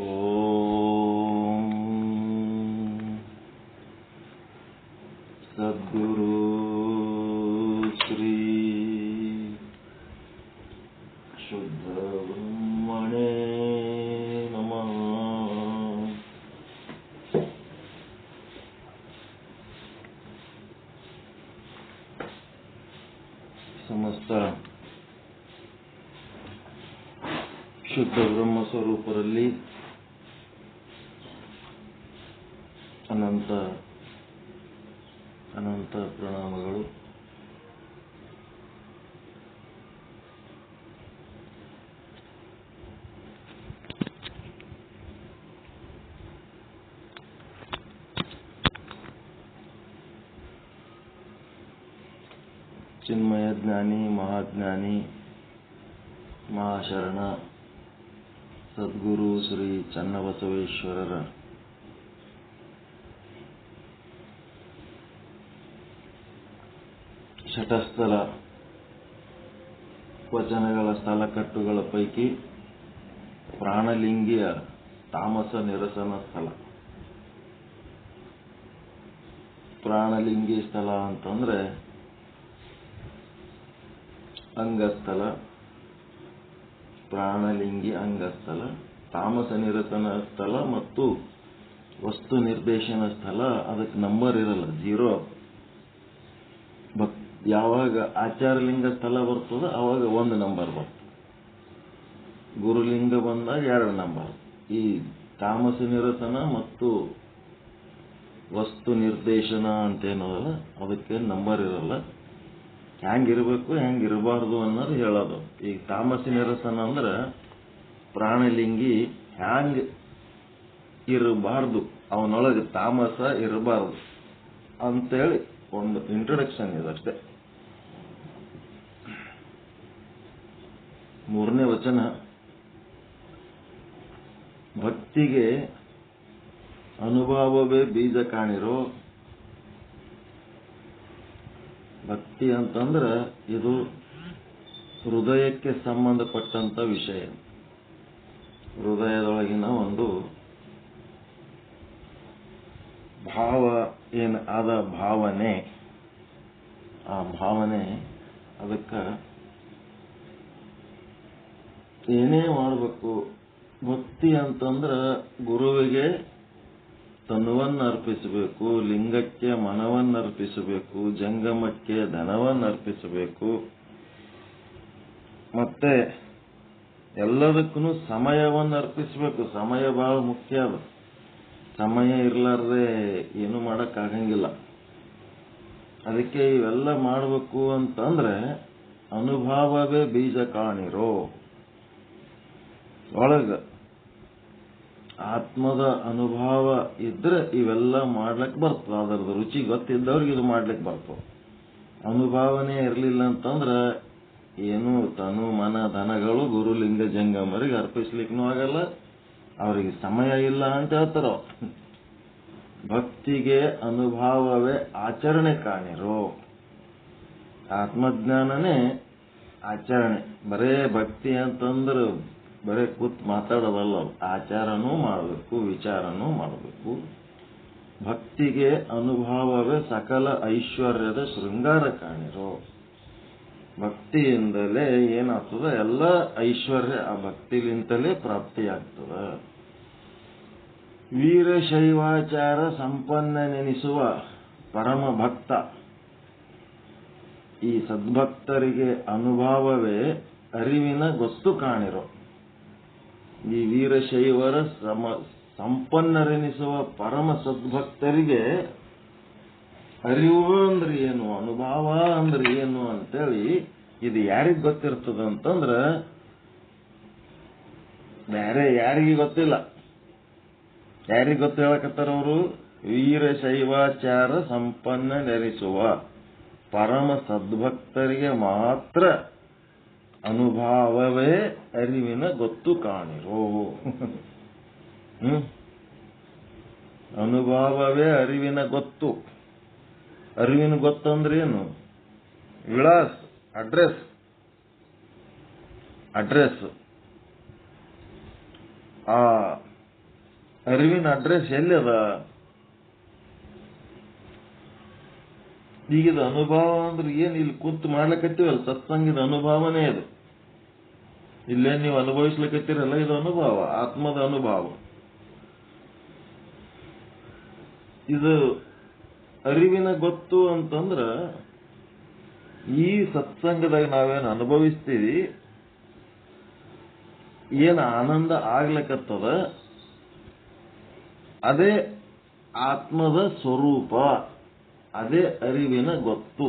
ಓಂ ಸದ್ಗುರು ಶ್ರೀ ಶುದ್ಧ ಬ್ರಹ್ಮಣೇ ನಮಃ. ಸಮಸ್ತ ಶುದ್ಧ ಬ್ರಹ್ಮ ಸ್ವರೂಪರಲ್ಲಿ ಅನಂತ ಅನಂತ ಪ್ರಣಾಮಗಳು. ಚಿನ್ಮಯ ಜ್ಞಾನಿ, ಮಹಾಜ್ಞಾನಿ, ಮಹಾಶರಣ ಸದ್ಗುರು ಶ್ರೀ ಚನ್ನಬಸವೇಶ್ವರರ ಶತಸ್ಥಲ ವಚನಗಳ ಸ್ಥಳಕಟ್ಟುಗಳ ಪೈಕಿ ಪ್ರಾಣಲಿಂಗಿಯ ತಾಮಸ ನಿರಸನ ಸ್ಥಳ. ಪ್ರಾಣಲಿಂಗಿ ಸ್ಥಳ ಅಂತಂದ್ರೆ ಅಂಗಸ್ಥಲ, ಪ್ರಾಣಲಿಂಗಿ ಅಂಗಸ್ಥಲ, ತಾಮಸ ನಿರಸನ ಸ್ಥಳ ಮತ್ತು ವಸ್ತು ನಿರ್ದೇಶನ ಸ್ಥಳ. ಅದಕ್ಕೆ ನಂಬರ್ ಇರಲ್ಲ, 0. ಯಾವಾಗ ಆಚಾರಲಿಂಗ ಸ್ಥಳ ಬರ್ತದ ಅವಾಗ 1 ನಂಬರ್ ಬರ್ತದೆ. ಗುರುಲಿಂಗ ಬಂದಾಗ 2 ನಂಬರ್. ಈ ತಾಮಸ ನಿರಸನ ಮತ್ತು ವಸ್ತು ನಿರ್ದೇಶನ ಅಂತೇನೋದಲ್ಲ ಅದಕ್ಕೆ ನಂಬರ್ ಇರಲ್ಲ. ಹೆಂಗಿರ್ಬೇಕು ಹೆಂಗಿರಬಾರ್ದು ಅನ್ನೋದು ಹೇಳೋದು. ಈಗ ತಾಮಸ ನಿರಸನ ಅಂದ್ರೆ ಪ್ರಾಣಲಿಂಗಿ ಹ್ಯಾಂಗ್ ಇರಬಾರ್ದು, ಅವನೊಳಗೆ ತಾಮಸ ಇರಬಾರ್ದು ಅಂತೇಳಿ ಒಂದು ಇಂಟ್ರೊಡಕ್ಷನ್ ಇದಷ್ಟೇ. 3ನೇ ವಚನ, ಭಕ್ತಿಗೆ ಅನುಭವವೇ ಬೀಜ ಕಾಣಿರೋ. ಭಕ್ತಿ ಅಂತಂದ್ರೆ ಇದು ಹೃದಯಕ್ಕೆ ಸಂಬಂಧಪಟ್ಟಂತ ವಿಷಯ. ಹೃದಯದೊಳಗಿನ ಒಂದು ಭಾವ ಆದ ಭಾವನೆ, ಆ ಭಾವನೆ ಅದಕ್ಕೆ ಏನೇ ಮಾಡಬೇಕು. ಭಕ್ತಿ ಅಂತಂದ್ರೆ ಗುರುವಿಗೆ ತನುವನ್ನು ಅರ್ಪಿಸಬೇಕು, ಲಿಂಗಕ್ಕೆ ಮನವನ್ನು ಅರ್ಪಿಸಬೇಕು, ಜಂಗಮಕ್ಕೆ ಧನವನ್ನು ಅರ್ಪಿಸಬೇಕು, ಮತ್ತೆ ಎಲ್ಲದಕ್ಕೂ ಸಮಯವನ್ನು ಅರ್ಪಿಸಬೇಕು. ಸಮಯ ಬಹಳ ಮುಖ್ಯ. ಅದು ಸಮಯ ಇರಲಾರ್ದೆ ಏನು ಮಾಡಕ್ಕಾಗಂಗಿಲ್ಲ. ಅದಕ್ಕೆ ಇವೆಲ್ಲ ಮಾಡಬೇಕು ಅಂತಂದ್ರೆ ಅನುಭವವೇ ಬೀಜ ಕಾಣಿರೋ. ಒಳಗ ಆತ್ಮದ ಅನುಭವ ಇದ್ರೆ ಇವೆಲ್ಲ ಮಾಡ್ಲಿಕ್ಕೆ ಬರ್ತದೆ. ಅದರದ್ದು ರುಚಿ ಗೊತ್ತಿದ್ದವ್ರಿಗೆ ಇದು ಮಾಡ್ಲಿಕ್ಕೆ ಬರ್ತದೆ. ಅನುಭವನೆ ಇರಲಿಲ್ಲ ಅಂತಂದ್ರೆ ಏನು ತನು ಮನ ಧನಗಳು ಗುರುಲಿಂಗ ಜಂಗಮರಿಗೆ ಅರ್ಪಿಸ್ಲಿಕ್ಕೂ ಆಗಲ್ಲ. ಅವರಿಗೆ ಸಮಯ ಇಲ್ಲ ಅಂತ ಹೇಳ್ತಾರ. ಭಕ್ತಿಗೆ ಅನುಭವವೇ ಆಚರಣೆ ಕಾಣಿರೋ. ಆತ್ಮಜ್ಞಾನನೇ ಆಚರಣೆ. ಬರೇ ಭಕ್ತಿ ಅಂತಂದ್ರೆ ಬರೇ ಕೂತ್ ಮಾತಾಡೋದಲ್ಲ, ಆಚಾರನೂ ಮಾಡಬೇಕು, ವಿಚಾರನೂ ಮಾಡಬೇಕು. ಭಕ್ತಿಗೆ ಅನುಭವವೇ ಸಕಲ ಐಶ್ವರ್ಯದ ಶೃಂಗಾರ ಕಾಣಿರೋ. ಭಕ್ತಿಯಿಂದಲೇ ಏನಾಗ್ತದ, ಎಲ್ಲ ಐಶ್ವರ್ಯ ಆ ಭಕ್ತಿಲಿಂತಲೇ ಪ್ರಾಪ್ತಿಯಾಗ್ತದ. ವೀರಶೈವಾಚಾರ ಸಂಪನ್ನನೆನಿಸುವ ಪರಮ ಭಕ್ತ. ಈ ಸದ್ಭಕ್ತರಿಗೆ ಅನುಭವವೇ ಅರಿವಿನ ಗೊತ್ತು ಕಾಣಿರೋ. ಈ ವೀರಶೈವರ ಸಂಪನ್ನರೆನಿಸುವ ಪರಮ ಸದ್ಭಕ್ತರಿಗೆ ಅರಿವು ಅಂದ್ರೆ ಏನು, ಅನುಭವ ಅಂದ್ರೆ ಏನು ಅಂತೇಳಿ ಇದು ಯಾರಿಗ್ ಗೊತ್ತಿರ್ತದ ಅಂತಂದ್ರ ಬೇರೆ ಯಾರಿಗೆ ಗೊತ್ತಿಲ್ಲ. ಯಾರಿಗ್ ಗೊತ್ತು ಹೇಳಕತ್ತಾರ ಅವರು? ವೀರಶೈವಾಚಾರ ಸಂಪನ್ನನೆನಿಸುವ ಪರಮ ಸದ್ಭಕ್ತರಿಗೆ ಮಾತ್ರ ಅನುಭವವೇ ಅರಿವಿನ ಗೊತ್ತು ಕಾಣಿರೋ. ಅನುಭವವೇ ಅರಿವಿನ ಗೊತ್ತು. ಅರಿವಿನ ಗೊತ್ತಂದ್ರೆ ಏನು? ವಿಳಾಸ, ಅಡ್ರೆಸ್. ಆ ಅರಿವಿನ ಅಡ್ರೆಸ್ ಎಲ್ಲಿ ಅದ? ಈಗಿದ ಅನುಭವ ಅಂದ್ರೆ ಏನ್? ಇಲ್ಲಿ ಕೂತು ಮಾಡ್ಲಕತ್ತೀವಲ್ಲ, ಸತ್ಸಂಗದ ಅನುಭವನೇ ಅದು. ಇಲ್ಲೇ ನೀವು ಅನುಭವಿಸ್ಲಿಕ್ಕತ್ತೀರಲ್ಲ, ಇದು ಅನುಭವ, ಆತ್ಮದ ಅನುಭವ. ಇದು ಅರಿವಿನ ಗೊತ್ತು ಅಂತಂದ್ರ ಈ ಸತ್ಸಂಗದಾಗ ನಾವೇನು ಅನುಭವಿಸ್ತೀವಿ, ಏನ್ ಆನಂದ ಆಗ್ಲಿಕ್ಕತ್ತದ, ಅದೇ ಆತ್ಮದ ಸ್ವರೂಪ, ಅದೇ ಅರಿವಿನ ಗೊತ್ತು.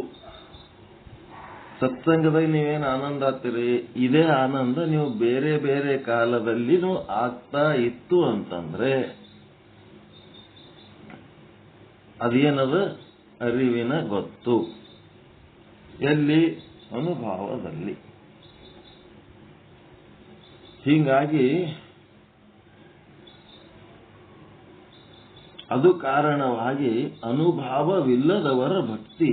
ಸತ್ಸಂಗದಾಗ ನೀವೇನು ಆನಂದ ಆಗ್ತೀರಿ, ಇದೇ ಆನಂದ ನೀವು ಬೇರೆ ಬೇರೆ ಕಾಲದಲ್ಲಿನೂ ಆಗ್ತಾ ಇತ್ತು ಅಂತಂದ್ರೆ ಅದೇನದ? ಅರಿವಿನ ಗೊತ್ತು. ಎಲ್ಲಿ? ಅನುಭವದಲ್ಲಿ. ಹೀಗಾಗಿ ಅದು ಕಾರಣವಾಗಿ ಅನುಭವವಿಲ್ಲದವರ ಭಕ್ತಿ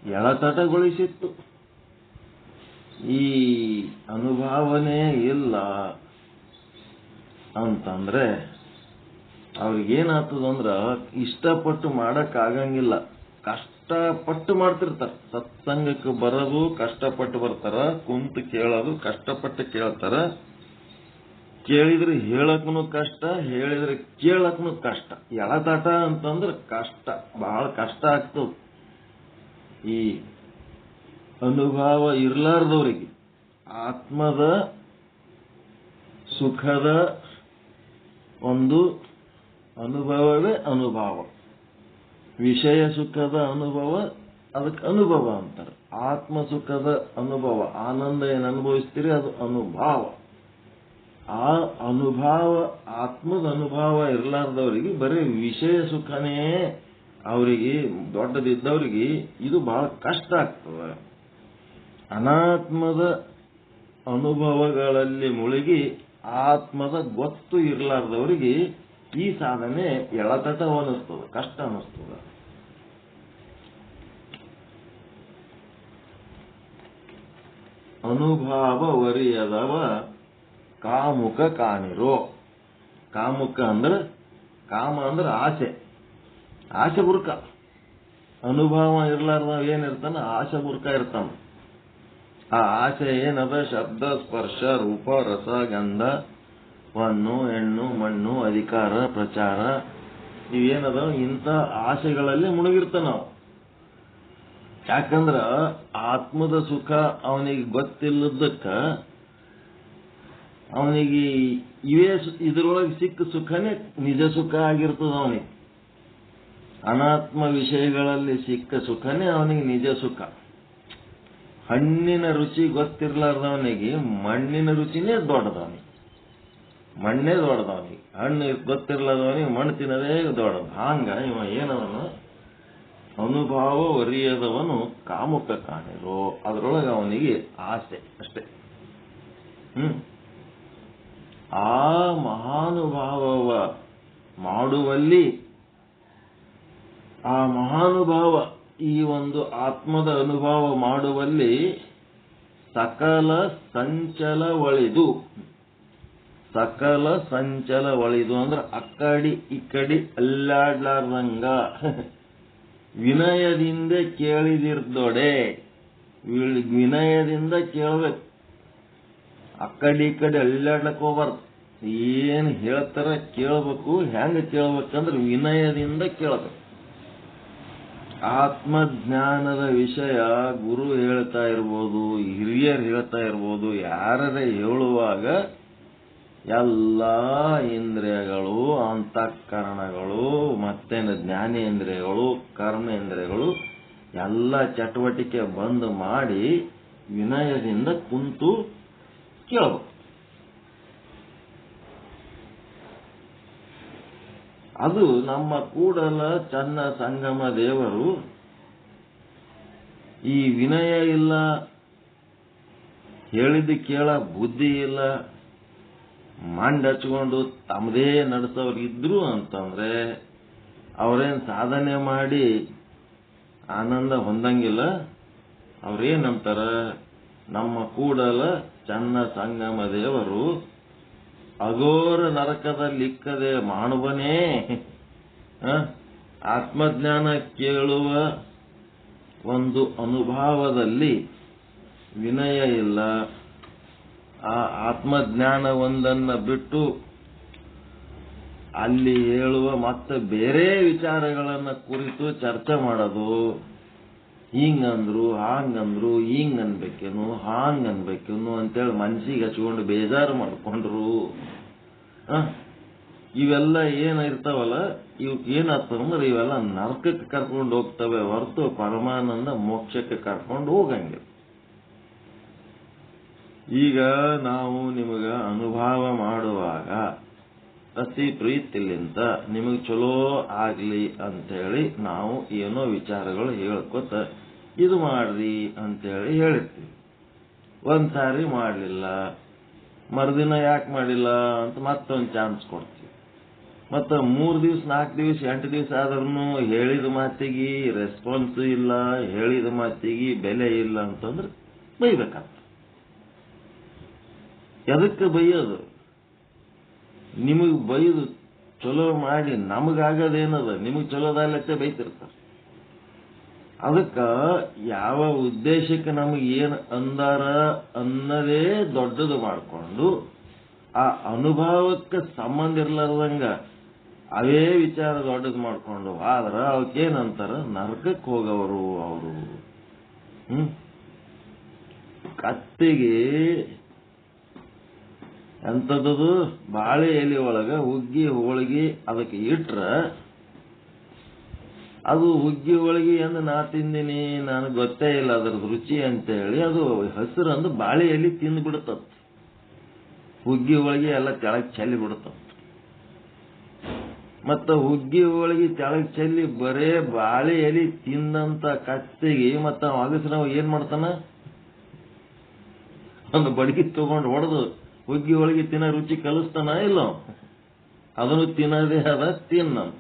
ಎಳತಟಗೊಳಿಸಿತ್ತು. ಈ ಅನುಭವನೇ ಇಲ್ಲ ಅಂತಂದ್ರೆ ಅವ್ರಿಗೇನಾಗ್ತದಂದ್ರ ಇಷ್ಟಪಟ್ಟು ಮಾಡಕ್ಕಾಗಂಗಿಲ್ಲ, ಕಷ್ಟಪಟ್ಟು ಮಾಡ್ತಿರ್ತಾರ. ಸತ್ಸಂಗಕ್ಕೆ ಬರೋದು ಕಷ್ಟಪಟ್ಟು ಬರ್ತಾರ, ಕುಂತು ಕೇಳೋದು ಕಷ್ಟಪಟ್ಟು ಕೇಳ್ತಾರ. ಕೇಳಿದ್ರೆ ಹೇಳಕ್ನು ಕಷ್ಟ, ಹೇಳಿದ್ರೆ ಕೇಳಕ್ನು ಕಷ್ಟ. ಎಳತಾಟ ಅಂತಂದ್ರೆ ಕಷ್ಟ, ಬಹಳ ಕಷ್ಟ ಆಗ್ತದ. ಈ ಅನುಭವ ಇರ್ಲಾರ್ದವ್ರಿಗೆ ಆತ್ಮದ ಸುಖದ ಒಂದು ಅನುಭವವೇ ಅನುಭವ. ವಿಷಯ ಸುಖದ ಅನುಭವ ಅದಕ್ಕೆ ಅನುಭವ ಅಂತಾರೆ. ಆತ್ಮ ಸುಖದ ಅನುಭವ, ಆನಂದ ಏನು ಅನುಭವಿಸ್ತೀರಿ ಅದು ಅನುಭವ. ಆ ಅನುಭವ, ಆತ್ಮದ ಅನುಭವ ಇರಲಾರ್ದವ್ರಿಗೆ ಬರೀ ವಿಷಯ ಸುಖನೇ ಅವರಿಗೆ ದೊಡ್ಡದಿದ್ದವ್ರಿಗೆ ಇದು ಬಹಳ ಕಷ್ಟ ಆಗ್ತದೆ. ಅನಾತ್ಮದ ಅನುಭವಗಳಲ್ಲಿ ಮುಳುಗಿ ಆತ್ಮದ ಗೊತ್ತು ಇರಲಾರ್ದವರಿಗೆ ಈ ಸಾಧನೆ ಎಳತಟ ಅನ್ನಿಸ್ತದೆ, ಕಷ್ಟ ಅನ್ನಿಸ್ತದೆ. ಅನುಭವವರಿಯದವ ಕಾಮುಕ ಕಾಣಿರೋ. ಕಾಮುಕ ಅಂದ್ರೆ, ಕಾಮ ಅಂದ್ರೆ ಆಸೆ, ಆಸೆ ಬುರ್ಕ. ಅನುಭವ ಇರ್ಲಾರ್ದ ಏನಿರ್ತಾನ? ಆಸೆ ಬುರ್ಕ ಇರ್ತಾನ. ಆ ಆಸೆ ಏನದ? ಶಬ್ದ, ಸ್ಪರ್ಶ, ರೂಪ, ರಸ, ಗಂಧ, ಹೊನ್ನು, ಹೆಣ್ಣು, ಮಣ್ಣು, ಅಧಿಕಾರ, ಪ್ರಚಾರ, ಇವೇನದ? ಇಂಥ ಆಸೆಗಳಲ್ಲಿ ಮುಳುಗಿರ್ತಾನ ನಾವು. ಯಾಕಂದ್ರ ಆತ್ಮದ ಸುಖ ಅವನಿಗೆ ಗೊತ್ತಿಲ್ಲದಕ್ಕ ಅವನಿಗೆ ಇದರೊಳಗೆ ಸಿಕ್ಕ ಸುಖನೇ ನಿಜ ಸುಖ ಆಗಿರ್ತದ. ಅವನಿಗೆ ಅನಾತ್ಮ ವಿಷಯಗಳಲ್ಲಿ ಸಿಕ್ಕ ಸುಖನೇ ಅವನಿಗೆ ನಿಜ ಸುಖ. ಹಣ್ಣಿನ ರುಚಿ ಗೊತ್ತಿರ್ಲಾರ್ದವನಿಗೆ ಮಣ್ಣಿನ ರುಚಿನೇ ದೊಡ್ಡದವನಿಗೆ, ಮಣ್ಣೇ ದೊಡ್ಡದವನಿಗೆ. ಹಣ್ಣು ಗೊತ್ತಿರ್ಲಾರ್ದವನಿಗೆ ಮಣ್ಣು ತಿನ್ನೋದೇ ದೊಡ್ಡದು. ಹಂಗ ಇವ ಏನವನು? ಅನುಭವ ಒರಿಯದವನು ಕಾಮುಕ ಕಾಣಿರೋ. ಅದರೊಳಗೆ ಅವನಿಗೆ ಆಸೆ ಅಷ್ಟೇ. ಆ ಮಹಾನುಭಾವವ ಮಾಡುವಲ್ಲಿ ಆ ಮಹಾನುಭಾವ ಈ ಒಂದು ಆತ್ಮದ ಅನುಭವ ಮಾಡುವಲ್ಲಿ ಸಕಲ ಸಂಚಲ ಒಳಿದು. ಸಕಲ ಸಂಚಲ ಒಳಿದು ಅಂದ್ರೆ ಅಕ್ಕಡಿ ಇಕ್ಕಡಿ ಅಲ್ಲಾಡ್ಲಾರ್ದಂಗ ವಿನಯದಿಂದ ಕೇಳಿದಿರ್ದೊಡೆ. ವಿನಯದಿಂದ ಕೇಳ್ಬೇಕು, ಅಕ್ಕಡಿ ಈ ಕಡೆ ಅಲ್ಲಾಡ್ಲಕ್ ಹೋಗ್ಬಾರ್ದು. ಏನ್ ಹೇಳ್ತಾರ ಕೇಳ್ಬೇಕು. ಹೆಂಗ ಕೇಳ್ಬೇಕಂದ್ರೆ ವಿನಯದಿಂದ ಕೇಳ್ಬೇಕು. ಆತ್ಮಜ್ಞಾನದ ವಿಷಯ ಗುರು ಹೇಳ್ತಾ ಇರ್ಬೋದು, ಹಿರಿಯರು ಹೇಳ್ತಾ ಇರ್ಬೋದು, ಯಾರೇ ಹೇಳುವಾಗ ಎಲ್ಲ ಇಂದ್ರಿಯಗಳು, ಅಂತಃಕರಣಗಳು, ಮತ್ತೇನು ಜ್ಞಾನೇಂದ್ರಿಯಗಳು, ಕರ್ಮೇಂದ್ರಿಯಗಳು ಎಲ್ಲ ಚಟುವಟಿಕೆ ಬಂದ್ ಮಾಡಿ ವಿನಯದಿಂದ ಕುಂತು ಕೇಳಬೇಕು. ಅದು ನಮ್ಮ ಕೂಡಲ ಚನ್ನ ಸಂಗಮ ದೇವರು ಈ ವಿನಯ ಇಲ್ಲ, ಹೇಳಿದ್ದು ಕೇಳ ಬುದ್ಧಿ ಇಲ್ಲ, ಮಂಡ್ ಹಚ್ಕೊಂಡು ತಮ್ಮದೇ ನಡೆಸೋರು ಇದ್ರು ಅಂತಂದ್ರೆ ಅವ್ರೇನ್ ಸಾಧನೆ ಮಾಡಿ ಆನಂದ ಹೊಂದಂಗಿಲ್ಲ. ಅವ್ರೇನಂತಾರ? ನಮ್ಮ ಕೂಡಲ ಚನ್ನ ಸಂಗಮ ದೇವರು ಅಘೋರ ನರಕದಲ್ಲಿಕ್ಕದೆ ಮಾನವನೇ ಆತ್ಮಜ್ಞಾನ ಕೇಳುವ ಒಂದು ಅನುಭವದಲ್ಲಿ ವಿನಯ ಇಲ್ಲ. ಆ ಆತ್ಮಜ್ಞಾನವೊಂದನ್ನು ಬಿಟ್ಟು ಅಲ್ಲಿ ಹೇಳುವ ಮತ್ತೆ ಬೇರೆ ವಿಚಾರಗಳನ್ನ ಕುರಿತು ಚರ್ಚೆ ಮಾಡೋದು. ಹಿಂಗಂದ್ರು ಹಾಂಗಂದ್ರು ಹಿಂಗ್ ಅನ್ಬೇಕೇನು ಹಾಂಗ್ ಅನ್ಬೇಕೇನು ಅಂತೇಳಿ ಮನ್ಸಿಗೆ ಹಚ್ಕೊಂಡು ಬೇಜಾರು ಮಾಡ್ಕೊಂಡ್ರು. ಇವೆಲ್ಲ ಏನಿರ್ತಾವಲ್ಲ ಇವ್ ಏನಾಗ್ತದಂದ್ರೆ ಇವೆಲ್ಲ ನರಕಕ್ಕೆ ಕರ್ಕೊಂಡು ಹೋಗ್ತವೆ ಹೊರತು ಪರಮಾನಂದ ಮೋಕ್ಷಕ್ಕೆ ಕರ್ಕೊಂಡು ಹೋಗಂಗಿಲ್ಲ. ಈಗ ನಾವು ನಿಮಗ ಅನುಭವ ಮಾಡುವಾಗ ಅತಿ ಪ್ರೀತಿಲಿಂದ ನಿಮಗೆ ಚಲೋ ಆಗ್ಲಿ ಅಂತೇಳಿ ನಾವು ಏನೋ ವಿಚಾರಗಳು ಹೇಳ್ಕೊತ ಇದು ಮಾಡ್ರಿ ಅಂತೇಳಿ ಹೇಳಿರ್ತೀವಿ. ಒಂದ್ಸಾರಿ ಮಾಡಲಿಲ್ಲ, ಮರುದಿನ ಯಾಕೆ ಮಾಡಿಲ್ಲ ಅಂತ ಮತ್ತೊಂದು ಚಾನ್ಸ್ ಕೊಡ್ತೀವಿ. ಮತ್ತ 3 ದಿವಸ 4 ದಿವಸ 8 ದಿವಸ ಆದ್ರೂ ಹೇಳಿದ ಮಾತಿಗೆ ರೆಸ್ಪಾನ್ಸ್ ಇಲ್ಲ, ಹೇಳಿದ ಮಾತಿಗೆ ಬೆಲೆ ಇಲ್ಲ ಅಂತಂದ್ರೆ ಬೈಬೇಕಾಗ್ತದೆ. ಎದಕ್ಕೆ ಬೈಯೋದು? ನಿಮಗ್ ಬೈದು ಚಲೋ ಮಾಡಿ ನಮಗಾಗದೇನದ, ನಿಮಗ್ ಚಲೋದಾಗ್ಲತ್ತೆ ಬೈತಿರ್ತಾರೆ. ಅದಕ್ಕ ಯಾವ ಉದ್ದೇಶಕ್ಕೆ ನಮಗೆ ಏನ್ ಅಂದಾರ ಅನ್ನದೇ ದೊಡ್ಡದು ಮಾಡಿಕೊಂಡು ಆ ಅನುಭವಕ್ಕೆ ಸಂಬಂಧ ಇರ್ಲಾರ್ದಂಗ ಅವೇ ವಿಚಾರ ದೊಡ್ಡದು ಮಾಡ್ಕೊಂಡು ಆದ್ರ ಅವಕ್ಕೇನಂತಾರ ನರಕಕ್ಕೆ ಹೋಗವರು ಅವರು. ಕತ್ತಿಗೆ ಎಂಥದ್ದು ಬಾಳೆ ಎಲೆ ಒಳಗ ಹುಗ್ಗಿ ಹೋಳಿಗೆ ಅದಕ್ಕೆ ಇಟ್ರ ಅದು ಹುಗ್ಗಿ ಹೋಳಿಗೆ ಎಂದು ನಾ ತಿಂದಿನಿ, ನನಗೆ ಗೊತ್ತೇ ಇಲ್ಲ ಅದ್ರದ್ದು ರುಚಿ ಅಂತೇಳಿ ಅದು ಹಸಿರು ಅಂದು ಬಾಳೆ ಎಲೆ ತಿಂದು ಬಿಡುತ್ತ. ಹುಗ್ಗಿ ಹೋಳಿಗೆ ಎಲ್ಲ ಕೆಳಗೆ ಚೆಲ್ಲಿ ಬಿಡುತ್ತ. ಮತ್ತ ಹುಗ್ಗಿ ಹೋಳಿಗೆ ಕೆಳಗೆ ಚೆಲ್ಲಿ ಬರೇ ಬಾಳೆ ಎಲೆ ತಿಂದಂತ ಕತ್ತಿಗೆ ಮತ್ತ ಅಗಸ್ರವ ಏನ್ ಮಾಡ್ತಾನ, ಒಂದು ಬಡಗಿ ತಗೊಂಡು ಹೊಡೆದು ಹುಗ್ಗಿ ಹೋಳಿಗೆ ತಿನ್ನೋ ರುಚಿ ಕಲಿಸ್ತಾನ ಇಲ್ಲ, ಅದನ್ನು ತಿನ್ನೋದೇ ಅದ ತಿನ್ನಂತ.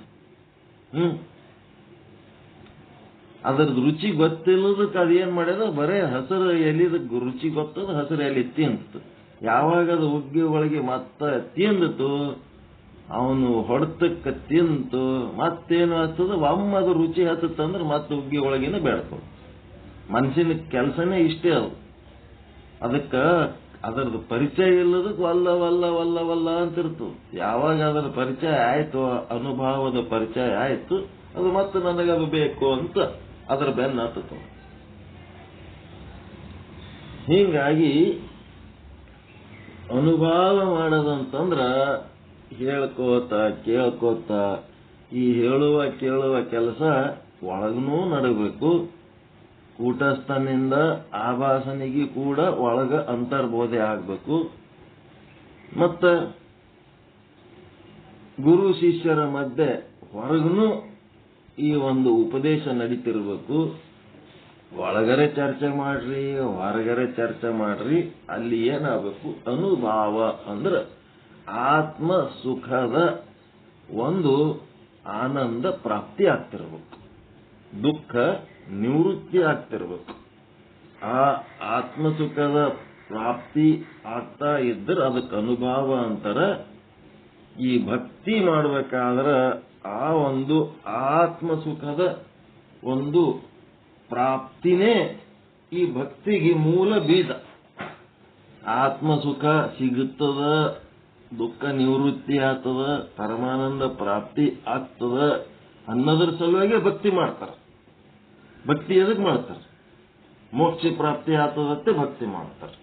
ಅದ್ರದ್ದು ರುಚಿ ಗೊತ್ತಿಲ್ಲದಕ್ಕೆ ಅದೇನ್ ಮಾಡ್ಯದ ಬರೇ ಹಸಿರು ಎಲಿದ ರುಚಿ ಗೊತ್ತದ, ಹಸಿರು ಎಲಿ ತಿಂತ. ಯಾವಾಗ ಅದು ಹುಗ್ಗಿ ಒಳಗೆ ಮತ್ತ ತಿಂದಿತು ಅವನು ಹೊಡೆತಕ್ಕೆ ತಿಂತು ಮತ್ತೇನು ಹತ್ತದ ಒಮ್ಮದು ರುಚಿ ಹತ್ತಂದ್ರೆ ಮತ್ತೆ ಹುಗ್ಗಿ ಒಳಗಿನ ಬೆಳ್ಕೊ. ಮನುಷ್ಯನ ಕೆಲಸನೇ ಇಷ್ಟೇ ಅದು. ಅದಕ್ಕ ಅದರದ್ದು ಪರಿಚಯ ಇಲ್ಲದಕ್ಕೆ ವಲ್ಲ ವಲ್ಲ ವಲ್ಲ ವಲ್ಲ ಅಂತಿರ್ತು. ಯಾವಾಗ ಅದರ ಪರಿಚಯ ಆಯ್ತು, ಅನುಭವದ ಪರಿಚಯ ಆಯ್ತು, ಅದು ಮತ್ತೆ ನನಗದು ಬೇಕು ಅಂತ ಅದರ ಬೆನ್ನ ಹತ್ತತು. ಹೀಗಾಗಿ ಅನುಭವ ಮಾಡೋದಂತಂದ್ರ ಹೇಳ್ಕೋತ ಕೇಳ್ಕೋತ ಈ ಹೇಳುವ ಕೇಳುವ ಕೆಲಸ ಒಳಗನೂ ನಡಬೇಕು. ಕೂಟಸ್ಥನಿಂದ ಆಭಾಸನಿಗೆ ಕೂಡ ಒಳಗ ಅಂತರ್ಬೋಧೆ ಆಗ್ಬೇಕು. ಮತ್ತ ಗುರು ಶಿಷ್ಯರ ಮಧ್ಯೆ ಹೊರಗನು ಈ ಒಂದು ಉಪದೇಶ ನಡೀತಿರ್ಬೇಕು. ಒಳಗರೆ ಚರ್ಚೆ ಮಾಡ್ರಿ, ಹೊರಗರೆ ಚರ್ಚೆ ಮಾಡ್ರಿ, ಅಲ್ಲಿ ಏನಾಗಬೇಕು ಅನುಭವ ಅಂದ್ರೆ ಆತ್ಮ ಸುಖದ ಒಂದು ಆನಂದ ಪ್ರಾಪ್ತಿ ಆಗ್ತಿರ್ಬೇಕು, ದುಃಖ ನಿವೃತ್ತಿ ಆಗ್ತಿರ್ಬೇಕು. ಆ ಆತ್ಮಸುಖದ ಪ್ರಾಪ್ತಿ ಆಗ್ತಾ ಇದ್ರೆ ಅದಕ್ಕೆ ಅನುಭವ ಅಂತಾರ. ಈ ಭಕ್ತಿ ಮಾಡಬೇಕಾದ್ರೆ ಆ ಒಂದು ಆತ್ಮಸುಖದ ಒಂದು ಪ್ರಾಪ್ತಿನೇ ಈ ಭಕ್ತಿಗೆ ಮೂಲ ಬೀಜ. ಆತ್ಮಸುಖ ಸಿಗುತ್ತದ, ದುಃಖ ನಿವೃತ್ತಿ ಆಗ್ತದ, ಪರಮಾನಂದ ಪ್ರಾಪ್ತಿ ಆಗ್ತದ ಅನ್ನೋದ್ರ ಸಲುವಾಗಿ ಭಕ್ತಿ ಮಾಡ್ತಾರೆ. ಭಕ್ತಿ ಎದಕ್ ಮಾಡ್ತಾರೆ? ಮೋಕ್ಷ ಪ್ರಾಪ್ತಿ ಆಗ್ತದತ್ತೆ ಭಕ್ತಿ ಮಾಡ್ತಾರೆ.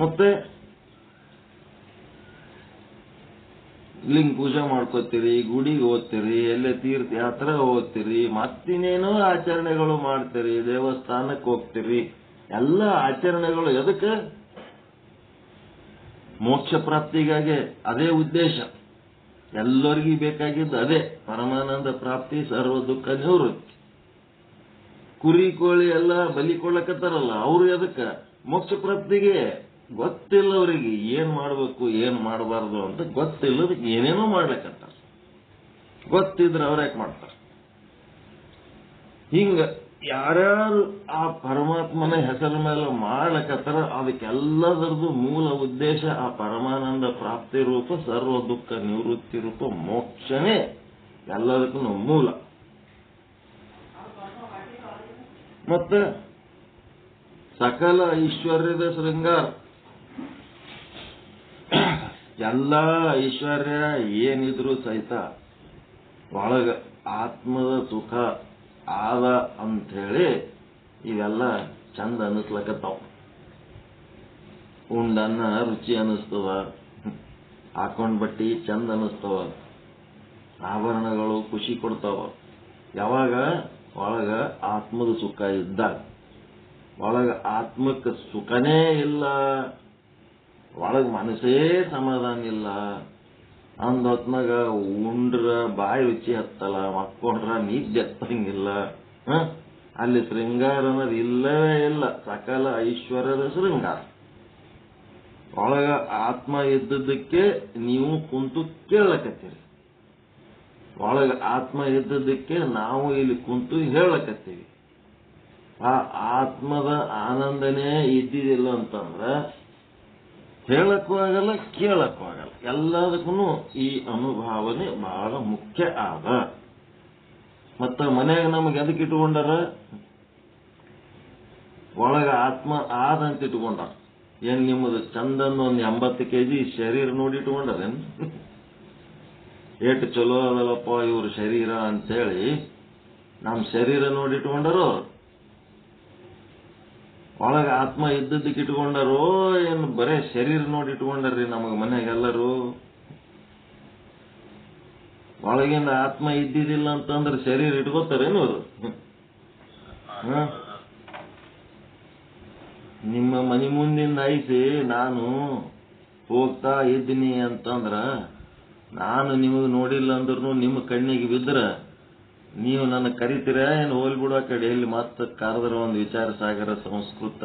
ಮತ್ತೆ ಲಿಂಗ ಪೂಜೆ ಮಾಡ್ಕೋತೀರಿ, ಗುಡಿಗೆ ಹೋಗ್ತೀರಿ, ಎಲ್ಲೇ ತೀರ್ಥಯಾತ್ರೆ ಹೋಗ್ತೀರಿ, ಮತ್ತಿನ್ನೇನೋ ಆಚರಣೆಗಳು ಮಾಡ್ತೀರಿ, ದೇವಸ್ಥಾನಕ್ಕೆ ಹೋಗ್ತೀರಿ. ಎಲ್ಲ ಆಚರಣೆಗಳು ಎದಕ್ಕೆ? ಮೋಕ್ಷ ಪ್ರಾಪ್ತಿಗಾಗಿ. ಅದೇ ಉದ್ದೇಶ. ಎಲ್ಲರಿಗೂ ಬೇಕಾಗಿದ್ದು ಅದೇ, ಪರಮಾನಂದ ಪ್ರಾಪ್ತಿ, ಸರ್ವ ದುಃಖ ನಿವೃತ್ತಿ. ಕುರಿ ಕೋಳಿ ಎಲ್ಲ ಬಲಿ ಕೊಡ್ಲಕತ್ತಾರಲ್ಲ, ಅವರು ಎದಕ್ಕೆ? ಮೋಕ್ಷ ಪ್ರಾಪ್ತಿಗೆ. ಗೊತ್ತಿಲ್ಲ ಅವರಿಗೆ ಏನ್ ಮಾಡ್ಬೇಕು ಏನ್ ಮಾಡಬಾರ್ದು ಅಂತ ಗೊತ್ತಿಲ್ಲದಕ್ಕೆ ಏನೇನೋ ಮಾಡ್ಲಕತ್ತಾರ. ಗೊತ್ತಿದ್ರೆ ಅವ್ರ್ಯಾಕೆ ಮಾಡ್ತಾರ? ಹಿಂಗ ಯಾರ್ಯಾರು ಆ ಪರಮಾತ್ಮನ ಹೆಸರ ಮೇಲೆ ಮಾಡ್ಲಕತ್ತಾರ ಅದಕ್ಕೆಲ್ಲದರದ್ದು ಮೂಲ ಉದ್ದೇಶ ಆ ಪರಮಾನಂದ ಪ್ರಾಪ್ತಿ ರೂಪ ಸರ್ವ ದುಃಖ ನಿವೃತ್ತಿ ರೂಪ ಮೋಕ್ಷನೇ ಎಲ್ಲದಕ್ಕೂ ಮೂಲ. ಮತ್ತೆ ಸಕಲ ಐಶ್ವರ್ಯದ ಶೃಂಗಾರ, ಎಲ್ಲ ಐಶ್ವರ್ಯ ಏನಿದ್ರು ಸಹಿತ ಒಳಗ ಆತ್ಮದ ಸುಖ ಆದ ಅಂಥೇಳಿ ಇವೆಲ್ಲ ಚಂದ ಅನ್ನಿಸ್ಲಕತ್ತಾವ. ಉಂಡನ್ನ ರುಚಿ ಅನ್ನಿಸ್ತವ, ಹಾಕೊಂಡ್ ಬಟ್ಟಿ ಚಂದ ಅನ್ನಿಸ್ತವ, ಆಭರಣಗಳು ಖುಷಿ ಕೊಡ್ತಾವ. ಯಾವಾಗ ಒಳಗ ಆತ್ಮದ ಸುಖ ಇದ್ದಾಗ. ಒಳಗ ಆತ್ಮಕ್ಕೆ ಸುಖನೇ ಇಲ್ಲ, ಒಳಗ ಮನಸ್ಸೇ ಸಮಾಧಾನ ಇಲ್ಲ ಅಂದೊತ್ನಾಗ ಉಂಡ್ರ ಬಾಯಿ ರುಚಿ ಹತ್ತಲ್ಲ, ಮಕ್ಕೊಂಡ್ರ ನಿದ್ದೆ ಹತ್ತಂಗಿಲ್ಲ. ಅಲ್ಲಿ ಶೃಂಗಾರ ಅನ್ನೋದು ಇಲ್ಲವೇ ಇಲ್ಲ. ಸಕಲ ಐಶ್ವರ್ಯದ ಶೃಂಗಾರ. ಒಳಗ ಆತ್ಮ ಇದ್ದದ್ದಕ್ಕೆ ನೀವು ಕುಂತು ಕೇಳಕತ್ತೀರಿ, ಒಳಗ ಆತ್ಮ ಇದ್ದದ್ದಕ್ಕೆ ನಾವು ಇಲ್ಲಿ ಕುಂತು ಹೇಳಕತ್ತೀವಿ. ಆ ಆತ್ಮದ ಆನಂದನೇ ಇದ್ದಿದ್ದಿಲ್ಲ ಅಂತಂದ್ರ ಹೇಳಕ್ಕೂ ಆಗಲ್ಲ, ಕೇಳಕ್ಕೂ ಆಗಲ್ಲ. ಎಲ್ಲದಕ್ಕೂ ಈ ಅನುಭಾವನೆ ಬಹಳ ಮುಖ್ಯ ಆದ. ಮತ್ತ ಮನೆಯಾಗ ನಮಗೆ ಎದಕ್ಕೆ ಇಟ್ಕೊಂಡಾರ? ಒಳಗ ಆತ್ಮ ಆದಂತ ಇಟ್ಕೊಂಡಾರ. ಏನ್ ನಿಮ್ಮದು ಚಂದನ್ ಒಂದು 80 kg ಶರೀರ ನೋಡಿ ಇಟ್ಕೊಂಡಾರೇನು? ಏಟು ಚಲೋ ಅದಲ್ಲಪ್ಪ ಇವ್ರ ಶರೀರ ಅಂತೇಳಿ ನಮ್ಮ ಶರೀರ ನೋಡಿ ಇಟ್ಕೊಂಡಾರೋ? ಒಳಗ ಆತ್ಮ ಇದ್ದದ್ದಕ್ಕೆ ಇಟ್ಕೊಂಡಾರೋ ಏನು ಬರೇ ಶರೀರ ನೋಡಿ ಇಟ್ಕೊಂಡಾರ್ರಿ ನಮಗ ಮನೆಯಾಗೆಲ್ಲರೂ? ಒಳಗಿಂದ ಆತ್ಮ ಇದ್ದಿದ್ದಿಲ್ಲ ಅಂತಂದ್ರೆ ಶರೀರ ಇಟ್ಕೋತಾರೇನು ಅವರು? ನಿಮ್ಮ ಮನೆ ಮುಂದಿಂದ ಆಯ್ಸಿ ನಾನು ಹೋಗ್ತಾ ಇದ್ದೀನಿ ಅಂತಂದ್ರ ನಾನು ನಿಮಗೆ ನೋಡಿಲ್ಲ ಅಂದ್ರೂ ನಿಮ್ಮ ಕಣ್ಣಿಗೆ ಬಿದ್ರ ನೀವು ನನ್ನ ಕರಿತೀರ ಏನು? ಹೋಲ್ಬಿಡೋ ಕಡೆ ಎಲ್ಲಿ ಮತ್ತೆ ಕರೆದ್ರ ಒಂದು ವಿಚಾರ ಸಾಗರ ಸಂಸ್ಕೃತ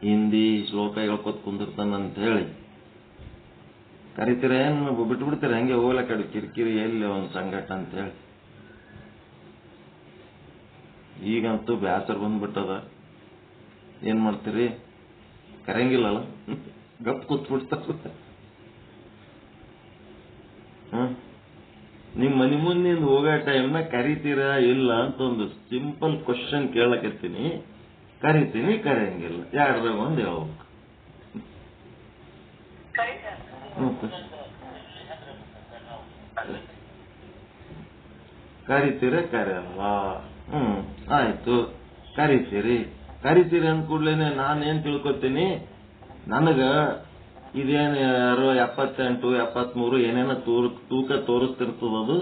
ಹಿಂದಿ ಶ್ಲೋಕ ಹೇಳ್ಕೊತ್ ಕುಂದಿರ್ತಾನಂತ ಹೇಳಿ ಕರಿತೀರ ಏನು? ಬಿಟ್ಬಿಡ್ತೀರ ಹಂಗೆ ಹೋಗ್ಲ ಕಡೆ ಕಿರಿಕಿರಿ ಎಲ್ಲಿ ಒಂದು ಸಂಗಟ ಅಂತ ಹೇಳಿ? ಈಗಂತೂ ಬ್ಯಾಸರ ಬಂದ್ಬಿಟ್ಟದ. ಏನ್ ಮಾಡ್ತೀರಿ? ಕರೆಯಂಗಿಲ್ಲಲ್ಲ, ಗಪ್ ಕೂತ್ಬಿಡ್ತಾರ. ನಿಮ್ ಮನಿ ಮುಂದಿಂದ ಹೋಗೋ ಟೈಮ್ನ ಕರಿತೀರಾ ಇಲ್ಲ ಅಂತ ಒಂದು ಸಿಂಪಲ್ ಕ್ವಶನ್ ಕೇಳಕತ್ತೀನಿ. ಕರಿತೀನಿ, ಕರೆಯಂಗಿಲ್ಲ, ಎರಡ್ರಾಗ ಒಂದು ಹೇಳ್ಬೇಕು. ಕರಿತೀರ ಕರೆಯಲ್ಲ? ಆಯ್ತು, ಕರಿತೀರಿ ಅಂದ ಕೂಡ್ಲೇನೆ ನಾನೇನ್ ತಿಳ್ಕೊತೀನಿ, ನನಗ ಇದೇನು 78, 73 ಏನೇನೋ ತೂಕ ತೋರಿಸ್ತಿರ್ತದದು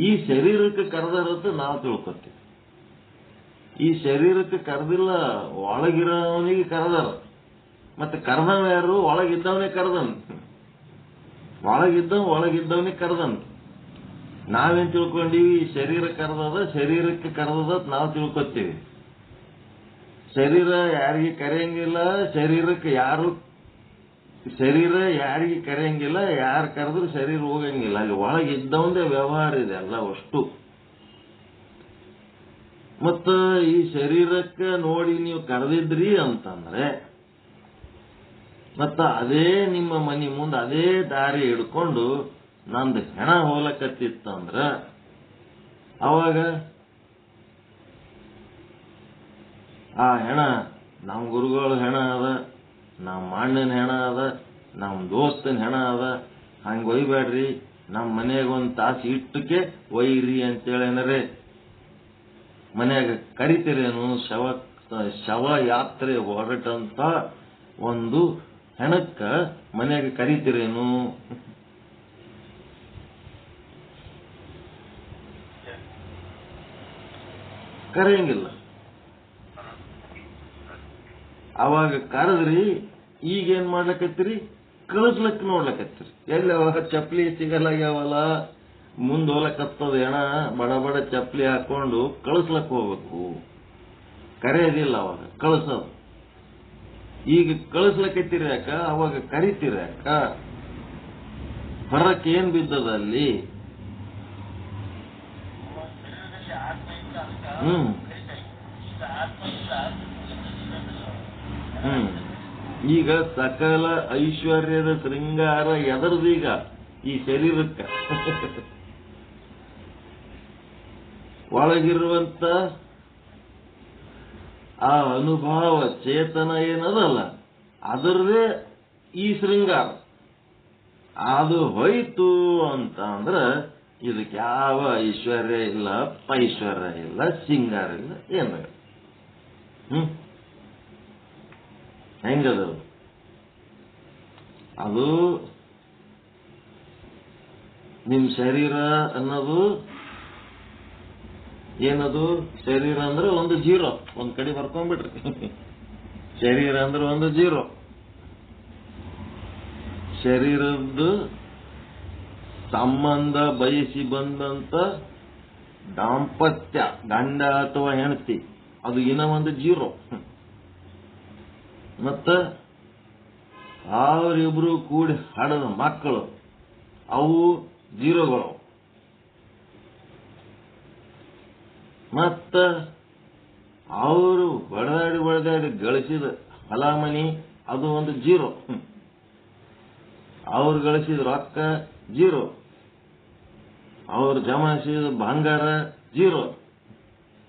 ಈ ಶರೀರಕ್ಕೆ ಕರೆದಿರುತ್ತೆ ನಾವು ತಿಳ್ಕೊತೀವಿ. ಈ ಶರೀರಕ್ಕೆ ಕರೆದಿಲ್ಲ, ಒಳಗಿರೋವನಿಗೆ ಕರೆದಾರ. ಮತ್ತೆ ಕರೆದವ ಯಾರು? ಒಳಗಿದ್ದವನೇ ಕರೆದನ್. ಒಳಗಿದ್ದವನಿಗೆ ಕರೆದನ್. ನಾವೇನ್ ತಿಳ್ಕೊಂಡೀವಿ? ಶರೀರ ಕರೆದದ, ಶರೀರಕ್ಕೆ ಕರೆದದ ನಾವು ತಿಳ್ಕೊತೀವಿ. ಶರೀರ ಯಾರಿಗೆ ಕರೆಯಂಗಿಲ್ಲ, ಶರೀರ ಯಾರಿಗೆ ಕರೆಯಂಗಿಲ್ಲ, ಯಾರು ಕರೆದ್ರು ಶರೀರ ಹೋಗಂಗಿಲ್ಲ. ಅಲ್ಲಿ ಒಳಗಿದ್ದವಂದೇ ವ್ಯವಹಾರ ಇದೆ ಎಲ್ಲ ಅಷ್ಟು. ಮತ್ತ ಈ ಶರೀರಕ್ಕೆ ನೋಡಿ ನೀವು ಕರೆದಿದ್ರಿ ಅಂತಂದ್ರೆ ಮತ್ತ ಅದೇ ನಿಮ್ಮ ಮನಿ ಮುಂದೆ ಅದೇ ದಾರಿ ಹಿಡ್ಕೊಂಡು ನಂದು ಹೆಣ ಹೋಲಕತ್ತಿತ್ತಂದ್ರ ಅವಾಗ ಆ ಹೆಣ ನಮ್ಮ ಗುರುಗಳ ಹೆಣ ಅದ, ನಮ್ಮ ಅಣ್ಣನ ಹೆಣ ಅದ, ನಮ್ಮ ದೋಸ್ತನ ಹೆಣ ಅದ, ಹಂಗ ಒಯ್ಬೇಡ್ರಿ, ನಮ್ಮ ಮನೆಯಾಗ ಒಂದು ತಾಸು ಇಟ್ಟಕ್ಕೆ ಒಯ್ಯಿರಿ ಅಂತೇಳೇನರೇ ಮನ್ಯಾಗ ಕರಿತೀರೇನು? ಶವ ಯಾತ್ರೆ ಹೊರಟಂತ ಒಂದು ಹೆಣಕ್ಕ ಮನ್ಯಾಗ ಕರಿತೀರೇನು? ಕರೆಯಂಗಿಲ್ಲ. ಅವಾಗ ಕರೆದ್ರಿ, ಈಗೇನ್ ಮಾಡ್ಲಕತ್ತೀರಿ? ಕಳಿಸ್ಲಕ್ ನೋಡ್ಲಕತ್ತೀರಿ. ಎಲ್ಲಿ ಅವಾಗ ಚಪ್ಪಲಿ ಸಿಗಲಾಗ್ಯಾವಲ್ಲ, ಮುಂದ್ ಹೋಲಕತ್ತದ ಹೆಣ, ಬಡ ಬಡ ಚಪ್ಪಲಿ ಹಾಕೊಂಡು ಕಳಿಸ್ಲಕ್ ಹೋಗ್ಬೇಕು. ಕರೆಯೋದಿಲ್ಲ, ಅವಾಗ ಕಳಿಸೋದು. ಈಗ ಕಳಿಸ್ಲಕತ್ತೀರಿ ಯಾಕ? ಅವಾಗ ಕರಿತೀರಿ ಯಾಕ? ಫರಕ್ ಏನ್ ಬಿದ್ದದ ಅಲ್ಲಿ? ಈಗ ಸಕಲ ಐಶ್ವರ್ಯದ ಶೃಂಗಾರ ಎದರ್ದೀಗ ಈ ಶರೀರಕ್ಕೆ ಒಳಗಿರುವಂತ ಆ ಅನುಭವ ಚೇತನ ಏನದಲ್ಲ ಅದರದೇ ಈ ಶೃಂಗಾರ. ಅದು ಹೋಯ್ತು ಅಂತ ಅಂದ್ರೆ ಇದಕ್ಕೆ ಯಾವ ಐಶ್ವರ್ಯ ಇಲ್ಲ, ಪೈಶ್ವರ್ಯ ಇಲ್ಲ, ಸಿಂಗಾರ ಇಲ್ಲ, ಏನ ಹೆಂಗದ ಅದು ನಿಮ್ ಶರೀರ ಅನ್ನೋದು ಏನದು? ಶರೀರ ಅಂದ್ರೆ ಒಂದು ಜೀರೋ, ಒಂದ್ ಕಡೆ ಬರ್ಕೊಂಡ್ಬಿಟ್ರಿ. ಶರೀರ ಅಂದ್ರೆ ಒಂದು ಜೀರೋ. ಶರೀರದ್ದು ಸಂಬಂಧ ಬಯಸಿ ಬಂದಂತ ದಾಂಪತ್ಯ, ಗಂಡ ಅಥವಾ ಹೆಂಡತಿ, ಅದು ಇನ್ನ ಒಂದು ಜೀರೋ. ಮತ್ತ ಅವರಿಬ್ರು ಕೂಡಿ ಹಡದ ಮಕ್ಕಳು, ಅವು ಜೀರೋಗಳು. ಮತ್ತ ಅವರು ಬಡದಾಡಿ ಗಳಿಸಿದ ಫಲಾಮಣಿ, ಅದು ಒಂದು ಜೀರೋ. ಅವ್ರು ಗಳಿಸಿದ ರೊಕ್ಕ ಜೀರೋ, ಅವ್ರು ಜಮಾಯಿಸಿದ ಬಂಗಾರ ಜೀರೋ,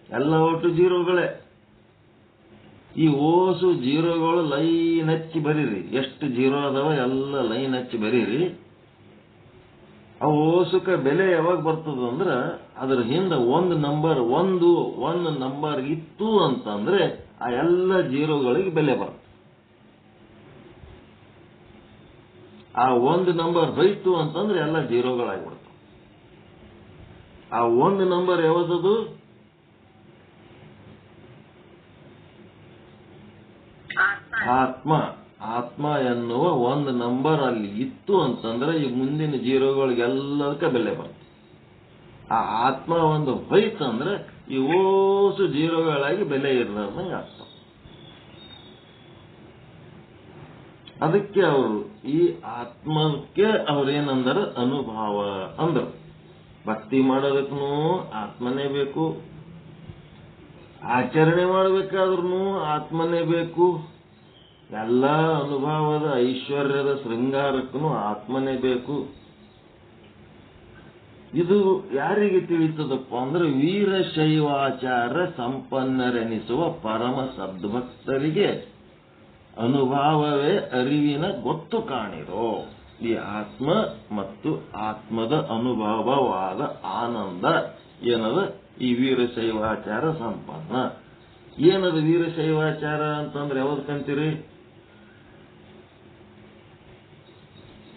ಎಲ್ಲ ಒಟ್ಟು ಜೀರೋಗಳೇ. ಈ ಓಸು ಜೀರೋಗಳು ಲೈನ್ ಹಚ್ಚಿ ಬರೀರಿ. ಎಷ್ಟು ಜೀರೋ ಅದಾವ ಎಲ್ಲ ಲೈನ್ ಹಚ್ಚಿ ಬರೀರಿ. ಆ ಓಸುಕ ಬೆಲೆ ಯಾವಾಗ ಬರ್ತದ ಅಂದ್ರ ಅದ್ರ ಹಿಂದ ಒಂದು ನಂಬರ್ ಇತ್ತು ಅಂತಂದ್ರೆ ಆ ಎಲ್ಲ ಜೀರೋಗಳಿಗೆ ಬೆಲೆ ಬರ್ತದೆ. ಆ ಒಂದು ನಂಬರ್ ಹೋಯ್ತು ಅಂತಂದ್ರೆ ಎಲ್ಲ ಜೀರೋಗಳಾಗ್ಬಿಡ್ತಾವ. ಆ ಒಂದು ನಂಬರ್ ಯಾವ್ದದು? ಆತ್ಮ. ಆತ್ಮ ಎನ್ನುವ ಒಂದು ನಂಬರ್ ಅಲ್ಲಿ ಇತ್ತು ಅಂತಂದ್ರೆ ಈ ಮುಂದಿನ ಜೀರೋಗಳಿಗೆಲ್ಲದಕ್ಕೆ ಬೆಲೆ ಬರ್ತದೆ. ಆ ಆತ್ಮ ಒಂದು ಹೋಯ್ತಂದ್ರೆ ಈ ಓಸು ಜೀರೋಗಳಾಗಿ ಬೆಲೆ ಇರದಂಗೆ ಆಗ್ತದೆ. ಅದಕ್ಕೆ ಅವರು ಈ ಆತ್ಮಕ್ಕೆ ಅವ್ರೇನಂದ್ರ ಅನುಭವ ಅಂದ್ರು. ಭಕ್ತಿ ಮಾಡೋದಕ್ಕೂ ಆತ್ಮನೇ ಬೇಕು, ಆಚರಣೆ ಮಾಡಬೇಕಾದ್ರೂ ಆತ್ಮನೇ ಬೇಕು, ಎಲ್ಲ ಅನುಭವದ ಐಶ್ವರ್ಯದ ಶೃಂಗಾರಕ್ಕೂ ಆತ್ಮನೇ ಬೇಕು. ಇದು ಯಾರಿಗೆ ತಿಳಿತದಪ್ಪ ಅಂದ್ರೆ ವೀರಶೈವಾಚಾರ ಸಂಪನ್ನರೆನಿಸುವ ಪರಮ ಸದ್ಭಕ್ತರಿಗೆ ಅನುಭವವೇ ಅರಿವಿನ ಗೊತ್ತು ಕಾಣಿರೋ. ಈ ಆತ್ಮ ಮತ್ತು ಆತ್ಮದ ಅನುಭವವಾದ ಆನಂದ ಏನದ ಈ ವೀರಶೈವಾಚಾರ ಸಂಪನ್ನ. ಏನದ ವೀರಶೈವಾಚಾರ ಅಂತಂದ್ರೆ ಯಾವ್ದಕ್ಕಂತೀರಿ?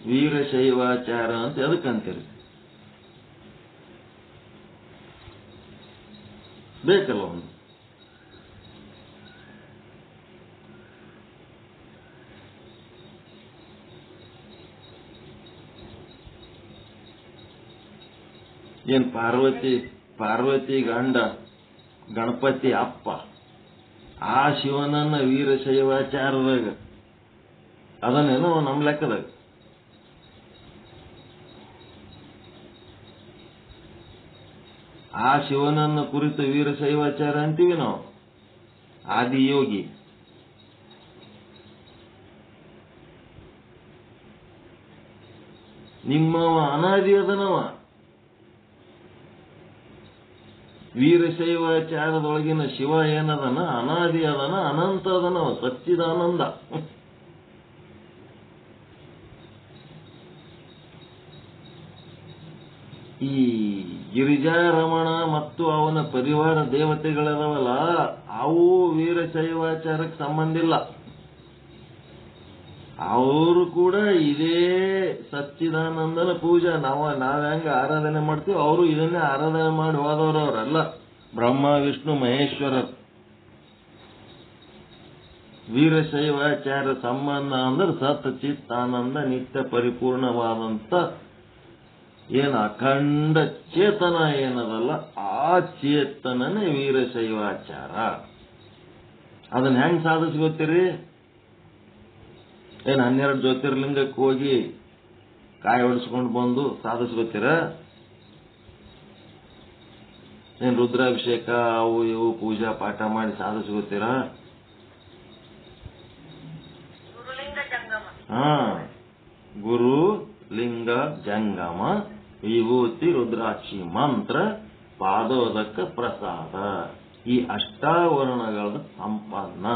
ವೀರಶೈವಾಚಾರ ಅಂತ ಎದಕ್ಕಂತೀರಿ? ಬೇಕಲ್ಲ ಒಂದು. ಏನ್ ಪಾರ್ವತಿ ಗಂಡ ಗಣಪತಿ ಅಪ್ಪ ಆ ಶಿವನನ್ನ ವೀರಶೈವಾಚಾರದಾಗ ಅದನ್ನೇನೋ ನಮ್ ಲೆಕ್ಕದಾಗ ಆ ಶಿವನನ್ನ ಕುರಿತು ವೀರಶೈವಾಚಾರ ಅಂತೀವಿ ನಾವು. ಆದಿಯೋಗಿ ನಿಮ್ಮವ ಅನಾದಿ ಅದನವ. ವೀರಶೈವಾಚಾರದೊಳಗಿನ ಶಿವ ಏನದನ? ಅನಾದಿ ಅದನ, ಅನಂತ ಅದನವ, ಸಚ್ಚಿದಾನಂದ. ಈ ಗಿರಿಜಾರಮಣ ಮತ್ತು ಅವನ ಪರಿವಾರ ದೇವತೆಗಳದವಲ್ಲ, ಅವು ವೀರಶೈವಾಚಾರಕ್ಕೆ ಸಂಬಂಧ ಇಲ್ಲ. ಅವರು ಕೂಡ ಇದೇ ಸಚ್ಚಿದಾನಂದನ ಪೂಜಾ ನಾವ್ ಹೆಂಗ ಆರಾಧನೆ ಮಾಡ್ತೀವಿ, ಅವರು ಇದನ್ನೇ ಆರಾಧನೆ ಮಾಡಿ ಹೋದವರು. ಅವರೆಲ್ಲ ಬ್ರಹ್ಮ ವಿಷ್ಣು ಮಹೇಶ್ವರರ್. ವೀರಶೈವಾಚಾರ ಸಂಬಂಧ ಅಂದ್ರೆ ಸತ್ ಚಿತ್ ಆನಂದ ನಿತ್ಯ ಪರಿಪೂರ್ಣವಾದಂತ ಏನ ಅಖಂಡ ಚೇತನ ಏನದಲ್ಲ, ಆ ಚೇತನನೇ ವೀರಶೈವಾಚಾರ. ಅದನ್ನ ಹೆಂಗ್ ಸಾಧಿಸ್ಕೊತೀರಿ? ಏನ್ 12 ಜ್ಯೋತಿರ್ಲಿಂಗಕ್ಕೆ ಹೋಗಿ ಕಾಯಿ ಹೊಡಿಸ್ಕೊಂಡು ಬಂದು ಸಾಧಿಸ್ಕೊತೀರ? ಏನ್ ರುದ್ರಾಭಿಷೇಕ ಅವು ಇವು ಪೂಜಾ ಪಾಠ ಮಾಡಿ ಸಾಧಿಸ್ಕೋತೀರಾ? ಹಾ, ಗುರು ಲಿಂಗ ಜಂಗಮ ವಿಭೂತಿ ರುದ್ರಾಕ್ಷಿ ಮಂತ್ರ ಪಾದೋದಕ ಪ್ರಸಾದ. ಈ ಅಷ್ಟಾವರಣಗಳ ಸಂಪನ್ನ.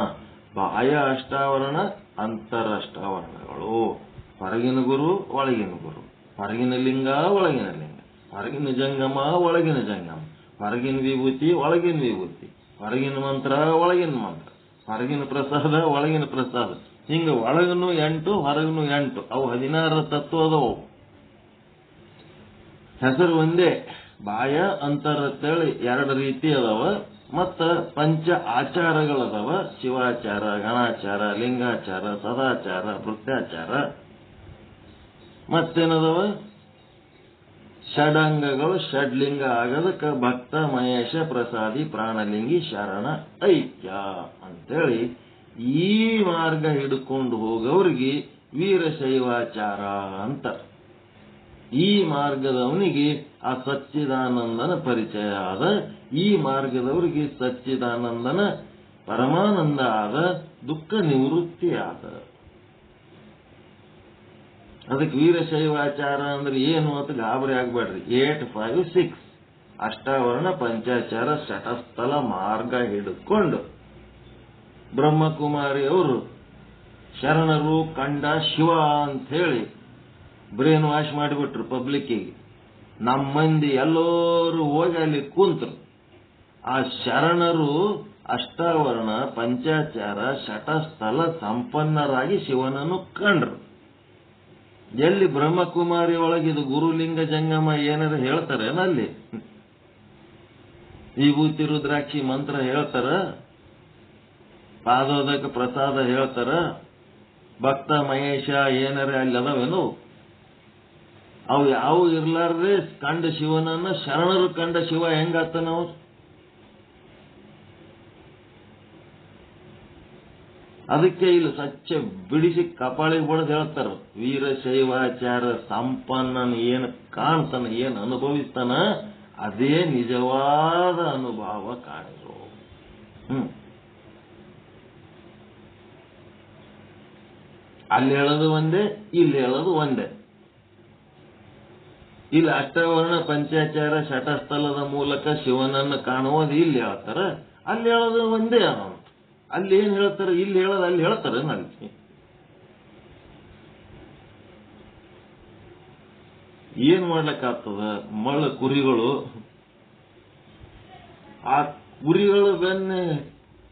ಬಾಹ್ಯ ಅಷ್ಟಾವರಣ, ಅಂತರ ಅಷ್ಟಾವರಣಗಳು. ಹೊರಗಿನ ಗುರು, ಒಳಗಿನ ಗುರು. ಹೊರಗಿನ ಲಿಂಗ, ಒಳಗಿನ ಲಿಂಗ. ಹೊರಗಿನ ಜಂಗಮ, ಒಳಗಿನ ಜಂಗಮ. ಹೊರಗಿನ ವಿಭೂತಿ, ಒಳಗಿನ ವಿಭೂತಿ. ಹೊರಗಿನ ಮಂತ್ರ, ಒಳಗಿನ ಮಂತ್ರ. ಹೊರಗಿನ ಪ್ರಸಾದ, ಒಳಗಿನ ಪ್ರಸಾದ. ಹಿಂಗ ಒಳಗನು 8, ಹೊರಗನು 8. ಅವು 16 ತತ್ವ ಅದಾವು. ಹೆಸರು ಒಂದೇ. ಬಾಹ್ಯ ಅಂತರ ಅಂತೇಳಿ 2 ರೀತಿ ಅದಾವ. ಮತ್ತ ಪಂಚ ಆಚಾರಗಳದಾವ. ಶಿವಾಚಾರ, ಗಣಾಚಾರ, ಲಿಂಗಾಚಾರ, ಸದಾಚಾರ, ಭೃತ್ಯಾಚಾರ. ಮತ್ತೇನದಾವ? ಷಡಂಗಗಳು. ಷಡ್ಲಿಂಗ ಆಗದಕ್ಕ ಭಕ್ತ, ಮಹೇಶ, ಪ್ರಸಾದಿ, ಪ್ರಾಣಲಿಂಗಿ, ಶರಣ, ಐಕ್ಯ ಅಂತೇಳಿ ಈ ಮಾರ್ಗ ಹಿಡ್ಕೊಂಡು ಹೋಗೋರಿಗೆ ವೀರಶೈವಾಚಾರ ಅಂತ. ಈ ಮಾರ್ಗದವನಿಗೆ ಆ ಸಚ್ಚಿದಾನಂದನ ಪರಿಚಯ ಆದ. ಈ ಮಾರ್ಗದವರಿಗೆ ಸಚ್ಚಿದಾನಂದನ ಪರಮಾನಂದ ಆದ. ದುಃಖ ನಿವೃತ್ತಿ ಆದ. ಅದಕ್ಕೆ ವೀರಶೈವಾಚಾರ ಅಂದ್ರೆ ಏನು ಅಂತ ಗಾಬರಿ ಆಗ್ಬೇಡ್ರಿ. 8, 5, 6 ಅಷ್ಟಾವರಣ, ಪಂಚಾಚಾರ, ಶಟಸ್ಥಲ ಮಾರ್ಗ ಹಿಡ್ಕೊಂಡು ಬ್ರಹ್ಮಕುಮಾರಿ ಅವರು ಶರಣರು ಕಂಡ ಶಿವ ಅಂತ ಹೇಳಿ ಬ್ರೇನ್ ವಾಶ್ ಮಾಡಿಬಿಟ್ರು ಪಬ್ಲಿಕ್ಕಿಗೆ. ನಮ್ಮ ಮಂದಿ ಎಲ್ಲರೂ ಹೋಗಿ ಅಲ್ಲಿ ಕೂತ್ರು. ಆ ಶರಣರು ಅಷ್ಟಾವರಣ, ಪಂಚಾಚಾರ, ಶಟಸ್ಥಲ ಸಂಪನ್ನರಾಗಿ ಶಿವನನ್ನು ಕಂಡ್ರು. ಎಲ್ಲಿ ಬ್ರಹ್ಮಕುಮಾರಿ ಒಳಗಿದು ಗುರುಲಿಂಗ ಜಂಗಮ ಏನಾರ ಹೇಳ್ತಾರೇನಲ್ಲಿ? ವಿಭೂತಿ ರುದ್ರಾಕ್ಷಿ ಮಂತ್ರ ಹೇಳ್ತಾರ? ಪಾದೋದಕ ಪ್ರಸಾದ ಹೇಳ್ತಾರ? ಭಕ್ತ ಮಹೇಶ ಏನಾರ ಅಲ್ಲಿ ಅದಾವೇನು? ಅವು ಯಾವ ಇರ್ಲಾರ್ದೆ ಕಂಡ ಶಿವನನ್ನ ಶರಣರು ಕಂಡ ಶಿವ ಹೆಂಗಾಗ್ತಾನ? ಅವ್ರು ಅದಕ್ಕೆ ಇಲ್ಲಿ ಸಚ್ಚ ಬಿಡಿಸಿ ಕಪಾಳಿಗೆ ಬಡದು ಹೇಳ್ತಾರ, ವೀರಶೈವಾಚಾರ ಸಂಪನ್ನನ ಏನು ಕಾಣ್ತಾನ, ಏನು ಅನುಭವಿಸ್ತಾನ, ಅದೇ ನಿಜವಾದ ಅನುಭವ ಕಾಣಿಸು. ಅಲ್ಲಿ ಹೇಳೋದು ಒಂದೇ, ಇಲ್ಲಿ ಹೇಳೋದು ಒಂದೇ. ಇಲ್ಲಿ ಅಷ್ಟಾವರಣ, ಪಂಚಾಚಾರ, ಶಟಸ್ಥಲದ ಮೂಲಕ ಶಿವನನ್ನು ಕಾಣುವುದು ಇಲ್ಲಿ ಹೇಳ್ತಾರ. ಅಲ್ಲಿ ಹೇಳೋದು ಒಂದೇ. ಅಲ್ಲಿ ಏನ್ ಹೇಳ್ತಾರೆ, ಇಲ್ಲಿ ಹೇಳೋದು ಅಲ್ಲಿ ಹೇಳ್ತಾರೆ. ನನಗೆ ಏನ್ ಮಾಡ್ಲಿಕ್ಕಾಗ್ತದ? ಮಳ್ಳ ಕುರಿಗಳು, ಆ ಕುರಿಗಳು ಬೆನ್ನ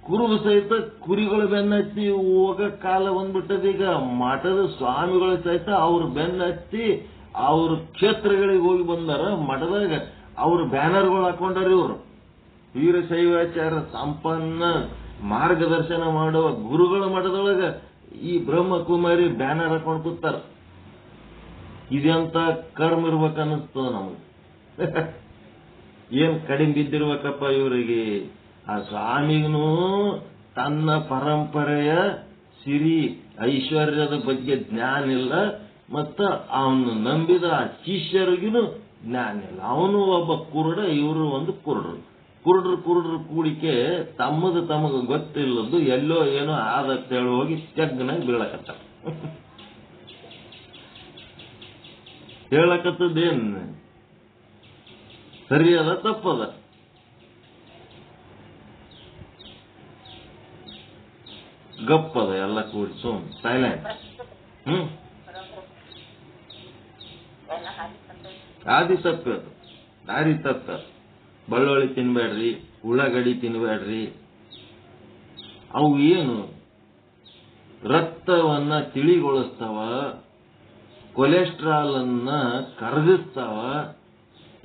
ಕುರುಬು ಸಹಿತ ಕುರಿಗಳು ಬೆನ್ನ ಹತ್ತಿ ಹೋಗ ಕಾಲ ಬಂದ್ಬಿಟ್ಟದ. ಈಗ ಮಠದ ಸ್ವಾಮಿಗಳು ಸಹಿತ ಅವ್ರ ಬೆನ್ನ ಹತ್ತಿ ಅವ್ರ ಕ್ಷೇತ್ರಗಳಿಗೆ ಹೋಗಿ ಬಂದಾರ. ಮಠದಾಗ ಅವ್ರ ಬ್ಯಾನರ್ಗಳು ಹಾಕೊಂಡಾರ. ಇವರು ವೀರಶೈವಾಚಾರ ಸಂಪನ್ನ ಮಾರ್ಗದರ್ಶನ ಮಾಡುವ ಗುರುಗಳ ಮಠದೊಳಗ ಈ ಬ್ರಹ್ಮಕುಮಾರಿ ಬ್ಯಾನರ್ ಹಾಕೊಂಡು ಕೂತಾರ. ಇದೆಂತ ಕರ್ಮ ಇರ್ಬೇಕನ್ನಿಸ್ತದ ನಮಗೆ. ಏನ್ ಕಡಿಮೆ ಬಿದ್ದಿರ್ಬೇಕಪ್ಪ ಇವರಿಗೆ. ಆ ಸ್ವಾಮಿಗೂ ತನ್ನ ಪರಂಪರೆಯ ಸಿರಿ ಐಶ್ವರ್ಯದ ಬಗ್ಗೆ ಜ್ಞಾನ ಇಲ್ಲ, ಮತ್ತ ಅವನು ನಂಬಿದ ಆ ಶಿಷ್ಯರಿಗೂ ಜ್ಞಾನ ಇಲ್ಲ. ಅವನು ಒಬ್ಬ ಕುರುಡ, ಇವರು ಒಂದು ಕುರುಡರು. ಕುರುಡ್ರು ಕೂಡಿಕೆ ತಮ್ಮದು ತಮಗ ಗೊತ್ತಿಲ್ಲದ್ದು ಎಲ್ಲೋ ಏನೋ ಆದತ್ತೇಳಿ ಹೋಗಿ ತೆಗ್ಗನಾಗ ಬೀಳಕತ್ತ. ಹೇಳಕತ್ತದೇನ್ ಸರಿಯದ ತಪ್ಪದ? ಗಪ್ಪದ ಎಲ್ಲ ಕೂಡಿ ಸುಮ್ ಸೈಲೆಂಟ್. ಆದಿ ತಪ್ಪ, ದಾರಿ ತಪ್ಪ. ಬೆಳ್ಳುಳ್ಳಿ ತಿನ್ಬೇಡ್ರಿ, ಉಳ್ಳಾಗಡ್ಡಿ ತಿನ್ಬೇಡ್ರಿ. ಅವು ಏನು ರಕ್ತವನ್ನ ತಿಳಿಗೊಳಿಸ್ತಾವ, ಕೊಲೆಸ್ಟ್ರಾಲ್ ಅನ್ನ ಕರಗಿಸ್ತಾವ.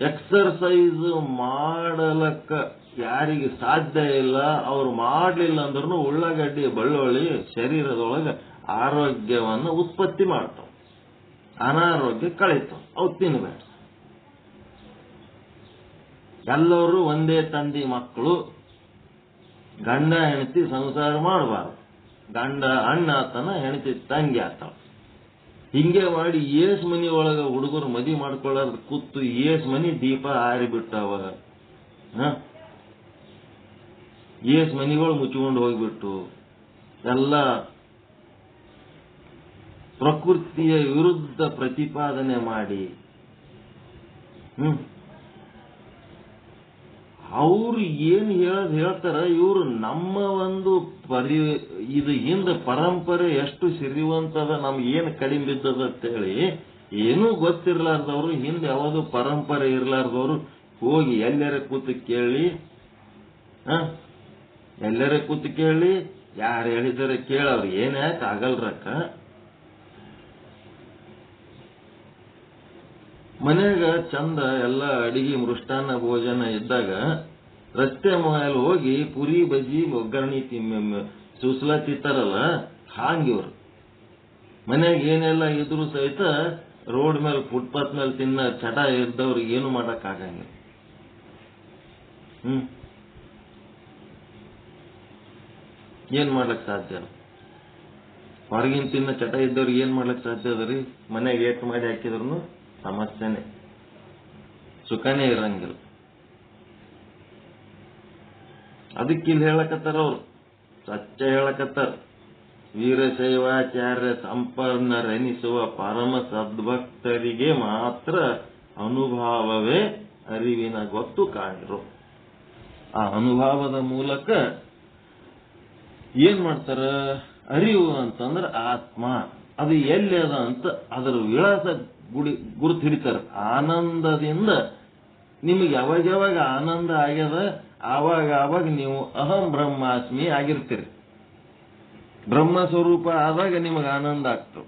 ಎಕ್ಸರ್ಸೈಸ್ ಮಾಡಲಕ್ಕ ಯಾರಿಗೆ ಸಾಧ್ಯ ಇಲ್ಲ, ಅವ್ರು ಮಾಡಲಿಲ್ಲ ಅಂದ್ರೂ ಉಳ್ಳಾಗಡ್ಡಿ ಬೆಳ್ಳುಳ್ಳಿ ಶರೀರದೊಳಗೆ ಆರೋಗ್ಯವನ್ನು ಉತ್ಪತ್ತಿ ಮಾಡ್ತಾವ, ಅನಾರೋಗ್ಯ ಕಳೀತಾವ. ಅವು ತಿನ್ಬೇಡ. ಎಲ್ಲರೂ ಒಂದೇ ತಂದಿ ಮಕ್ಕಳು. ಗಂಡ ಹೆಂಡತಿ ಸಂಸಾರ ಮಾಡಬಾರ್ದು. ಗಂಡ ಅಣ್ಣ ಆತನ, ಹೆಂಡತಿ ತಂಗಿ ಆತಾಳ. ಹಿಂಗೆ ಮಾಡಿ ಏಸ್ ಮನಿ ಒಳಗ ಹುಡುಗರು ಮದಿ ಮಾಡ್ಕೊಳ್ಳಾರ್ದು ಕೂತು ಏಸ್ ಮನಿ ದೀಪ ಆರಿಬಿಟ್ಟವ. ಏಸ್ ಮನಿಗಳು ಮುಚ್ಚಿಕೊಂಡು ಹೋಗ್ಬಿಟ್ಟು ಎಲ್ಲ ಪ್ರಕೃತಿಯ ವಿರುದ್ಧ ಪ್ರತಿಪಾದನೆ ಮಾಡಿ ಅವ್ರು ಏನ್ ಹೇಳ್ತಾರ, ಇವರು ನಮ್ಮ ಒಂದು ಇದು ಹಿಂದೆ ಪರಂಪರೆ ಎಷ್ಟು ಸಿರಿವಂತದ, ನಮ್ಗೆ ಏನು ಕಡಿಮೆ ಬಿದ್ದದ ಅಂತೇಳಿ ಏನೂ ಗೊತ್ತಿರ್ಲಾರ್ದವ್ರು, ಹಿಂದೆ ಯಾವುದು ಪರಂಪರೆ ಇರ್ಲಾರ್ದವ್ರು ಹೋಗಿ ಎಲ್ಲರ ಕೂತು ಕೇಳಿ ಯಾರು ಹೇಳಿದರೆ ಕೇಳವ್ರು ಏನ್ಯಾಕೆ ಆಗಲ್ರಕ್ಕ. ಮನ್ಯಾಗ ಚಂದ ಎಲ್ಲ ಅಡಿಗೆ ಮೃಷ್ಟಾನ್ನ ಭೋಜನ ಇದ್ದಾಗ ರಸ್ತೆ ಮೇಲೆ ಹೋಗಿ ಪುರಿ ಬಜ್ಜಿ ಒಗ್ಗರಣಿ ಸುಸ್ಲ ತಿಂತಾರಲ್ಲ, ಹಾಂಗಿವ್ರು ಮನ್ಯಾಗ ಏನೆಲ್ಲ ಇದ್ರು ಸಹಿತ ರೋಡ್ ಮೇಲೆ ಫುಟ್ಪಾತ್ ಮೇಲೆ ತಿನ್ನ ಚಟ ಇದ್ದವ್ರಿಗೆ ಏನು ಮಾಡಕ್ ಆಗಂಗಿಲ್ಲ. ಏನ್ ಮಾಡ್ಲಕ್ ಸಾಧ್ಯ? ಹೊರಗಿನ ತಿನ್ನ ಚಟ ಇದ್ದವ್ರಿಗೆ ಏನ್ ಮಾಡ್ಲಕ್ ಸಾಧ್ಯ ಅದರಿ? ಮನ್ಯಾಗ ಏಟ್ ಮಾಡಿ ಹಾಕಿದ್ರು ಸಮಸ್ಯೆನೆ, ಸುಖನೇ ಇರಂಗಿಲ್ಲ. ಅದಕ್ಕಿಲ್ಲಿ ಹೇಳಕತ್ತಾರ ಅವ್ರು, ಸತ್ಯ ಹೇಳಕತ್ತಾರ. ವೀರಶೈವಾಚಾರ್ಯ ಸಂಪನ್ನರೆನಿಸುವ ಪರಮ ಸದ್ಭಕ್ತರಿಗೆ ಮಾತ್ರ ಅನುಭಾವವೇ ಅರಿವಿನ ಗೊತ್ತು ಕಾಣಿರು. ಆ ಅನುಭವದ ಮೂಲಕ ಏನ್ ಮಾಡ್ತಾರ? ಅರಿವು ಅಂತಂದ್ರೆ ಆತ್ಮ ಅದು ಎಲ್ಲಿ ಅದ ಅಂತ ಅದರ ವಿಳಾಸ ಗುರುತು ಹಿಡಿತಾರ. ಆನಂದದಿಂದ ನಿಮಗೆ ಯಾವಾಗ ಆನಂದ ಆಗ್ಯದ ಆವಾಗ ನೀವು ಅಹಂ ಬ್ರಹ್ಮಾಸ್ಮಿ ಆಗಿರ್ತೀರಿ. ಬ್ರಹ್ಮ ಸ್ವರೂಪ ಆದಾಗ ನಿಮಗೆ ಆನಂದ ಆಗ್ತದೆ.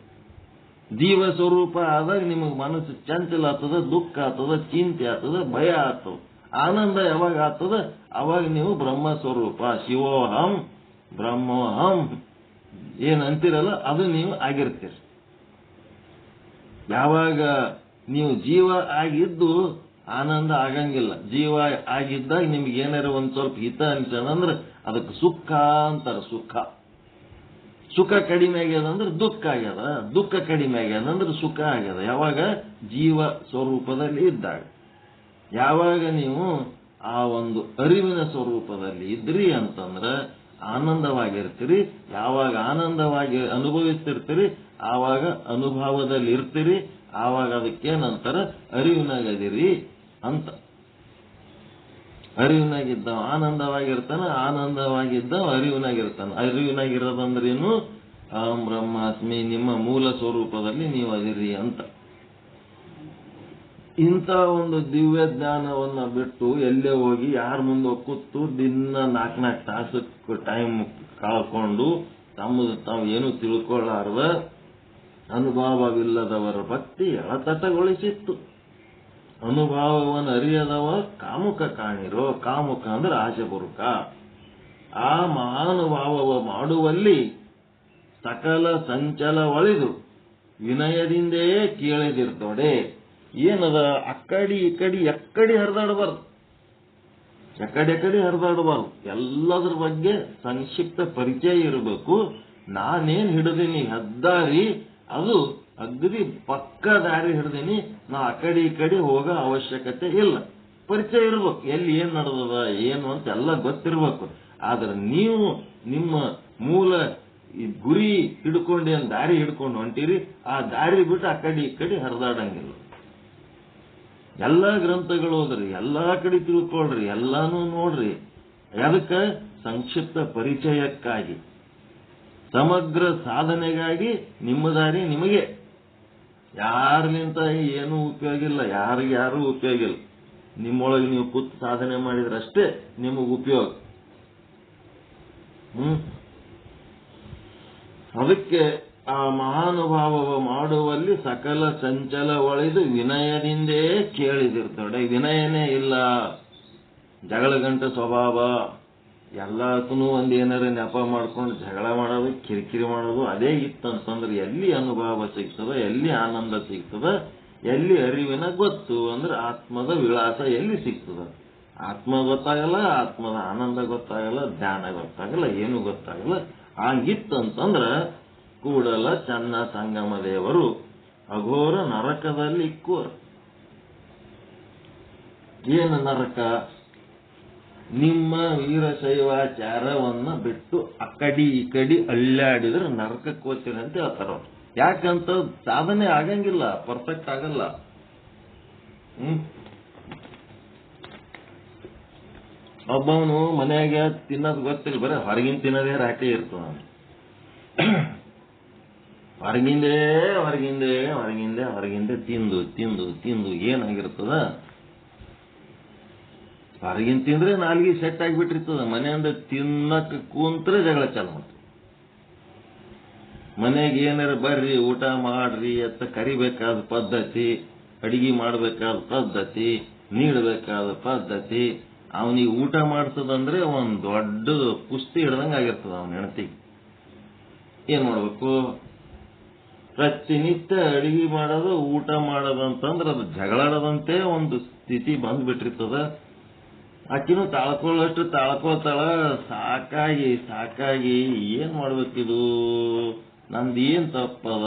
ಜೀವ ಸ್ವರೂಪ ಆದಾಗ ನಿಮಗೆ ಮನಸ್ಸು ಚಂಚಲ ಆಗ್ತದ, ದುಃಖ ಆಗ್ತದ, ಚಿಂತೆ ಆಗ್ತದ, ಭಯ ಆಗ್ತದ. ಆನಂದ ಯಾವಾಗ ಆಗ್ತದ ಅವಾಗ ನೀವು ಬ್ರಹ್ಮ ಸ್ವರೂಪ, ಶಿವೋಹಂ ಬ್ರಹ್ಮೋಹಂ ಏನಂತೀರಲ್ಲ ಅದು ನೀವು ಆಗಿರ್ತೀರಿ. ಯಾವಾಗ ನೀವು ಜೀವ ಆಗಿದ್ದು ಆನಂದ ಆಗಂಗಿಲ್ಲ. ಜೀವ ಆಗಿದ್ದಾಗ ನಿಮ್ಗೆ ಏನಾರ ಒಂದ್ ಸ್ವಲ್ಪ ಹಿತ ಅನ್ಸಂದ್ರೆ ಅದಕ್ಕೆ ಸುಖ ಅಂತಾರ. ಸುಖ ಕಡಿಮೆ ಆಗ್ಯದ ಅಂದ್ರೆ ದುಃಖ ಆಗ್ಯದ, ದುಃಖ ಕಡಿಮೆ ಆಗ್ಯದ ಅಂದ್ರೆ ಸುಖ ಆಗ್ಯದ. ಯಾವಾಗ ಜೀವ ಸ್ವರೂಪದಲ್ಲಿ ಇದ್ದಾಗ. ಯಾವಾಗ ನೀವು ಆ ಒಂದು ಅರಿವಿನ ಸ್ವರೂಪದಲ್ಲಿ ಇದ್ರಿ ಅಂತಂದ್ರೆ ಆನಂದವಾಗಿರ್ತೀರಿ. ಯಾವಾಗ ಆನಂದವಾಗಿ ಅನುಭವಿಸ್ತಿರ್ತೀರಿ ಆವಾಗ ಅನುಭವದಲ್ಲಿ ಇರ್ತೀರಿ. ಆವಾಗ ಅದಕ್ಕೇನಂತಾರ? ಅರಿವಿನಾಗದಿರಿ ಅಂತ. ಅರಿವಿನಾಗಿದ್ದವ ಆನಂದವಾಗಿರ್ತಾನ, ಆನಂದವಾಗಿದ್ದವ ಅರಿವಿನಾಗಿರ್ತಾನ. ಅರಿವಿನಾಗಿರೋದಂದ್ರೇನು? ಅಹಂ ಬ್ರಹ್ಮಾಸ್ಮಿ, ನಿಮ್ಮ ಮೂಲ ಸ್ವರೂಪದಲ್ಲಿ ನೀವು ಅದಿರಿ ಅಂತ. ಇಂಥ ಒಂದು ದಿವ್ಯ ಜ್ಞಾನವನ್ನ ಬಿಟ್ಟು ಎಲ್ಲೇ ಹೋಗಿ ಯಾರ ಮುಂದೆ ಕೂತು ದಿನ 4 ತಾಸಕ್ಕೆ ಟೈಮ್ ಕಳ್ಕೊಂಡು ತಮ್ಮದು ತಾವು ಏನು ತಿಳ್ಕೊಳ್ಳಾರ್ದ ಅನುಭವವಿಲ್ಲದವರ ಭಕ್ತಿ ಎಳತಟಗೊಳಿಸಿತ್ತು. ಅನುಭವವನ್ನು ಅರಿಯದವ ಕಾಮುಕ ಕಾಣಿರೋ. ಕಾಮುಕ ಅಂದ್ರೆ ಆಸೆ ಬುರುಕ. ಆ ಮಹಾನುಭಾವವ ಮಾಡುವಲ್ಲಿ ಸಕಲ ಸಂಚಲ ಒಳಿದು ವಿನಯದಿಂದೇ ಕೇಳಿದಿರ್ತೊಡೆ. ಏನದ ಅಕ್ಕಡಿ ಇಕ್ಕಡಿ ಎಕ್ಕಡಿ ಹರಿದಾಡಬಾರ್ದು, ಎಕಡೆ ಹರಿದಾಡಬಾರ್ದು. ಎಲ್ಲದ್ರ ಬಗ್ಗೆ ಸಂಕ್ಷಿಪ್ತ ಪರಿಚಯ ಇರಬೇಕು. ನಾನೇನ್ ಹಿಡಿದೀನಿ ಹೆದ್ದಾರಿ ಅದು ಅಗದಿ ಪಕ್ಕ ದಾರಿ ಹಿಡ್ದೀನಿ, ನಾ ಆ ಕಡೆ ಈ ಕಡೆ ಹೋಗೋ ಅವಶ್ಯಕತೆ ಇಲ್ಲ. ಪರಿಚಯ ಇರ್ಬೇಕು, ಎಲ್ಲಿ ಏನ್ ನಡೆದದ ಏನು ಅಂತ ಎಲ್ಲ ಗೊತ್ತಿರ್ಬೇಕು. ಆದ್ರೆ ನೀವು ನಿಮ್ಮ ಮೂಲ ಗುರಿ ಹಿಡ್ಕೊಂಡೇನ್ ದಾರಿ ಹಿಡ್ಕೊಂಡು ಹೊಂಟಿರಿ, ಆ ದಾರಿ ಬಿಟ್ಟು ಆ ಕಡೆ ಈ ಕಡೆ ಹರಿದಾಡಂಗಿಲ್ಲ. ಎಲ್ಲಾ ಗ್ರಂಥಗಳು ಓದ್ರಿ, ಎಲ್ಲಾ ಕಡೆ ತಿಳ್ಕೊಳ್ರಿ, ಎಲ್ಲಾನು ನೋಡ್ರಿ. ಅದಕ್ಕೆ ಸಂಕ್ಷಿಪ್ತ ಪರಿಚಯಕ್ಕಾಗಿ, ಸಮಗ್ರ ಸಾಧನೆಗಾಗಿ ನಿಮ್ಮ ದಾರಿ ನಿಮಗೆ. ಯಾರಿಗಿಂತ ಏನೂ ಉಪಯೋಗ ಇಲ್ಲ, ಯಾರು ಉಪಯೋಗ ಇಲ್ಲ. ನಿಮ್ಮೊಳಗೆ ನೀವು ಕೂತು ಸಾಧನೆ ಮಾಡಿದ್ರಷ್ಟೇ ನಿಮಗೆ ಉಪಯೋಗ. ಅದಕ್ಕೆ ಆ ಮಹಾನುಭಾವವ ಮಾಡುವಲ್ಲಿ ಸಕಲ ಸಂಚಲ ಒಳೆದು ವಿನಯದಿಂದೇ ಕೇಳಿದಿರ್ತೊಡೆ. ವಿನಯನೇ ಇಲ್ಲ, ಜಗಳಗಂಟ ಸ್ವಭಾವ. ಎಲ್ಲಕ್ಕೂ ಒಂದೇನಾರ ನೆಪ ಮಾಡ್ಕೊಂಡು ಜಗಳ ಮಾಡೋದು, ಕಿರಿಕಿರಿ ಮಾಡೋದು ಅದೇ ಇತ್ತಂತಂದ್ರೆ ಎಲ್ಲಿ ಅನುಭವ ಸಿಗ್ತದ, ಎಲ್ಲಿ ಆನಂದ ಸಿಗ್ತದ, ಎಲ್ಲಿ ಅರಿವಿನ ಗೊತ್ತು ಅಂದ್ರೆ ಆತ್ಮದ ವಿಳಾಸ ಎಲ್ಲಿ ಸಿಗ್ತದ? ಆತ್ಮ ಗೊತ್ತಾಗಲ್ಲ, ಆತ್ಮದ ಆನಂದ ಗೊತ್ತಾಗಲ್ಲ, ಧ್ಯಾನ ಗೊತ್ತಾಗಲ್ಲ, ಏನು ಗೊತ್ತಾಗಲ್ಲ. ಹಂಗಿತ್ತಂತಂದ್ರ ಕೂಡಲ ಚನ್ನ ಸಂಗಮ ದೇವರು ಅಘೋರ ನರಕದಲ್ಲಿ ಇಕ್ಕುವರು. ಏನು ನರಕ? ನಿಮ್ಮ ವೀರಶೈವಾಚಾರವನ್ನ ಬಿಟ್ಟು ಅಕಡಿ ಈ ಕಡಿ ಅಲ್ಲಾಡಿದ್ರೆ ನರಕಕ್ಕೆ ಹೋಗ್ತೀರಿ ಅಂತ ಹೇಳ್ತಾರ ಅವ್ರು. ಯಾಕಂತ ಸಾಧನೆ ಆಗಂಗಿಲ್ಲ, ಪರ್ಫೆಕ್ಟ್ ಆಗಲ್ಲ. ಒಬ್ಬವನು ಮನೆಯಾಗ ತಿನ್ನೋದು ಗೊತ್ತಿಲ್ಲ, ಬರೀ ಹೊರಗಿನ ತಿನ್ನೋದೇ ರಾಟಿ ಇರ್ತದ. ಹೊರಗಿಂದೇ ಹೊರಗಿಂದೇ ಹೊರಗಿಂದೇ ಹೊರಗಿಂದೆ ತಿಂದು ತಿಂದು ತಿಂದು ಏನಾಗಿರ್ತದ, ಹೊರಗಿನ ತಿಂದ್ರೆ ನಾಲ್ಗಿ ಸೆಟ್ ಆಗಿಬಿಟ್ಟಿರ್ತದ. ಮನೆಯಿಂದ ತಿನ್ನಕ್ ಕೂಂತ್ರೆ ಜಗಳ ಚಾಲು ಮಾಡ್ತದೆ. ಮನೆಗೆ ಏನಾರ ಬರ್ರಿ ಊಟ ಮಾಡ್ರಿ ಅಂತ ಕರಿಬೇಕಾದ ಪದ್ಧತಿ, ಅಡಿಗೆ ಮಾಡಬೇಕಾದ ಪದ್ಧತಿ, ನೀಡಬೇಕಾದ ಪದ್ಧತಿ, ಅವನಿಗೆ ಊಟ ಮಾಡ್ತದಂದ್ರೆ ಒಂದ್ ದೊಡ್ಡ ಪುಸ್ತಿ ಹಿಡ್ದಂಗ ಆಗಿರ್ತದ ಅವನ ಹೆಂಡತಿಗೆ. ಏನ್ ಮಾಡ್ಬೇಕು, ಪ್ರತಿನಿತ್ಯ ಅಡಿಗೆ ಮಾಡೋದು ಊಟ ಮಾಡೋದಂತಂದ್ರೆ ಅದು ಜಗಳಾಡದಂತೆ ಒಂದು ಸ್ಥಿತಿ ಬಂದ್ಬಿಟ್ಟಿರ್ತದ. ಆಕಿನೂ ತಾಳ್ಕೊಳ್ಳೋಷ್ಟು ತಾಳ್ಕೊಳ್ತಾಳ. ಸಾಕಾಗಿ ಸಾಕಾಗಿ ಏನ್ ಮಾಡ್ಬೇಕಿದು, ನಮ್ದು ಏನ್ ತಪ್ಪದ,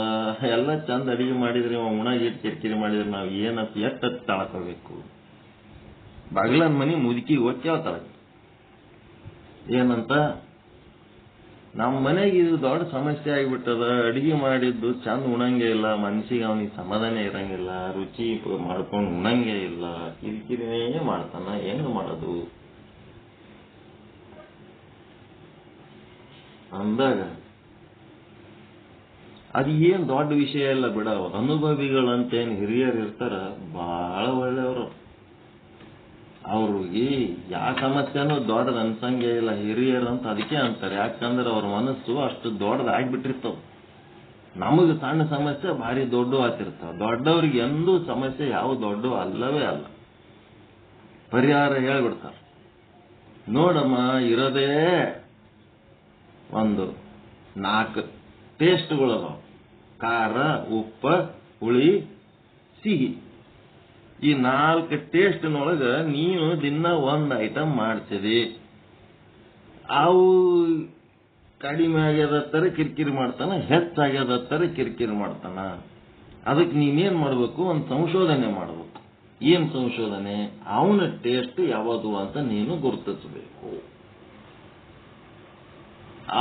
ಎಲ್ಲ ಚಂದ ಅಡಿಗೆ ಮಾಡಿದ್ರಿ ಉಣಾಗಿಟ್ಟು ಕಿರಿಕಿರಿ ಮಾಡಿದ್ರಿ ನಾವ್ ಏನಂತ ಎಷ್ಟ ತಾಳ್ಕೋಬೇಕು. ಬಾಗ್ಲನ್ ಮನಿ ಮುದುಕಿ ಹೋಗಿ ಕೇಳ್ತಾಳ ಏನಂತ, ನಮ್ಮ ಮನೆಗೆ ಇದು ದೊಡ್ಡ ಸಮಸ್ಯೆ ಆಗಿಬಿಟ್ಟದ, ಅಡಿಗೆ ಮಾಡಿದ್ದು ಚಂದ ಉಣಂಗೆ ಇಲ್ಲ, ಮನ್ಸಿಗೆ ಅವನಿಗೆ ಸಮಾಧಾನ ಇರಂಗಿಲ್ಲ, ರುಚಿ ಮಾಡ್ಕೊಂಡು ಉಣಂಗೆ ಇಲ್ಲ, ಕಿರಿಕಿರಿನೇ ಮಾಡ್ತಾನ, ಹೆಂಗ್ ಮಾಡೋದು ಅಂದಾಗ ಅದು ಏನ್ ದೊಡ್ಡ ವಿಷಯ ಇಲ್ಲ ಬಿಡ. ಅನುಭವಿಗಳಂತೇನು ಹಿರಿಯರು ಇರ್ತಾರ, ಬಹಳ ಒಳ್ಳೆಯವರು. ಅವ್ರಿಗೆ ಯಾವ ಸಮಸ್ಯೆನೂ ದೊಡ್ಡದ ಅನ್ಸಂಗೇ ಇಲ್ಲ ಹಿರಿಯರಂತ ಅದಕ್ಕೆ ಅಂತಾರೆ. ಯಾಕಂದ್ರೆ ಅವ್ರ ಮನಸ್ಸು ಅಷ್ಟು ದೊಡ್ಡದಾಗ್ಬಿಟ್ಟಿರ್ತಾವ. ನಮಗೆ ಸಣ್ಣ ಸಮಸ್ಯೆ ಭಾರಿ ದೊಡ್ಡ ಆತಿರ್ತಾವ. ದೊಡ್ಡವ್ರಿಗೆ ಎಂದೂ ಸಮಸ್ಯೆ ಯಾವ ದೊಡ್ಡ ಅಲ್ಲವೇ ಅಲ್ಲ. ಪರಿಹಾರ ಹೇಳ್ಬಿಡ್ತಾರ. ನೋಡಮ್ಮ, ಇರೋದೇ ಒಂದು 4 ಟೇಸ್ಟ್ಗಳದಾವ: ಖಾರ, ಉಪ್ಪ, ಹುಳಿ, ಸಿಹಿ. ಈ 4 ಟೇಸ್ಟ್ನೊಳಗ ನೀನು ದಿನ ಒಂದ್ ಐಟಮ್ ಮಾಡ್ತಿದಿ. ಅವು ಕಡಿಮೆ ಆಗ್ಯದತ್ತರ ಕಿರಿಕಿರಿ ಮಾಡ್ತಾನ, ಹೆಚ್ಚಾಗ್ಯದತ್ತರ ಕಿರಿಕಿರಿ ಮಾಡ್ತಾನ. ಅದಕ್ಕೆ ನೀನೇನ್ ಮಾಡ್ಬೇಕು, ಒಂದು ಸಂಶೋಧನೆ ಮಾಡ್ಬೇಕು. ಏನ್ ಸಂಶೋಧನೆ? ಅವನ ಟೇಸ್ಟ್ ಯಾವುದು ಅಂತ ನೀನು ಗುರುತಿಸಬೇಕು.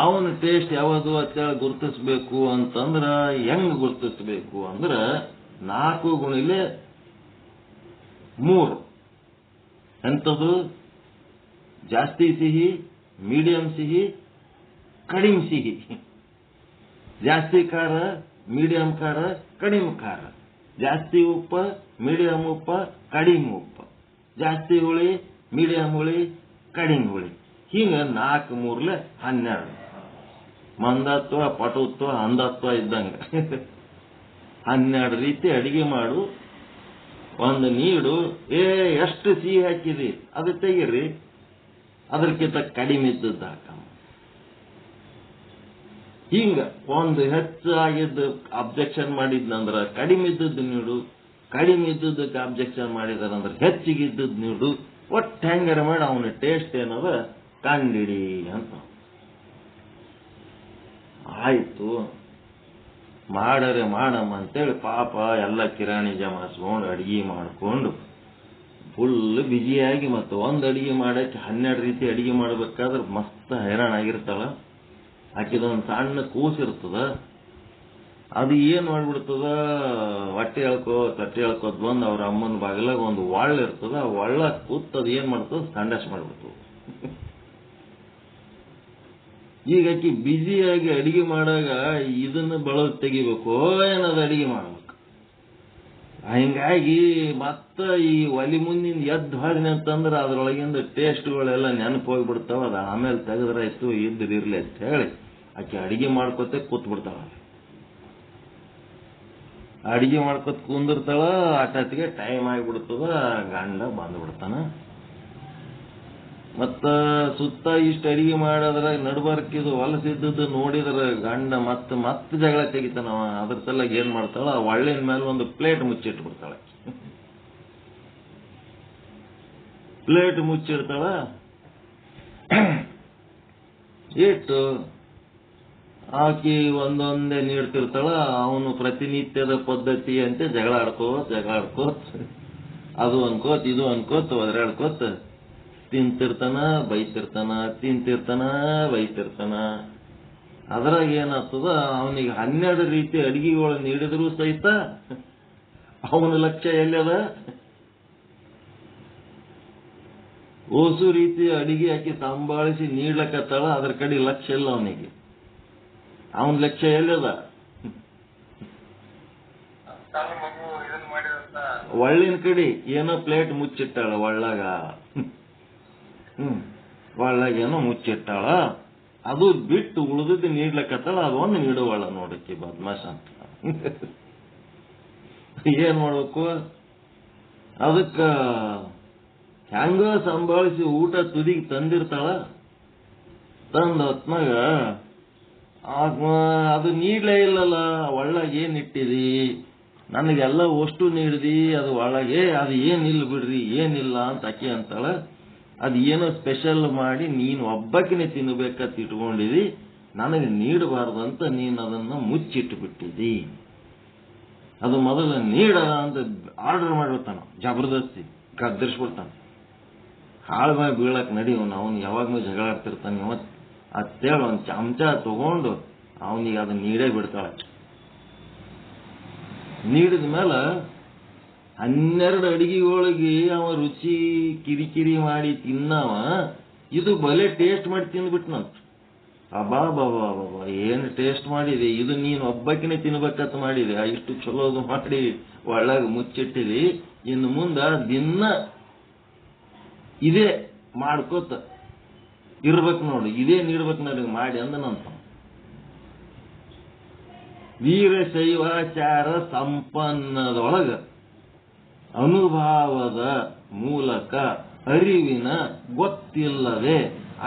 ಅವನ ಟೇಸ್ಟ್ ಯಾವುದು ಅಂತ ಗುರುತಿಸ್ಬೇಕು ಅಂತಂದ್ರ ಹೆಂಗ್ ಗುರುತಿಸ್ಬೇಕು ಅಂದ್ರ 4x3. ಎಂಥದ್ದು? ಜಾಸ್ತಿ ಸಿಹಿ, ಮೀಡಿಯಂ ಸಿಹಿ, ಕಡಿಮೆ ಸಿಹಿ. ಜಾಸ್ತಿ ಖಾರ, ಮೀಡಿಯಂ ಖಾರ, ಕಡಿಮೆ ಖಾರ. ಜಾಸ್ತಿ ಉಪ್ಪ, ಮೀಡಿಯಂ ಉಪ್ಪ, ಕಡಿಮೆ ಉಪ್ಪ. ಜಾಸ್ತಿ ಹುಳಿ, ಮೀಡಿಯಂ ಹುಳಿ, ಕಡಿಮೆ ಹುಳಿ. ಹಿಂಗ 4×3 12. ಮಂದತ್ವ, ಪಟುತ್ವ, ಅಂಧತ್ವ ಇದ್ದಂಗ 12 ರೀತಿ ಅಡಿಗೆ ಮಾಡು. ಒಂದು ನೀಡು, ಎಷ್ಟು ಸಿಹಿ ಹಾಕಿದಿ ಅದು ತೆಗೀರಿ, ಅದಕ್ಕಿಂತ ಕಡಿಮೆ ಇದ್ದದ್ದು ಹಾಕಮ್ಮ. ಹಿಂಗ ಒಂದು ಹೆಚ್ಚಾಗಿದ್ದ ಅಬ್ಜೆಕ್ಷನ್ ಮಾಡಿದ್ನಂದ್ರ ಕಡಿಮೆ ಇದ್ದದ್ದು ನೀಡು, ಕಡಿಮೆ ಇದ್ದದಕ್ಕೆ ಅಬ್ಜೆಕ್ಷನ್ ಮಾಡಿದಾರಂದ್ರೆ ಹೆಚ್ಚಿಗಿದ್ದದ್ದು ನೀಡು. ಒಟ್ಟು ಹೆಂಗಾರ ಮಾಡಿ ಅವನ ಟೇಸ್ಟ್ ಏನದ ಕಂಡಿಡಿ ಅಂತ. ಆಯ್ತು, ಮಾಡರೆ ಮಾಡಮ್ಮ ಅಂತೇಳಿ ಪಾಪ ಎಲ್ಲ ಕಿರಾಣಿ ಜಮಾಯಿಸ್ಕೊಂಡು ಅಡಿಗೆ ಮಾಡ್ಕೊಂಡು ಫುಲ್ ಬಿಜಿಯಾಗಿ, ಮತ್ತು ಒಂದು ಅಡಿಗೆ ಮಾಡಕ್ಕೆ 12 ರೀತಿ ಅಡಿಗೆ ಮಾಡ್ಬೇಕಾದ್ರೆ ಮಸ್ತ್ ಹೈರಾಣ ಆಗಿರ್ತಾಳ. ಆಕಿದೊಂದು ಸಣ್ಣ ಕೂಸಿರ್ತದ, ಅದು ಏನ್ ಮಾಡ್ಬಿಡ್ತದ, ಹೊಟ್ಟೆ ತಟ್ಟೆ ಎಳ್ಕೋದ್ ಬಂದು ಅವ್ರ ಅಮ್ಮನ ಬಾಗಿಲಾಗ ಒಂದು ಒಳ್ಳ ಇರ್ತದ. ಆ ಒಳ್ಳ ಕೂತದ್ ಏನ್ ಮಾಡ್ತದ, ಸಂಡಾಸ್ ಮಾಡ್ಬಿಡ್ತದ. ಈಗ ಆಕಿ ಬಿಜಿಯಾಗಿ ಅಡಿಗೆ ಮಾಡಾಗ ಇದನ್ನ ಬಳದ್ ತೆಗಿಬೇಕು, ಏನದು ಅಡಿಗೆ ಮಾಡ್ಬೇಕು. ಹಿಂಗಾಗಿ ಮತ್ತ ಈ ಒಲಿ ಮುಂದಿನ ಎದ್ದು ಹಾಡಿನ ಅಂತಂದ್ರೆ ಅದ್ರೊಳಗಿಂದ ಟೇಸ್ಟ್ಗಳೆಲ್ಲ ನೆನಪು ಹೋಗ್ಬಿಡ್ತಾವ. ಅದು ಆಮೇಲೆ ತೆಗೆದ್ರಾಯ್ತು, ಇರ್ಲಿ ಅಂತ ಹೇಳಿ ಆಕೆ ಅಡಿಗೆ ಮಾಡ್ಕೊತ ಕೂತ್ ಬಿಡ್ತಾಳ. ಅಡಿಗೆ ಮಾಡ್ಕೊತ ಕುಂದಿರ್ತಾಳ. ಆಟತ್ತಿಗೆ ಟೈಮ್ ಆಗಿಬಿಡ್ತದ, ಗಂಡ ಬಂದ್ಬಿಡ್ತಾನ. ಮತ್ತ ಸುತ್ತ ಇಷ್ಟ ಅಡಿಗೆ ಮಾಡೋದ್ರ ನಡ್ಬರ್ಕಿದು ಹೊಲಸಿದ್ದದ್ದು ನೋಡಿದ್ರ ಗಂಡ ಮತ್ತೆ ಜಗಳ ತೆಗಿತಾನವ. ಅದ್ರ ಸಲಗ ಏನ್ ಮಾಡ್ತಾಳ, ಒಳ್ಳಿನ ಮೇಲೆ ಒಂದು ಪ್ಲೇಟ್ ಮುಚ್ಚಿಟ್ಬಿಡ್ತಾಳೆ. ಪ್ಲೇಟ್ ಮುಚ್ಚಿಡ್ತಾಳ. ಇಟ್ಟು ಆಕಿ ಒಂದೊಂದೇ ನೀಡ್ತಿರ್ತಾಳ. ಅವನು ಪ್ರತಿನಿತ್ಯದ ಪದ್ಧತಿ ಅಂತೆ ಜಗಳ ಆಡ್ಕೋತ್ ಅದು ಅನ್ಕೋತ್ ಇದು ಅನ್ಕೋತ್ ಒದರಾಡ್ಕೋತ್ ತಿಂತಿರ್ತಾನ ಬೈತಿರ್ತಾನ, ತಿಂತಿರ್ತಾನ ಬೈತಿರ್ತಾನ. ಅದ್ರಾಗ ಏನಾಗ್ತದ, ಅವನಿಗೆ 12 ರೀತಿ ಅಡಿಗೆಗಳು ನೀಡಿದ್ರು ಸಹಿತ ಅವನ ಲಕ್ಷ್ಯ ಎಲ್ಲದ? ಓಸು ರೀತಿ ಅಡಿಗೆ ಹಾಕಿ ಸಂಭಾಳಿಸಿ ನೀಡ್ಲಕತ್ತಾಳ, ಅದ್ರ ಕಡೆ ಲಕ್ಷ್ಯ ಇಲ್ಲ ಅವನಿಗೆ. ಅವನ ಲಕ್ಷ್ಯ ಎಲ್ಲದ? ಒಳ್ಳಿನ ಕಡೆ ಏನೋ ಪ್ಲೇಟ್ ಮುಚ್ಚಿಟ್ಟಾಳ ಒಳ್ಳಾಗ, ಒಳ್ಳಾಗೇನೋ ಮುಚ್ಚಿಟ್ಟಾಳ, ಅದು ಬಿಟ್ಟು ಉಳಿದದ್ದು ನೀಡ್ಲಕತ್ತಾಳ, ಅದೊಂದು ನೀಡುವಳ ನೋಡಕ್ಕೆ ಬದ್ಮಾಶ ಅಂತ. ಏನ್ ಮಾಡ್ಬೇಕು? ಅದಕ್ಕ ಹೆಂಗ ಸಂಭಾಳಿಸಿ ಊಟ ತುದಿಗೆ ತಂದಿರ್ತಾಳ. ತಂದ ಹೊತ್ನಾಗ ಅದು ನೀಡ್ಲೇ ಇಲ್ಲಲ್ಲ, ಒಳ್ಳಾಗ ಏನ್ ಇಟ್ಟಿದಿ, ನನಗೆಲ್ಲ ಅಷ್ಟು ನೀಡಿದಿ, ಅದು ಒಳಗೆ ಅದು ಏನಿಲ್ಲ ಬಿಡ್ರಿ, ಏನಿಲ್ಲ ಅಂತ ಅಕ್ಕಿ ಅಂತಾಳ. ಅದು ಏನೋ ಸ್ಪೆಷಲ್ ಮಾಡಿ ನೀನು ಒಬ್ಬಕಿನೇ ತಿನ್ಬೇಕಂತ ಇಟ್ಕೊಂಡಿದಿ, ನನಗೆ ನೀಡಬಾರ್ದಂತ ನೀನು ಅದನ್ನ ಮುಚ್ಚಿಟ್ಟು ಬಿಟ್ಟಿದಿ. ಅದು ಮೊದಲ ನೀಡ ಅಂತ ಆರ್ಡರ್ ಮಾಡಿಬಿಡ್ತಾನ, ಜಬರ್ದಸ್ತಿ ಗದ್ದರಿಸ್ಬಿಡ್ತಾನ. ಹಾಳು ಬಾಯಿ ಬೀಳಕ್ ನಡಿಯವನು, ಅವನು ಯಾವಾಗ್ಲೂ ಜಗಳ ಆಡ್ತಿರ್ತಾನೆ. ಅತ್ತೇಳಿ ಒಂದು ಚಮಚ ತಗೊಂಡು ಅವನಿಗೆ ಅದನ್ನ ನೀಡೇ ಬಿಡ್ತಾಳೆ. ನೀಡಿದ ಮೇಲೆ 12 ಅಡಿಗೆಗಳಿಗೆ ಅವ ರುಚಿ ಕಿರಿಕಿರಿ ಮಾಡಿ ತಿನ್ನವ, ಇದು ಬಲೆ ಟೇಸ್ಟ್ ಮಾಡಿ ತಿಂದ್ಬಿಟ್ನಂತ. ಅಬಾಬಾಬಾ, ಏನು ಟೇಸ್ಟ್ ಮಾಡಿದೆ ಇದು, ನೀನು ಒಬ್ಬಕಿನೇ ತಿನ್ಬೇಕಂತ ಮಾಡಿದೆ, ಇಷ್ಟು ಚಲೋದು ಮಾಡಿ ಒಳಗೆ ಮುಚ್ಚಿಟ್ಟಿದಿ, ಇನ್ನು ಮುಂದ ದಿನ ಇದೇ ಮಾಡ್ಕೋತ ಇರ್ಬೇಕು ನೋಡು, ಇದೇ ನೀಡ್ಬೇಕು ನನಗೆ ಮಾಡಿ ಅಂದನಂತ. ವೀರಶೈವಾಚಾರ ಸಂಪನ್ನದೊಳಗ ಅನುಭವದ ಮೂಲಕ ಅರಿವಿನ ಗೊತ್ತಿಲ್ಲದೆ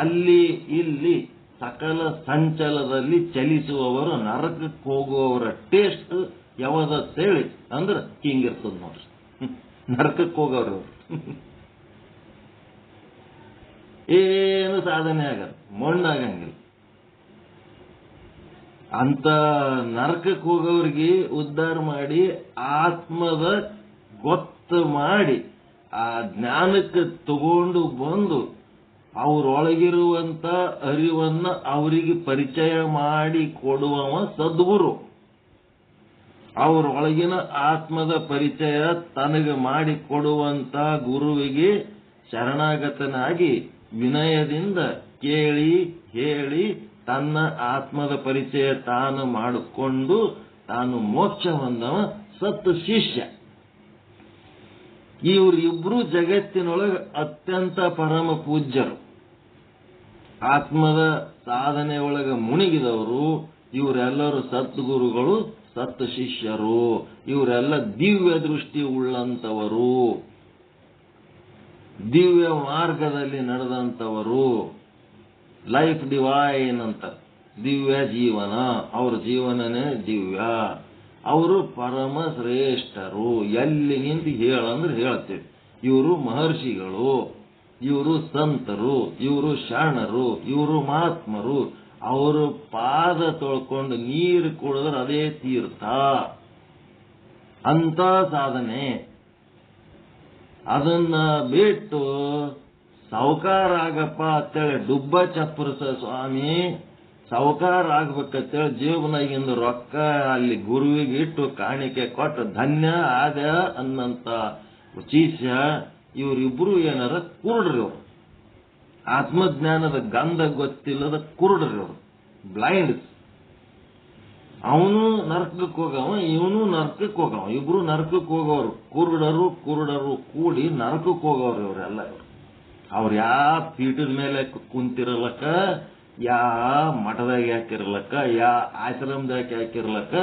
ಅಲ್ಲಿ ಇಲ್ಲಿ ಸಕಲ ಸಂಚಲದಲ್ಲಿ ಚಲಿಸುವವರು ನರಕಕ್ಕೆ ಹೋಗುವವರ ಟೇಸ್ಟ್ ಯಾವದತ್ತೇಳಿ ಅಂದ್ರ ಹಿಂಗಿರ್ತದ ನೋಡ್ರಿ. ನರಕಕ್ಕೆ ಹೋಗೋರು ಏನು ಸಾಧನೆ ಆಗಲ್ಲ, ಮಣ್ಣಾಗಂಗಿಲ್ಲ. ಅಂತ ನರಕಕ್ಕೆ ಹೋಗೋರಿಗೆ ಉದ್ಧಾರ ಮಾಡಿ ಆತ್ಮದ ಗೊತ್ತು ಮಾಡಿ ಆ ಜ್ಞಾನಕ್ಕೆ ತಗೊಂಡು ಬಂದು ಅವರೊಳಗಿರುವಂತ ಅರಿವನ್ನ ಅವರಿಗೆ ಪರಿಚಯ ಮಾಡಿ ಕೊಡುವವ ಸದ್ಗುರು. ಅವರೊಳಗಿನ ಆತ್ಮದ ಪರಿಚಯ ತನಗೆ ಮಾಡಿ ಕೊಡುವಂತ ಗುರುವಿಗೆ ಶರಣಾಗತನಾಗಿ ವಿನಯದಿಂದ ಕೇಳಿ ಹೇಳಿ ತನ್ನ ಆತ್ಮದ ಪರಿಚಯ ತಾನು ಮಾಡಿಕೊಂಡು ತಾನು ಮೋಕ್ಷ ಹೊಂದವ ಸತ್ ಶಿಷ್ಯ. ಇವರಿಬ್ರು ಜಗತ್ತಿನೊಳಗೆ ಅತ್ಯಂತ ಪರಮ ಪೂಜ್ಯರು, ಆತ್ಮದ ಸಾಧನೆ ಒಳಗೆ ಮುಳುಗಿದವರು. ಇವರೆಲ್ಲರೂ ಸದ್ಗುರುಗಳು, ಸತ್ ಶಿಷ್ಯರು. ಇವರೆಲ್ಲ ದಿವ್ಯ ದೃಷ್ಟಿ ಉಳ್ಳಂತವರು, ದಿವ್ಯ ಮಾರ್ಗದಲ್ಲಿ ನಡೆದಂತವರು. ಲೈಫ್ ಡಿವೈನ್ ಅಂತ, ದಿವ್ಯ ಜೀವನ, ಅವ್ರ ಜೀವನನೇ ದಿವ್ಯ. ಅವರು ಪರಮ ಶ್ರೇಷ್ಠರು. ಎಲ್ಲಿ ನಿಂತು ಹೇಳಂದ್ರೆ ಹೇಳ್ತೇವೆ. ಇವರು ಮಹರ್ಷಿಗಳು, ಇವರು ಸಂತರು, ಇವರು ಶರಣರು, ಇವರು ಮಹಾತ್ಮರು. ಅವರು ಪಾದ ತೊಳ್ಕೊಂಡು ನೀರು ಕುಡಿದ್ರೆ ಅದೇ ತೀರ್ಥ. ಅಂತ ಸಾಧನೆ. ಅದನ್ನ ಬಿಟ್ಟು ಸಾವುಕಾರ ಆಗಪ್ಪ ಅಂತೇಳಿ ಡುಬ್ಬ ಚಪ್ಪರಿಸ ಸ್ವಾಮಿ, ಸಾವುಕಾರ ಆಗ್ಬೇಕಂತೇಳಿ ಜೀವನಾಗಿಂದ ರೊಕ್ಕ ಅಲ್ಲಿ ಗುರುವಿಗೆ ಇಟ್ಟು ಕಾಣಿಕೆ ಕೊಟ್ಟು ಧನ್ಯ ಆದ ಅನ್ನಂತ ಶಿಷ್ಯ. ಇವರಿಬ್ರು ಏನಾರ ಕುರುಡ್ರಿ, ಅವರು ಆತ್ಮಜ್ಞಾನದ ಗಂಧ ಗೊತ್ತಿಲ್ಲದ ಕುರುಡ್ರಿ, ಅವರು ಬ್ಲೈಂಡ್. ಅವನು ನರಕಕ್ಕೆ ಹೋಗವ, ಇವನು ನರಕಕ್ಕೆ ಹೋಗವ. ಇಬ್ರು ನರಕಕ್ಕೆ ಹೋಗೋರು, ಕುರುಡರು ಕೂಡಿ ನರಕಕ್ಕೆ ಹೋಗೋರು ಇವರೆಲ್ಲ. ಅವ್ರು ಯಾವ ಪೀಠದ ಮೇಲೆ ಕುಂತಿರಲಕ್ಕ, ಯಾ ಮಠದಾಗ ಯಾಕಿರ್ಲಕ್ಕ, ಯಾ ಆಶ್ರಮದಾಗ ಯಾಕಿರ್ಲಕ್ಕ,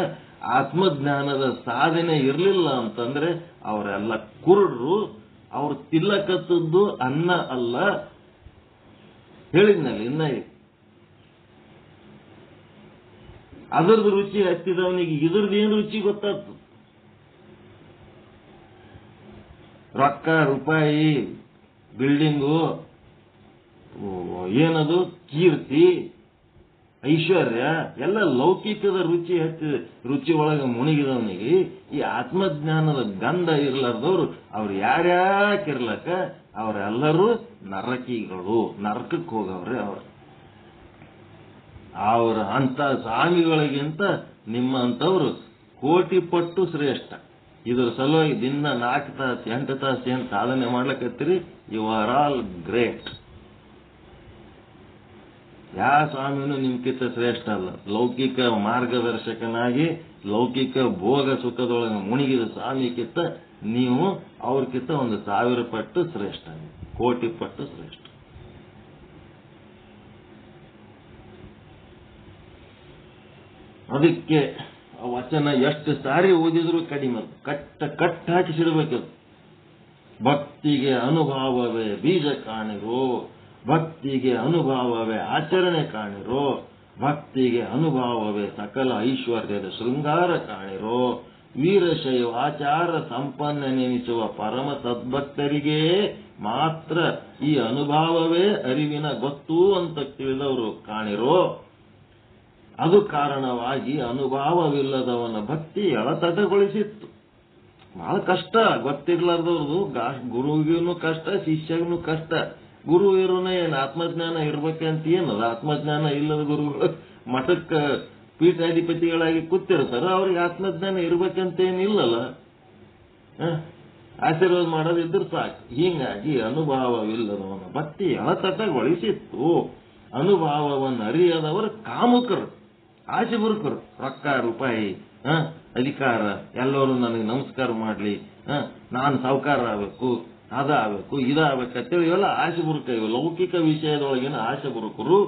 ಆತ್ಮಜ್ಞಾನದ ಸಾಧನೆ ಇರಲಿಲ್ಲ ಅಂತಂದ್ರೆ ಅವರೆಲ್ಲ ಕುರುಡ್ರು. ಅವ್ರು ತಿಲ್ಲಕತ್ತದ್ದು ಅನ್ನ ಅಲ್ಲ, ಹೇಳಿದ್ನಲ್ಲಿ ಇನ್ನ ಅದರದ್ದು ರುಚಿ ಹತ್ತಿದವನಿಗೆ ಇದ್ರದ್ದೇನು ರುಚಿ ಗೊತ್ತಾಗ್ತದೆ. ರೊಕ್ಕ ರೂಪಾಯಿ ಬಿಲ್ಡಿಂಗು ಏನದು ಕೀರ್ತಿ ಐಶ್ವರ್ಯ ಎಲ್ಲ ಲೌಕಿಕದ ರುಚಿ ಹಚ್ಚಿ ರುಚಿ ಒಳಗೆ ಮುಳುಗಿದವನಿಗೆ ಈ ಆತ್ಮಜ್ಞಾನದ ಗಂಧ ಇರ್ಲಾರ್ದವ್ರು ಅವ್ರು ಯಾರ್ಯಾಕಿರ್ಲಕ್ಕ ಅವರೆಲ್ಲರೂ ನರಕಿಗಳು, ನರಕಕ್ಕೆ ಹೋಗವ್ರೆ ಅವ್ರ ಅಂತ ಸ್ವಾಮಿಗಳಿಗಿಂತ ನಿಮ್ಮಂತವ್ರು ಕೋಟಿ ಪಟ್ಟು ಶ್ರೇಷ್ಠ. ಇದ್ರ ಸಲುವಾಗಿ ದಿನ 4 ತಾಸು 8 ತಾಸು ಏನ್ ಸಾಧನೆ ಮಾಡ್ಲಕತ್ತೀರಿ, ಯು ಆರ್ ಆಲ್ ಗ್ರೇಟ್. ಯಾವ ಸ್ವಾಮಿನೂ ನಿಮ್ಕಿಂತ ಶ್ರೇಷ್ಠ ಅಲ್ಲ. ಲೌಕಿಕ ಮಾರ್ಗದರ್ಶಕನಾಗಿ ಲೌಕಿಕ ಭೋಗ ಸುಖದೊಳಗೆ ಮುಣಿಗಿದ ಸ್ವಾಮಿಗಿಂತ ನೀವು ಅವ್ರಕ್ಕಿಂತ 1000 ಪಟ್ಟು ಶ್ರೇಷ್ಠ, ಕೋಟಿ ಪಟ್ಟು ಶ್ರೇಷ್ಠ. ಅದಕ್ಕೆ ವಚನ ಎಷ್ಟು ಸಾರಿ ಓದಿದ್ರು ಕಡಿಮೆ, ಕಟ್ಟ ಹಾಕಿಸಿಡ್ಬೇಕು. ಭಕ್ತಿಗೆ ಅನುಭಾವವೇ ಬೀಜ ಕಾಣಿರೋ, ಭಕ್ತಿಗೆ ಅನುಭಾವವೇ ಆಚರಣೆ ಕಾಣಿರೋ, ಭಕ್ತಿಗೆ ಅನುಭಾವವೇ ಸಕಲ ಐಶ್ವರ್ಯದ ಶೃಂಗಾರ ಕಾಣಿರೋ. ವೀರಶೈವ ಆಚಾರ ಸಂಪನ್ನ ನೆನೆಸುವ ಪರಮ ಸದ್ಭಕ್ತರಿಗೆ ಮಾತ್ರ ಈ ಅನುಭಾವವೇ ಅರಿವಿನ ಗೊತ್ತು ಅಂತ ತಿಳಿದವರು ಕಾಣಿರೋ. ಅದು ಕಾರಣವಾಗಿ ಅನುಭಾವವಿಲ್ಲದವನ ಭಕ್ತಿ ಎಳತಟಗೊಳಿಸಿತ್ತು. ಬಹಳ ಕಷ್ಟ, ಗೊತ್ತಿರ್ಲಾರ್ದವ್ರದು ಗುರುವಿಗೂ ಕಷ್ಟ, ಶಿಷ್ಯಗೂ ಕಷ್ಟ. ಗುರು ಇರೋನ ಏನು ಆತ್ಮಜ್ಞಾನ ಇರ್ಬೇಕಂತ ಏನದ? ಆತ್ಮಜ್ಞಾನ ಇಲ್ಲದ ಗುರುಗಳು ಮಠಕ್ಕ ಪೀಠಾಧಿಪತಿಗಳಾಗಿ ಕೂತಿರ್ತಾರ, ಅವ್ರಿಗೆ ಆತ್ಮಜ್ಞಾನ ಇರ್ಬೇಕಂತ ಏನಿಲ್ಲಲ್ಲ, ಆಶೀರ್ವಾದ ಮಾಡೋದಿದ್ರು ಸಾಕು. ಹೀಗಾಗಿ ಅನುಭಾವವಿಲ್ಲದವನ ಭಕ್ತಿ ಎಳತಟಗೊಳಿಸಿತ್ತು. ಅನುಭಾವವನ್ನು ಅರಿಯದವರು ಕಾಮುಕರು, ಆಸೆ ಬುರುಕರು. ರೊಕ್ಕ ರೂಪಾಯಿ ಅಧಿಕಾರ, ಎಲ್ಲರೂ ನನಗೆ ನಮಸ್ಕಾರ ಮಾಡ್ಲಿ, ನಾನು ಸಾಹುಕಾರ ಆಗ್ಬೇಕು, ಅದಾಗಬೇಕು ಇದಾಗಬೇಕಂತೇಳಿ ಇವೆಲ್ಲ ಆಸೆ ಬುರುಕ. ಇವೆ ಲೌಕಿಕ ವಿಷಯದೊಳಗಿನ ಆಸೆ ಬುರುಕರು.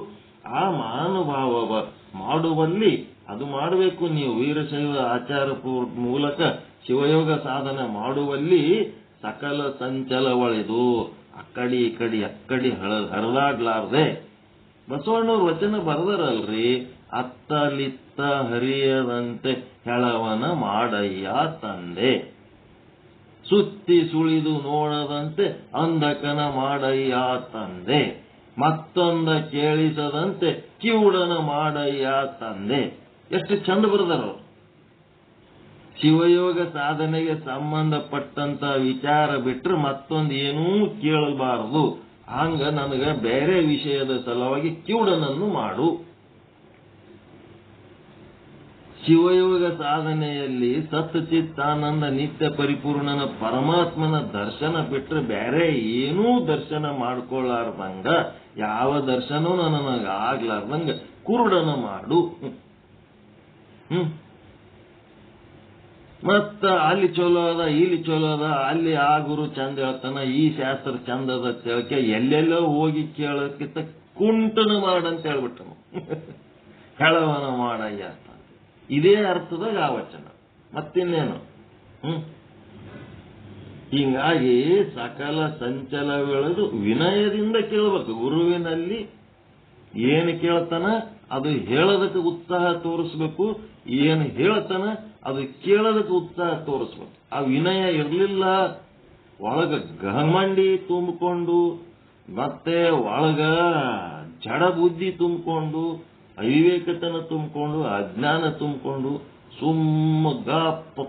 ಆ ಮಹಾನುಭಾವ ಮಾಡುವಲ್ಲಿ ಅದು ಮಾಡಬೇಕು. ನೀವು ವೀರಶೈವ ಆಚಾರ ಮೂಲಕ ಶಿವಯೋಗ ಸಾಧನೆ ಮಾಡುವಲ್ಲಿ ಸಕಲ ಸಂಚಲವಳಿದು ಅಕ್ಕಡಿ ಅಕ್ಕಡಿ ಹರಿದಾಡ್ಲಾರ್ದೆ ಬಸವಣ್ಣವ್ರ ವಚನ ಬರೆದರಲ್ರಿ, ಅತ್ತಲಿತ್ತ ಹರಿಯದಂತೆ ಹೆಳವನ ಮಾಡಯ್ಯ ತಂದೆ, ಸುತ್ತಿ ಸುಳಿದು ನೋಡದಂತೆ ಅಂಧಕನ ಮಾಡಯ್ಯ ತಂದೆ, ಮತ್ತೊಂದ ಕೇಳಿಸದಂತೆ ಕಿವುಡನ ಮಾಡಯ್ಯ ತಂದೆ. ಎಷ್ಟು ಚಂದ ಬರೆದರು. ಶಿವಯೋಗ ಸಾಧನೆಗೆ ಸಂಬಂಧಪಟ್ಟಂತ ವಿಚಾರ ಬಿಟ್ರೆ ಮತ್ತೊಂದು ಏನೂ ಕೇಳಬಾರದು. ಹಂಗ ನನಗ ಬೇರೆ ವಿಷಯದ ಸಲುವಾಗಿ ಕಿವುಡನನ್ನು ಮಾಡು. ಶಿವಯೋಗ ಸಾಧನೆಯಲ್ಲಿ ಸತ್ಚಿತ್ತಾನಂದ ನಿತ್ಯ ಪರಿಪೂರ್ಣನ ಪರಮಾತ್ಮನ ದರ್ಶನ ಬಿಟ್ರೆ ಬೇರೆ ಏನೂ ದರ್ಶನ ಮಾಡ್ಕೊಳ್ಳಾರ್ದಂಗ, ಯಾವ ದರ್ಶನೂ ನನಗ ಆಗ್ಲಾರ್ದಂಗ ಕುರುಡನ ಮಾಡು. ಮತ್ತ ಅಲ್ಲಿ ಚಲೋ ಅದ, ಇಲ್ಲಿ ಚಲೋ ಅದ, ಅಲ್ಲಿ ಆ ಗುರು ಚಂದ ಹೇಳ್ತಾನ, ಈ ಶಾಸ್ತ್ರ ಚಂದದ ತಿಳ್ಕೆ ಎಲ್ಲೆಲ್ಲೋ ಹೋಗಿ ಕೇಳೋಕ್ಕಿಂತ ಕುಂಟನ ಮಾಡಂತ ಹೇಳ್ಬಿಟ್ಟನು. ಹೆಳವನ ಮಾಡಯ್ಯ ಅಂತ ಇದೇ ಅರ್ಥದಾಗ ಆ ವಚನ, ಮತ್ತಿನ್ನೇನು. ಹೀಗಾಗಿ ಸಕಲ ಸಂಚಲವೆಳೆದು ವಿನಯದಿಂದ ಕೇಳಬೇಕು. ಗುರುವಿನಲ್ಲಿ ಏನು ಕೇಳ್ತಾನ ಅದು ಹೇಳೋದಕ್ಕೆ ಉತ್ಸಾಹ ತೋರಿಸ್ಬೇಕು, ಏನು ಹೇಳ್ತಾನ ಅದು ಕೇಳೋದಕ್ಕೆ ಉತ್ಸಾಹ ತೋರಿಸ್ಬೇಕು. ಆ ವಿನಯ ಇರಲಿಲ್ಲ, ಒಳಗ ಗಹಮಂಡಿ ತುಂಬಿಕೊಂಡು ಮತ್ತೆ ಒಳಗ ಜಡ ಬುದ್ಧಿ ತುಂಬಿಕೊಂಡು ಅವಿವೇಕತನ ತುಂಬಿಕೊಂಡು ಅಜ್ಞಾನ ತುಂಬಿಕೊಂಡು ಸುಮ್ಮಗ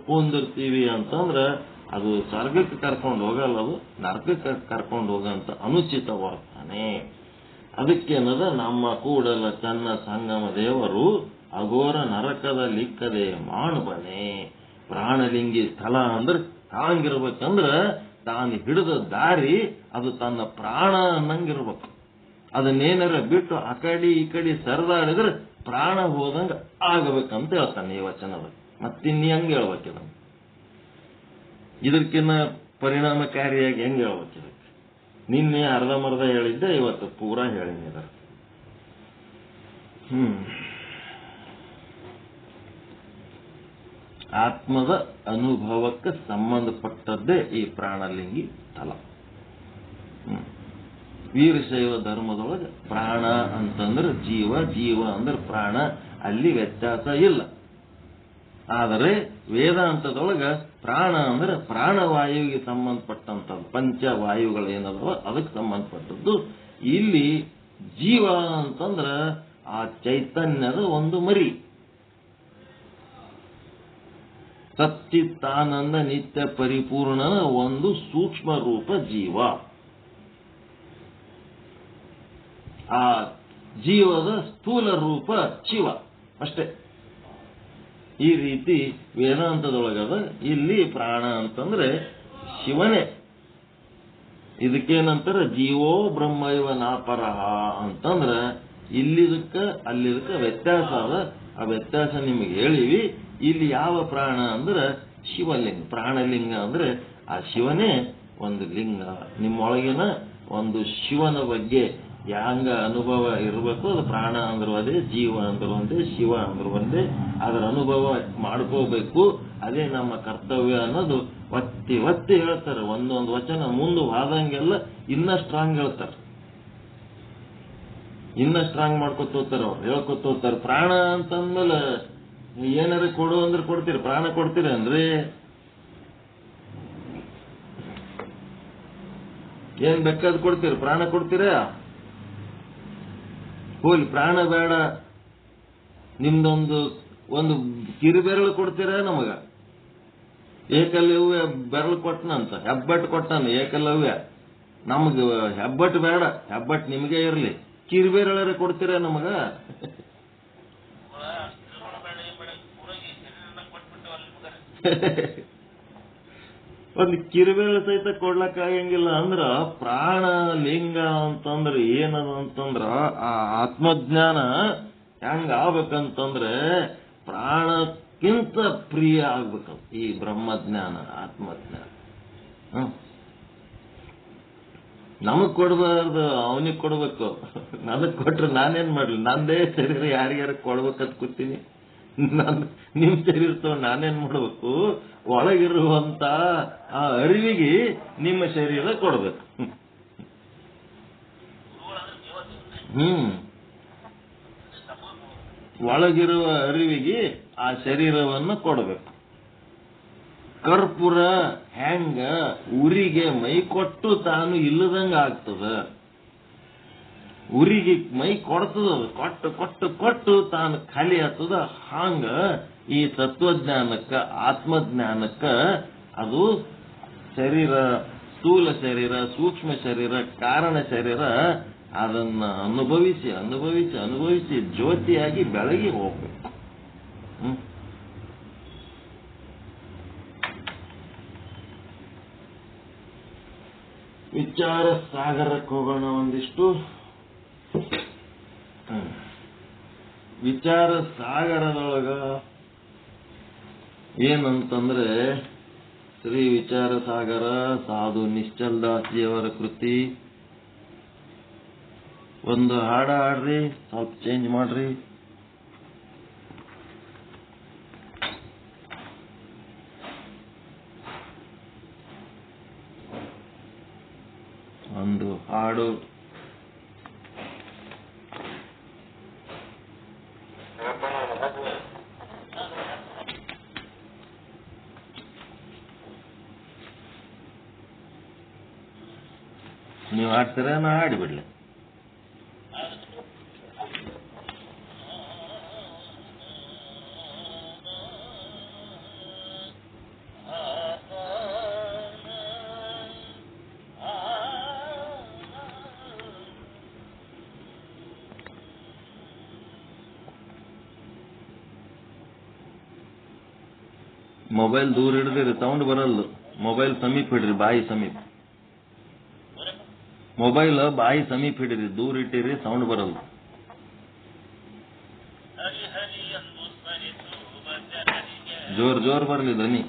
ಕುಂದಿರ್ತೀವಿ ಅಂತಂದ್ರ ಅದು ಸ್ವರ್ಗಕ್ಕೆ ಕರ್ಕೊಂಡು ಹೋಗಲ್ಲ, ಅದು ನರಕಕ್ಕೆ ಕರ್ಕೊಂಡು ಹೋಗಂತ ಅನುಚಿತ ವರ್ತನೆ. ಅದಕ್ಕೇನದ ನಮ್ಮ ಕೂಡಲ ಚನ್ನ ಸಂಗಮ ದೇವರು ಅಘೋರ ನರಕದ ಲಿಕ್ಕದೆ ಮಾಣಬನೆ. ಪ್ರಾಣಲಿಂಗಿ ಸ್ಥಳ ಅಂದ್ರೆ ತಾಂಗಿರ್ಬೇಕಂದ್ರ ತಾನು ಹಿಡಿದ ದಾರಿ ಅದು ತನ್ನ ಪ್ರಾಣ ಅನ್ನಂಗಿರ್ಬೇಕು. ಅದನ್ನೇನಾರ ಬಿಟ್ಟು ಆ ಕಡೆ ಈ ಕಡೆ ಸರಿದಾಡಿದ್ರೆ ಪ್ರಾಣ ಹೋದಂಗ ಆಗಬೇಕಂತ ಹೇಳ್ತಾನೆ ಈ ವಚನದ. ಮತ್ತಿನ್ನಿ ಹೆಂಗ್ ಹೇಳ್ಬೇಕಿದ? ಇದಕ್ಕಿನ್ನ ಪರಿಣಾಮಕಾರಿಯಾಗಿ ಹೆಂಗ್ ಹೇಳ್ಬೇಕಿದ? ನಿನ್ನೆ ಅರ್ಧಮರ್ಧ ಹೇಳಿದ್ದೆ, ಇವತ್ತು ಪೂರಾ ಹೇಳಿದ. ಆತ್ಮದ ಅನುಭವಕ್ಕೆ ಸಂಬಂಧಪಟ್ಟದ್ದೇ ಈ ಪ್ರಾಣಲಿಂಗಿ ಸ್ಥಳ. ವೀರಶೈವ ಧರ್ಮದೊಳಗೆ ಪ್ರಾಣ ಅಂತಂದ್ರೆ ಜೀವ, ಜೀವ ಅಂದ್ರೆ ಪ್ರಾಣ, ಅಲ್ಲಿ ವ್ಯತ್ಯಾಸ ಇಲ್ಲ. ಆದರೆ ವೇದಾಂತದೊಳಗ ಪ್ರಾಣ ಅಂದ್ರೆ ಪ್ರಾಣವಾಯುವಿಗೆ ಸಂಬಂಧಪಟ್ಟಂಥದ್ದು, ಪಂಚವಾಯುಗಳೇನದವ ಅದಕ್ಕೆ ಸಂಬಂಧಪಟ್ಟದ್ದು. ಇಲ್ಲಿ ಜೀವ ಅಂತಂದ್ರ ಆ ಚೈತನ್ಯದ ಒಂದು ಮರಿ. ಸಚ್ಚಿತ್ತಾನಂದ ನಿತ್ಯ ಪರಿಪೂರ್ಣನ ಒಂದು ಸೂಕ್ಷ್ಮ ರೂಪ ಜೀವ. ಆ ಜೀವದ ಸ್ಥೂಲ ರೂಪ ಶಿವ ಅಷ್ಟೇ. ಈ ರೀತಿ ವೇದಾಂತದೊಳಗದ. ಇಲ್ಲಿ ಪ್ರಾಣ ಅಂತಂದ್ರೆ ಶಿವನೇ. ಇದಕ್ಕೇನಂತಾರ ಜೀವೋ ಬ್ರಹ್ಮೈವ ನಾಪರಹ ಅಂತಂದ್ರ ಇಲ್ಲಿದಕ್ಕ ಅಲ್ಲಿದಕ್ಕ ವ್ಯತ್ಯಾಸ ಅದ. ಆ ವ್ಯತ್ಯಾಸ ನಿಮಗೆ ಹೇಳಿವಿ. ಇಲ್ಲಿ ಯಾವ ಪ್ರಾಣ ಅಂದ್ರೆ ಶಿವಲಿಂಗ. ಪ್ರಾಣಲಿಂಗ ಅಂದ್ರೆ ಆ ಶಿವನೇ ಒಂದು ಲಿಂಗ. ನಿಮ್ಮೊಳಗಿನ ಒಂದು ಶಿವನ ಬಗ್ಗೆ ಯಾಂಗ ಅನುಭವ ಇರಬೇಕು. ಅದು ಪ್ರಾಣ ಅಂದ್ರೆ ಒಂದೇ, ಜೀವ ಅಂದ್ರೆ ಒಂದೇ, ಶಿವ ಅಂದ್ರೆ ಒಂದೇ. ಅದರ ಅನುಭವ ಮಾಡ್ಕೋಬೇಕು. ಅದೇ ನಮ್ಮ ಕರ್ತವ್ಯ ಅನ್ನೋದು ಒತ್ತಿ ಒತ್ತಿ ಹೇಳ್ತಾರೆ. ಒಂದೊಂದು ವಚನ ಮುಂದೆ ಹೋದಂಗೆಲ್ಲ ಇನ್ನ ಸ್ಟ್ರಾಂಗ್ ಹೇಳ್ತಾರೆ, ಇನ್ನ ಸ್ಟ್ರಾಂಗ್ ಮಾಡ್ಕೊತ ಹೋಗ್ತಾರೆ. ಅವ್ರು ಹೇಳ್ಕೊತ ಹೋಗ್ತಾರೆ. ಪ್ರಾಣ ಅಂತಂದ್ಮೇಲೆ ಏನಾರ ಕೊಡು ಅಂದ್ರೆ ಕೊಡ್ತೀರಿ, ಪ್ರಾಣ ಕೊಡ್ತೀರಿ ಅಂದ್ರೆ ಏನ್ ಬೇಕಾದ್ ಕೊಡ್ತೀರಿ, ಪ್ರಾಣ ಕೊಡ್ತೀರಾ? ಹೋಲಿ, ಪ್ರಾಣ ಬೇಡ, ಒಂದು ಕಿರುಬೆರಳು ಕೊಡ್ತೀರ ನಮಗ? ಏಕಲವ್ಯ ಬೆರಳು ಕೊಟ್ಟನಂತ, ಹೆಬ್ಬಟ್ಟು ಕೊಟ್ಟನ ಏಕಲವ್ಯ. ನಮಗ ಹೆಬ್ಬಟ್ಟು ಬೇಡ, ಹೆಬ್ಬಟ್ಟು ನಿಮ್ಗೆ ಇರ್ಲಿ. ಕಿರುಬೆರಳರ ಕೊಡ್ತೀರ ನಮಗ? ಒಂದು ಕಿರುಬೆರಳು ಸಹಿತ ಕೊಡ್ಲಕ್ಕಾಗಂಗಿಲ್ಲ. ಅಂದ್ರ ಪ್ರಾಣ ಲಿಂಗ ಅಂತಂದ್ರ ಏನದ ಅಂತಂದ್ರ ಆ ಆತ್ಮಜ್ಞಾನ ಹೆಂಗ ಆಗ್ಬೇಕಂತಂದ್ರೆ ಪ್ರಾಣಕ್ಕಿಂತ ಪ್ರಿಯ ಆಗ್ಬೇಕಂತ ಈ ಬ್ರಹ್ಮಜ್ಞಾನ, ಆತ್ಮಜ್ಞಾನ. ನಮಗ್ ಕೊಡ್ಬಾರ್ದು, ಅವನಿಗೆ ಕೊಡ್ಬೇಕು. ನನಗ್ ಕೊಟ್ರೆ ನಾನೇನ್ ಮಾಡ್ಲಿ? ನಂದೇ ಶರೀರ ಯಾರ್ಯಾರ ಕೊಡ್ಬೇಕಂತ ಕೂತೀನಿ. ನಿಮ್ ಶರೀರ ತಗೊಂಡು ನಾನೇನ್ ಮಾಡ್ಬೇಕು? ಒಳಗಿರುವಂತ ಆ ಅರಿವಿಗೆ ನಿಮ್ಮ ಶರೀರ ಕೊಡ್ಬೇಕು. ಒಳಗಿರುವ ಅರಿವಿಗೆ ಆ ಶರೀರವನ್ನು ಕೊಡಬೇಕು. ಕರ್ಪೂರ ಹೆಂಗ ಉರಿಗೆ ಮೈ ಕೊಟ್ಟು ತಾನು ಇಲ್ಲದಂಗ ಆಗ್ತದ, ಉರಿಗೆ ಮೈ ಕೊಡ್ತದ, ಕೊಟ್ಟು ಕೊಟ್ಟು ಕೊಟ್ಟು ತಾನು ಖಾಲಿ ಆಗ್ತದ. ಹಾಂಗ ಈ ತತ್ವಜ್ಞಾನಕ್ಕ, ಆತ್ಮಜ್ಞಾನಕ್ಕ ಅದು ಶರೀರ, ಸ್ಥೂಲ ಶರೀರ, ಸೂಕ್ಷ್ಮ ಶರೀರ, ಕಾರಣ ಶರೀರ, ಅದನ್ನ ಅನುಭವಿಸಿ ಅನುಭವಿಸಿ ಅನುಭವಿಸಿ ಜ್ಯೋತಿಯಾಗಿ ಬೆಳಗಿ ಹೋಗ್ಬೇಕು. ವಿಚಾರ ಸಾಗರಕ್ಕೆ ಹೋಗೋಣ ಒಂದಿಷ್ಟು. ವಿಚಾರ ಸಾಗರದೊಳಗ ಏನಂತಂದ್ರೆ ಶ್ರೀ ವಿಚಾರ ಸಾಗರ ಸಾಧು ನಿಶ್ಚಲ್ ದಾಸ್ಜಿಯವರ ಕೃತಿ. ಒಂದು ಹಾಡ ಹಾಡ್ರಿ, ಸ್ವಲ್ಪ ಚೇಂಜ್ ಮಾಡ್ರಿ. ಒಂದು ಹಾಡು ನೀವು ಹಾಡ್ತೀರ, ನಾ ಹಾಡಿಬಿಡ್ಲಿ. ಮೊಬೈಲ್ ದೂರ ಹಿಡಿದಿರಿ, ಸೌಂಡ್ ಬರಲ್ಲ. ಮೊಬೈಲ್ ಸಮೀಪ ಇಡ್ರಿ, ಬಾಯಿ ಸಮೀಪ. ಮೊಬೈಲ್ ಬಾಯಿ ಸಮೀಪ ಹಿಡಿರಿ, ದೂರ ಇಟ್ಟಿರಿ, ಸೌಂಡ್ ಬರಲ್ಲ. ಜೋರ್ ಜೋರ್ ಬರ್ಲಿ ಧ್ವನಿ.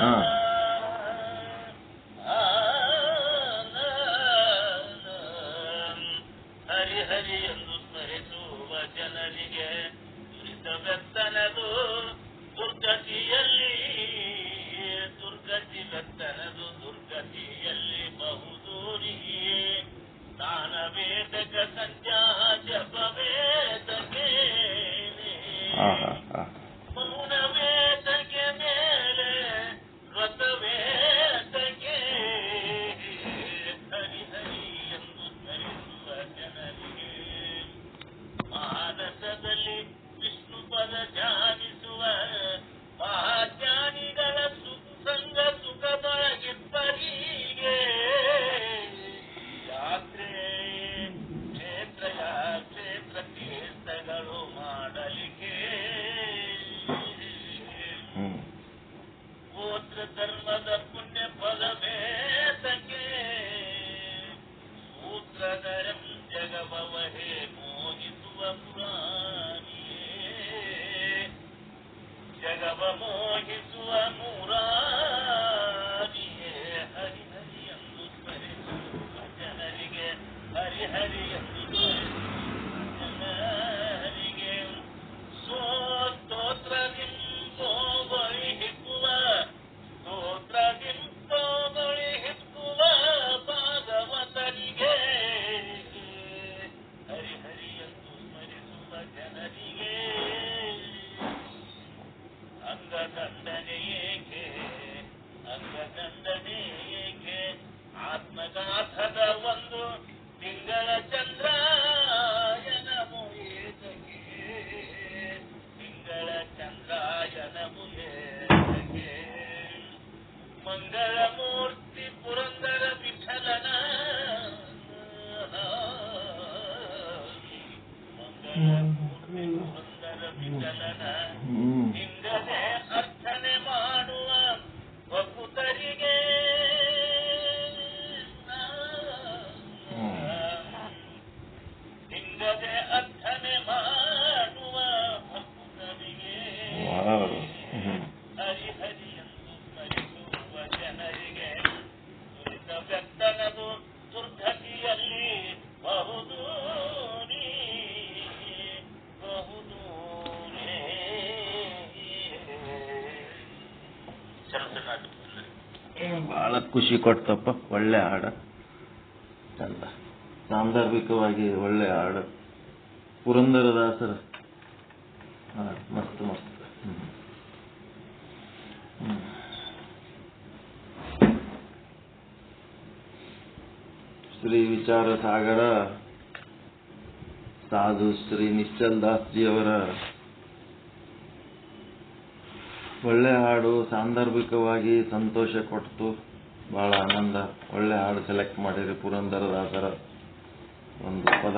ಹಾ, ಧರ್ಮದ ಪುಣ್ಯ ಫಲವೇತಕ್ಕೆ ಸೂತ್ರಧರಂ ಜಗವವಹೇ ಮೋಹಿಸುವ ಪುರಾಣಿಯೇ ಜಗವ ಮೋಹಿಸುವ ಮುರಾರಿಯೇ ಹರಿ ಹರಿ ಎಂದು ಸ್ಮರಿಸುವ ಜನರಿಗೆ ಹರಿ ಹರಿ ಎಂದು ಸ್ಮರಿಸುವ ಜನರಿಗೆ ಸ್ತೋತ್ರದಿಂಪೊಗಳಿಹಿಕ್ಕುವ ಭಾಗವತರಿಗೆ ಹರಿ ಹರಿ ಎಂದು ಸ್ಮರಿಸುವ ಜನರಿಗೆ ಅಂಗದಂಡನೆ ಏಕೆ ಆತ್ಮಗಾಥದ ಒಂದು ತಿಂಗಳ ಚಂದ್ರಾಯನಮು ಏತಕ್ಕೆ ತಿಂಗಳ ಚಂದ್ರಾಯನಮು ಏತಕ್ಕೆ ಮಂಗಳ ಮೂರ್ತಿ ಪುರಂದರ ವಿಠಲನ ಮಂಗಳ ಮೂರ್ತಿ ಪುರಂದರ ವಿಠಲನ ಹಿಂಗದೆ ಅರ್ಥನೆ ಮಾಡುವ ಭಕ್ತರಿಗೆ ಹಿಂಗದೆ ಅರ್ಥನೆ ಮಾಡುವ ಭಕ್ತರಿಗೆ ಹರಿ ಹರಿ ಎಂದು ಸ್ಮರಿಸುವ ಜನರಿಗೆ ದುರಿತ ವ್ಯಕ್ತನದು ದುರ್ಗತಿಯಲ್ಲಿ ಬಹುದೂರೇ ಬಹಳ ಖುಷಿ ಕೊಡ್ತಪ್ಪ. ಒಳ್ಳೆ ಹಾಡ, ಚಂದ, ಸಾಂದರ್ಭಿಕವಾಗಿ ಒಳ್ಳೆ ಹಾಡು. ಪುರಂದರದಾಸರ ಮಸ್ತ್ ಮಸ್ತ್. ಶ್ರೀ ವಿಚಾರ ಸಾಗರ ಸಾಧು ಶ್ರೀ ನಿಶ್ಚಲ್ ದಾಸ್ಜಿಯವರ ಒಳ್ಳೆ ಹಾಡು, ಸಾಂದರ್ಭಿಕವಾಗಿ ಸಂತೋಷ ಕೊಡ್ತು, ಬಹಳ ಆನಂದ. ಒಳ್ಳೆ ಹಾಡು ಸೆಲೆಕ್ಟ್ ಮಾಡಿರಿ. ಪುರಂದರದಾಸರ ಒಂದು ಪದ,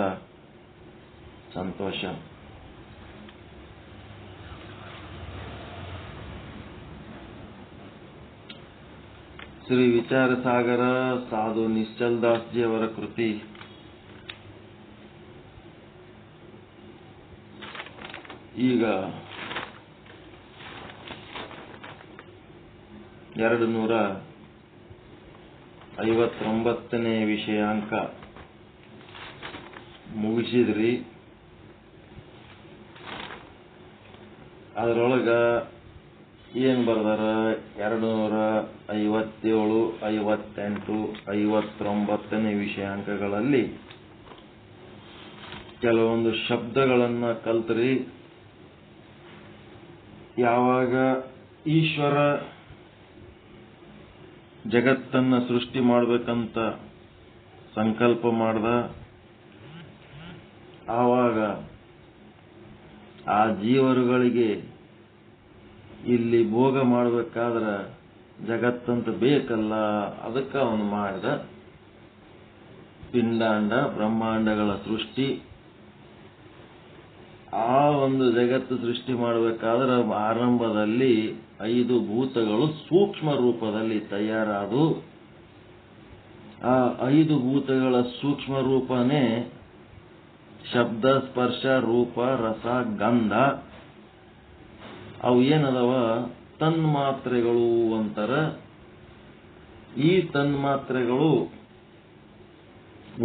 ಸಂತೋಷ. ಶ್ರೀ ವಿಚಾರ ಸಾಗರ ಸಾಧು ನಿಶ್ಚಲ್ ದಾಸ್ಜಿಯವರ ಕೃತಿ. ಈಗ 259ನೇ ವಿಷಯಾಂಕ ಮುಗಿಸಿದ್ರಿ. ಅದರೊಳಗ ಏನ್ ಬರ್ದಾರ? 257, 58, 59ನೇ ವಿಷಯಾಂಕಗಳಲ್ಲಿ ಕೆಲವೊಂದು ಶಬ್ದಗಳನ್ನ ಕಲ್ತ್ರಿ. ಯಾವಾಗ ಈಶ್ವರ ಜಗತ್ತನ್ನ ಸೃಷ್ಟಿ ಮಾಡ್ಬೇಕಂತ ಸಂಕಲ್ಪ ಮಾಡ್ದ, ಆವಾಗ ಆ ಜೀವರುಗಳಿಗೆ ಇಲ್ಲಿ ಭೋಗ ಮಾಡ್ಬೇಕಾದ್ರ ಜಗತ್ತಂತ ಬೇಕಲ್ಲ, ಅದಕ್ಕೆ ಅವನು ಮಾಡಿದ ಪಿಂಡಾಂಡ ಬ್ರಹ್ಮಾಂಡಗಳ ಸೃಷ್ಟಿ. ಆ ಒಂದು ಜಗತ್ತು ಸೃಷ್ಟಿ ಮಾಡಬೇಕಾದ್ರೆ ಆರಂಭದಲ್ಲಿ 5 ಭೂತಗಳು ಸೂಕ್ಷ್ಮ ರೂಪದಲ್ಲಿ ತಯಾರಾದವು. ಆ 5 ಭೂತಗಳ ಸೂಕ್ಷ್ಮ ರೂಪನೇ ಶಬ್ದ, ಸ್ಪರ್ಶ, ರೂಪ, ರಸ, ಗಂಧ. ಅವು ಏನದವ? ತನ್ಮಾತ್ರೆಗಳು ಅಂತಾರ. ಈ ತನ್ಮಾತ್ರೆಗಳು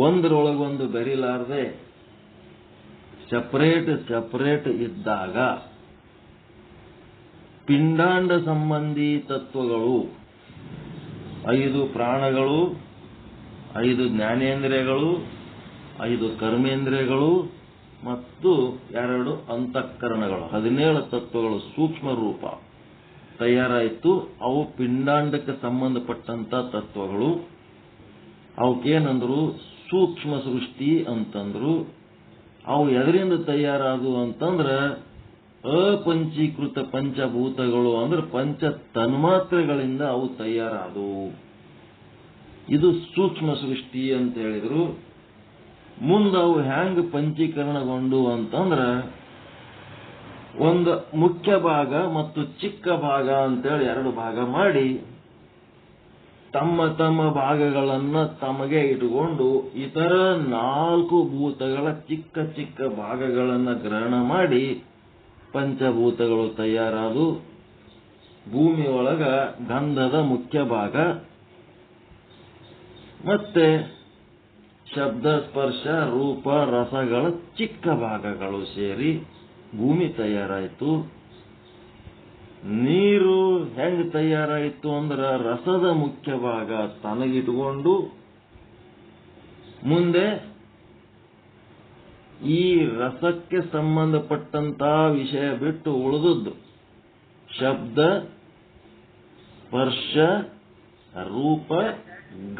ಒಂದರೊಳಗೊಂದು ಬೆರಿಲಾರದೆ ಸೆಪರೇಟ್ ಇದ್ದಾಗ ಪಿಂಡಾಂಡ ಸಂಬಂಧಿ ತತ್ವಗಳು 5 ಪ್ರಾಣಗಳು, 5 ಜ್ಞಾನೇಂದ್ರಿಯಗಳು, 5 ಕರ್ಮೇಂದ್ರಿಯಗಳು ಮತ್ತು 2 ಅಂತಃಕರಣಗಳು, 17 ತತ್ವಗಳು ಸೂಕ್ಷ್ಮ ರೂಪ ತಯಾರಾಯಿತು. ಅವು ಪಿಂಡಾಂಡಕ್ಕೆ ಸಂಬಂಧಪಟ್ಟಂತ ತತ್ವಗಳು. ಅವಕ್ಕೇನಂದ್ರು? ಸೂಕ್ಷ್ಮ ಸೃಷ್ಟಿ ಅಂತಂದ್ರು. ಅವು ಎದರಿಂದ ತಯಾರಾದವು ಅಂತಂದ್ರೆ ಅಪಂಚೀಕೃತ ಪಂಚಭೂತಗಳು ಅಂದ್ರೆ ಪಂಚ ತನ್ಮಾತ್ರೆಗಳಿಂದ ಅವು ತಯಾರಾದವು. ಇದು ಸೂಕ್ಷ್ಮ ಸೃಷ್ಟಿ ಅಂತ ಹೇಳಿದ್ರು. ಮುಂದೆ ಅವು ಹ್ಯಾಂಗ ಪಂಚೀಕರಣಗೊಂಡು ಅಂತಂದ್ರ ಒಂದು ಮುಖ್ಯ ಭಾಗ ಮತ್ತು ಚಿಕ್ಕ ಭಾಗ ಅಂತೇಳಿ ಎರಡು ಭಾಗ ಮಾಡಿ ತಮ್ಮ ತಮ್ಮ ಭಾಗಗಳನ್ನ ತಮಗೆ ಇಟ್ಟುಕೊಂಡು ಇತರ 4 ಭೂತಗಳ ಚಿಕ್ಕ ಚಿಕ್ಕ ಭಾಗಗಳನ್ನ ಗ್ರಹಣ ಮಾಡಿ ಪಂಚಭೂತಗಳು ತಯಾರಾದು ಭೂಮಿ ಒಳಗ ಗಂಧದ ಮುಖ್ಯ ಭಾಗ ಮತ್ತೆ ಶಬ್ದ ಸ್ಪರ್ಶ ರೂಪ ರಸಗಳ ಚಿಕ್ಕ ಭಾಗಗಳು ಸೇರಿ ಭೂಮಿ ತಯಾರಾಯಿತು. ನೀರು ಹೆಂಗ್ ತಯಾರಾಯಿತು ಅಂದ್ರ ರಸದ ಮುಖ್ಯ ಭಾಗ ತನಗಿಟ್ಕೊಂಡು ಮುಂದೆ ಈ ರಸಕ್ಕೆ ಸಂಬಂಧಪಟ್ಟಂತ ವಿಷಯ ಬಿಟ್ಟು ಉಳಿದದ್ದು ಶಬ್ದ ಸ್ಪರ್ಶ ರೂಪ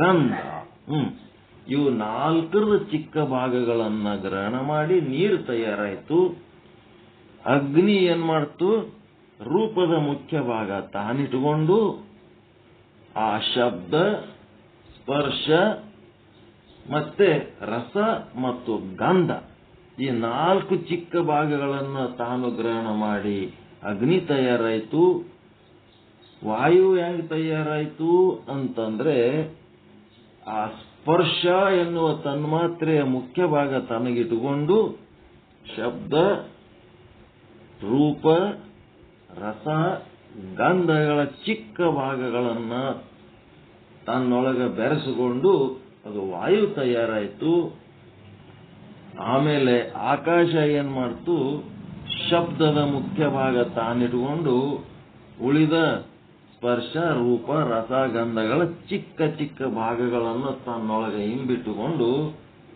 ಗಂಧ ಇವು 4 ಚಿಕ್ಕ ಭಾಗಗಳನ್ನ ಗ್ರಹಣ ಮಾಡಿ ನೀರು ತಯಾರಾಯಿತು. ಅಗ್ನಿ ಏನ್ ಮಾಡ್ತು, ರೂಪದ ಮುಖ್ಯ ಭಾಗ ತಾನಿಟ್ಟುಕೊಂಡು ಆ ಶಬ್ದ ಸ್ಪರ್ಶ ಮತ್ತೆ ರಸ ಮತ್ತು ಗಂಧ ಈ 4 ಚಿಕ್ಕ ಭಾಗಗಳನ್ನ ತಾನು ಗ್ರಹಣ ಮಾಡಿ ಅಗ್ನಿ ತಯಾರಾಯಿತು. ವಾಯು ಹೆಂಗ್ ತಯಾರಾಯಿತು ಅಂತಂದ್ರೆ ಆ ಸ್ಪರ್ಶ ಎನ್ನುವ ತನ್ಮಾತ್ರೆಯ ಮುಖ್ಯ ಭಾಗ ತನಗಿಟ್ಟುಕೊಂಡು ಶಬ್ದ ರೂಪ ರಸ ಗಂಧಗಳ ಚಿಕ್ಕ ಭಾಗಗಳನ್ನ ತನ್ನೊಳಗೆ ಬೆರೆಸಿಕೊಂಡು ಅದು ವಾಯು ತಯಾರಾಯಿತು. ಆಮೇಲೆ ಆಕಾಶ ಏನ್ ಮಾಡ್ತು, ಶಬ್ದದ ಮುಖ್ಯ ಭಾಗ ತಾನಿಟ್ಟುಕೊಂಡು ಉಳಿದ ಸ್ಪರ್ಶ ರೂಪ ರಸ ಗಂಧಗಳ ಚಿಕ್ಕ ಚಿಕ್ಕ ಭಾಗಗಳನ್ನು ತನ್ನೊಳಗೆ ಹಿಂಬಿಟ್ಟುಕೊಂಡು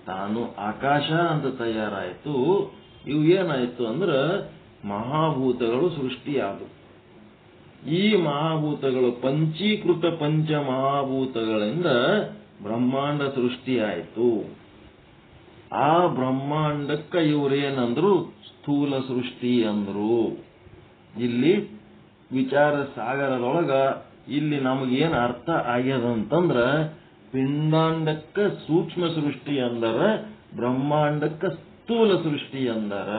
ತಾನು ಆಕಾಶ ಅಂತ ತಯಾರಾಯಿತು. ಇವು ಏನಾಯ್ತು ಅಂದ್ರೆ ಮಹಾಭೂತಗಳು ಸೃಷ್ಟಿಯಾದವು. ಈ ಮಹಾಭೂತಗಳು ಪಂಚೀಕೃತ ಪಂಚ ಮಹಾಭೂತಗಳಿಂದ ಬ್ರಹ್ಮಾಂಡ ಸೃಷ್ಟಿಯಾಯಿತು. ಆ ಬ್ರಹ್ಮಾಂಡಕ್ಕ ಇವರೇನಂದ್ರು ಸ್ಥೂಲ ಸೃಷ್ಟಿ ಅಂದ್ರು. ಇಲ್ಲಿ ವಿಚಾರ ಸಾಗರದೊಳಗ ಇಲ್ಲಿ ನಮಗೇನು ಅರ್ಥ ಆಗ್ಯದಂತಂದ್ರ ಪಿಂಡಾಂಡಕ್ಕ ಸೂಕ್ಷ್ಮ ಸೃಷ್ಟಿ ಅಂದರ, ಬ್ರಹ್ಮಾಂಡಕ್ಕ ಸ್ಥೂಲ ಸೃಷ್ಟಿ ಅಂದರ.